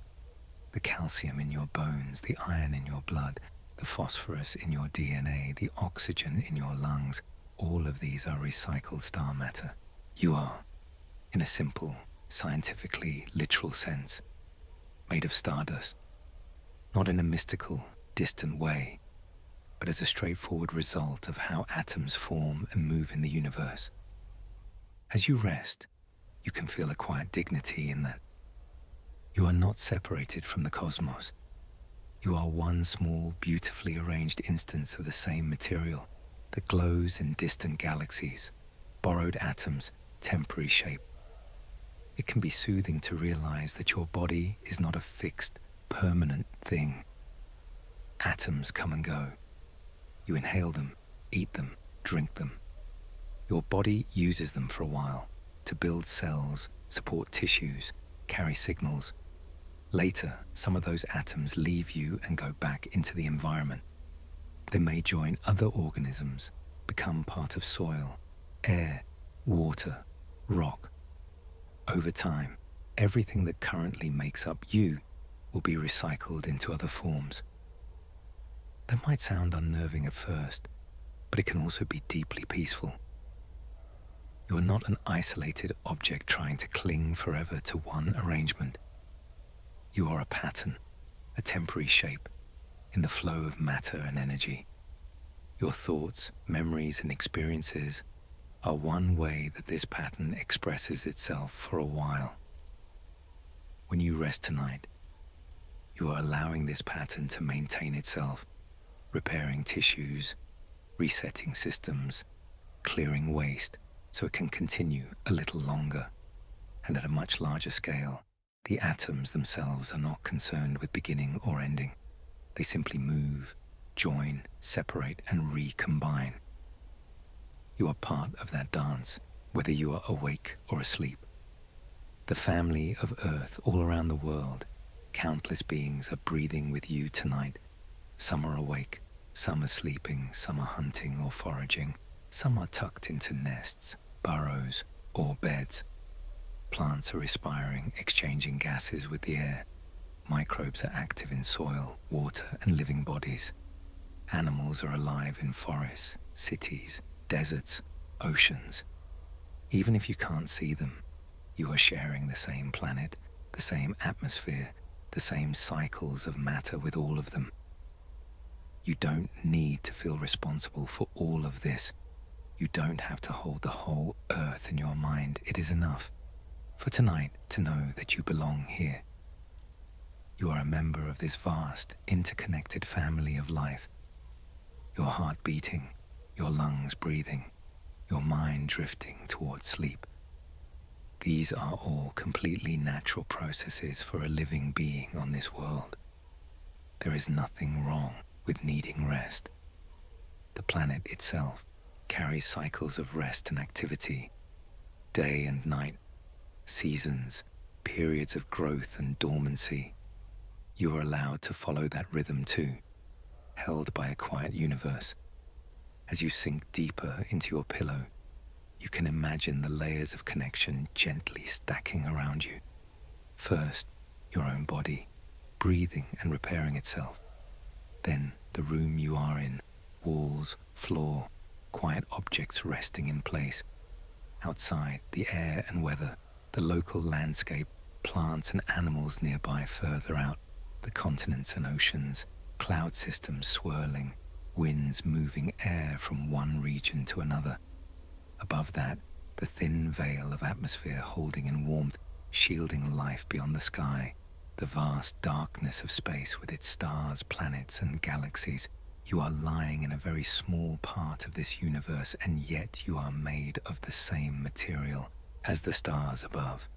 Speaker 1: The calcium in your bones, the iron in your blood, the phosphorus in your DNA, the oxygen in your lungs, all of these are recycled star matter. You are, in a simple, scientifically literal sense, made of stardust, not in a mystical, distant way, but as a straightforward result of how atoms form and move in the universe. As you rest, you can feel a quiet dignity in that. You are not separated from the cosmos. You are one small, beautifully arranged instance of the same material that glows in distant galaxies, borrowed atoms, temporary shape. It can be soothing to realize that your body is not a fixed, permanent thing. Atoms come and go. You inhale them, eat them, drink them. Your body uses them for a while to build cells, support tissues, carry signals. Later, some of those atoms leave you and go back into the environment. They may join other organisms, become part of soil, air, water, rock. Over time, everything that currently makes up you will be recycled into other forms. That might sound unnerving at first, but it can also be deeply peaceful. You are not an isolated object trying to cling forever to one arrangement. You are a pattern, a temporary shape, in the flow of matter and energy. Your thoughts, memories, and experiences are one way that this pattern expresses itself for a while. When you rest tonight, you are allowing this pattern to maintain itself, repairing tissues, resetting systems, clearing waste, so it can continue a little longer. And at a much larger scale, the atoms themselves are not concerned with beginning or ending. They simply move, join, separate, and recombine. You are part of that dance, whether you are awake or asleep. The family of Earth all around the world, countless beings are breathing with you tonight. Some are awake, some are sleeping, some are hunting or foraging, some are tucked into nests, burrows, or beds. Plants are respiring, exchanging gases with the air. Microbes are active in soil, water, and living bodies. Animals are alive in forests, cities, deserts, oceans. Even if you can't see them, you are sharing the same planet, the same atmosphere, the same cycles of matter with all of them. You don't need to feel responsible for all of this. You don't have to hold the whole Earth in your mind. It is enough for tonight to know that you belong here. You are a member of this vast, interconnected family of life. Your heart beating, your lungs breathing, your mind drifting towards sleep. These are all completely natural processes for a living being on this world. there is nothing wrong with needing rest. The planet itself carries cycles of rest and activity, day and night, seasons, periods of growth and dormancy. You are allowed to follow that rhythm too, held by a quiet universe. As you sink deeper into your pillow, you can imagine the layers of connection gently stacking around you. First, your own body, breathing and repairing itself. Then, the room you are in, walls, floor, quiet objects resting in place. Outside, the air and weather, the local landscape, plants and animals nearby further out, the continents and oceans, cloud systems swirling, winds moving air from one region to another. Above that, the thin veil of atmosphere holding in warmth, shielding life beyond the sky, the vast darkness of space with its stars, planets, and galaxies. You are lying in a very small part of this universe, and yet you are made of the same material as the stars above.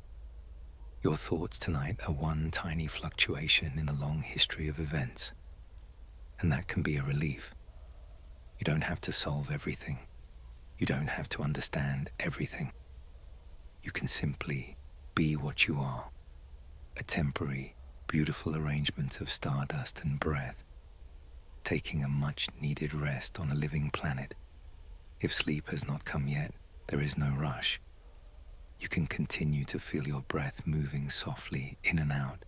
Speaker 1: Your thoughts tonight are one tiny fluctuation in a long history of events, and that can be a relief. You don't have to solve everything. You don't have to understand everything. You can simply be what you are, a temporary, beautiful arrangement of stardust and breath, taking a much-needed rest on a living planet. If sleep has not come yet, there is no rush. You can continue to feel your breath moving softly in and out,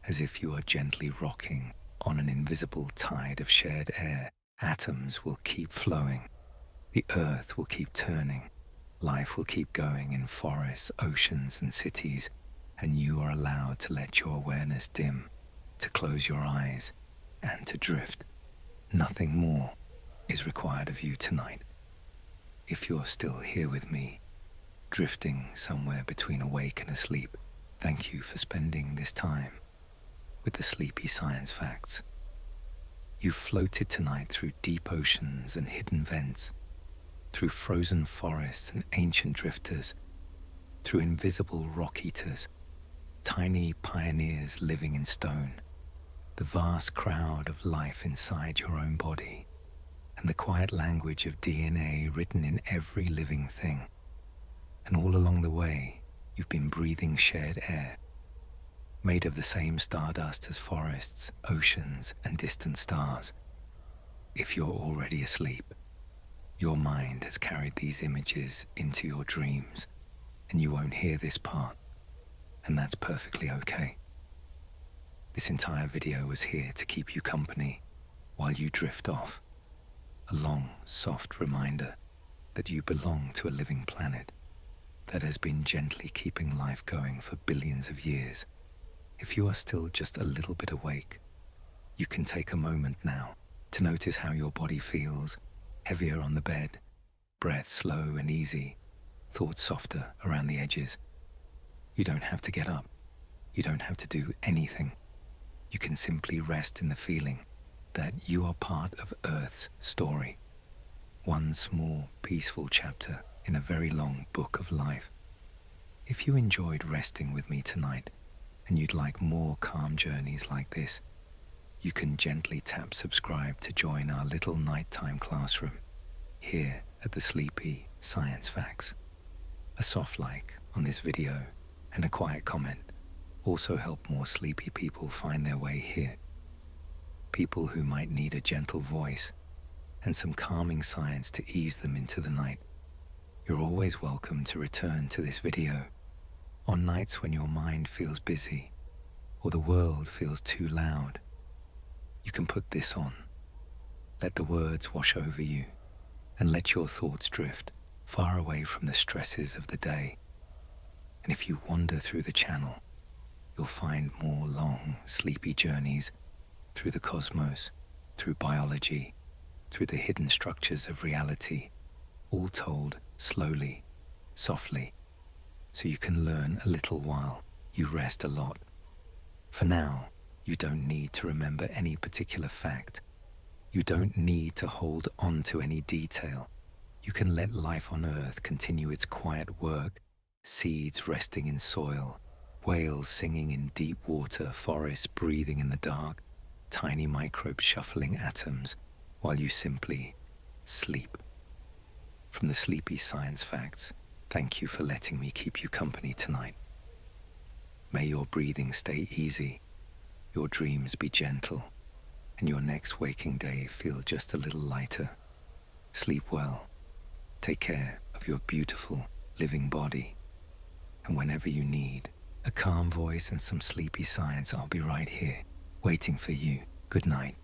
Speaker 1: as if you are gently rocking on an invisible tide of shared air. Atoms will keep flowing. The earth will keep turning. Life will keep going in forests, oceans, and cities, and you are allowed to let your awareness dim, to close your eyes, and to drift. Nothing more is required of you tonight. If you're still here with me, drifting somewhere between awake and asleep, thank you for spending this time with the Sleepy Science Facts. You've floated tonight through deep oceans and hidden vents, through frozen forests and ancient drifters, through invisible rock eaters, tiny pioneers living in stone, the vast crowd of life inside your own body, and the quiet language of DNA written in every living thing. And all along the way, you've been breathing shared air, made of the same stardust as forests, oceans, and distant stars. If you're already asleep, your mind has carried these images into your dreams, and you won't hear this part, and that's perfectly okay. This entire video was here to keep you company while you drift off, a long, soft reminder that you belong to a living planet that has been gently keeping life going for billions of years. If you are still just a little bit awake, you can take a moment now to notice how your body feels, heavier on the bed, breath slow and easy, thoughts softer around the edges. You don't have to get up. You don't have to do anything. You can simply rest in the feeling that you are part of Earth's story, one small, peaceful chapter in a very long book of life. If you enjoyed resting with me tonight, and you'd like more calm journeys like this, you can gently tap subscribe to join our little nighttime classroom here at the Sleepy Science Facts. A soft like on this video and a quiet comment also help more sleepy people find their way here. People who might need a gentle voice and some calming science to ease them into the night. You're always welcome to return to this video on nights when your mind feels busy or the world feels too loud. You can put this on. Let the words wash over you and let your thoughts drift far away from the stresses of the day. And if you wander through the channel, you'll find more long, sleepy journeys through the cosmos, through biology, through the hidden structures of reality, all told slowly, softly, so you can learn a little while you rest a lot. For now, you don't need to remember any particular fact. You don't need to hold on to any detail. You can let life on Earth continue its quiet work, seeds resting in soil, whales singing in deep water, forests breathing in the dark, tiny microbes shuffling atoms while you simply sleep. From the Sleepy Science Facts, thank you for letting me keep you company tonight. May your breathing stay easy, your dreams be gentle, and your next waking day feel just a little lighter. Sleep well. Take care of your beautiful, living body. And whenever you need a calm voice and some sleepy science, I'll be right here, waiting for you. Good night.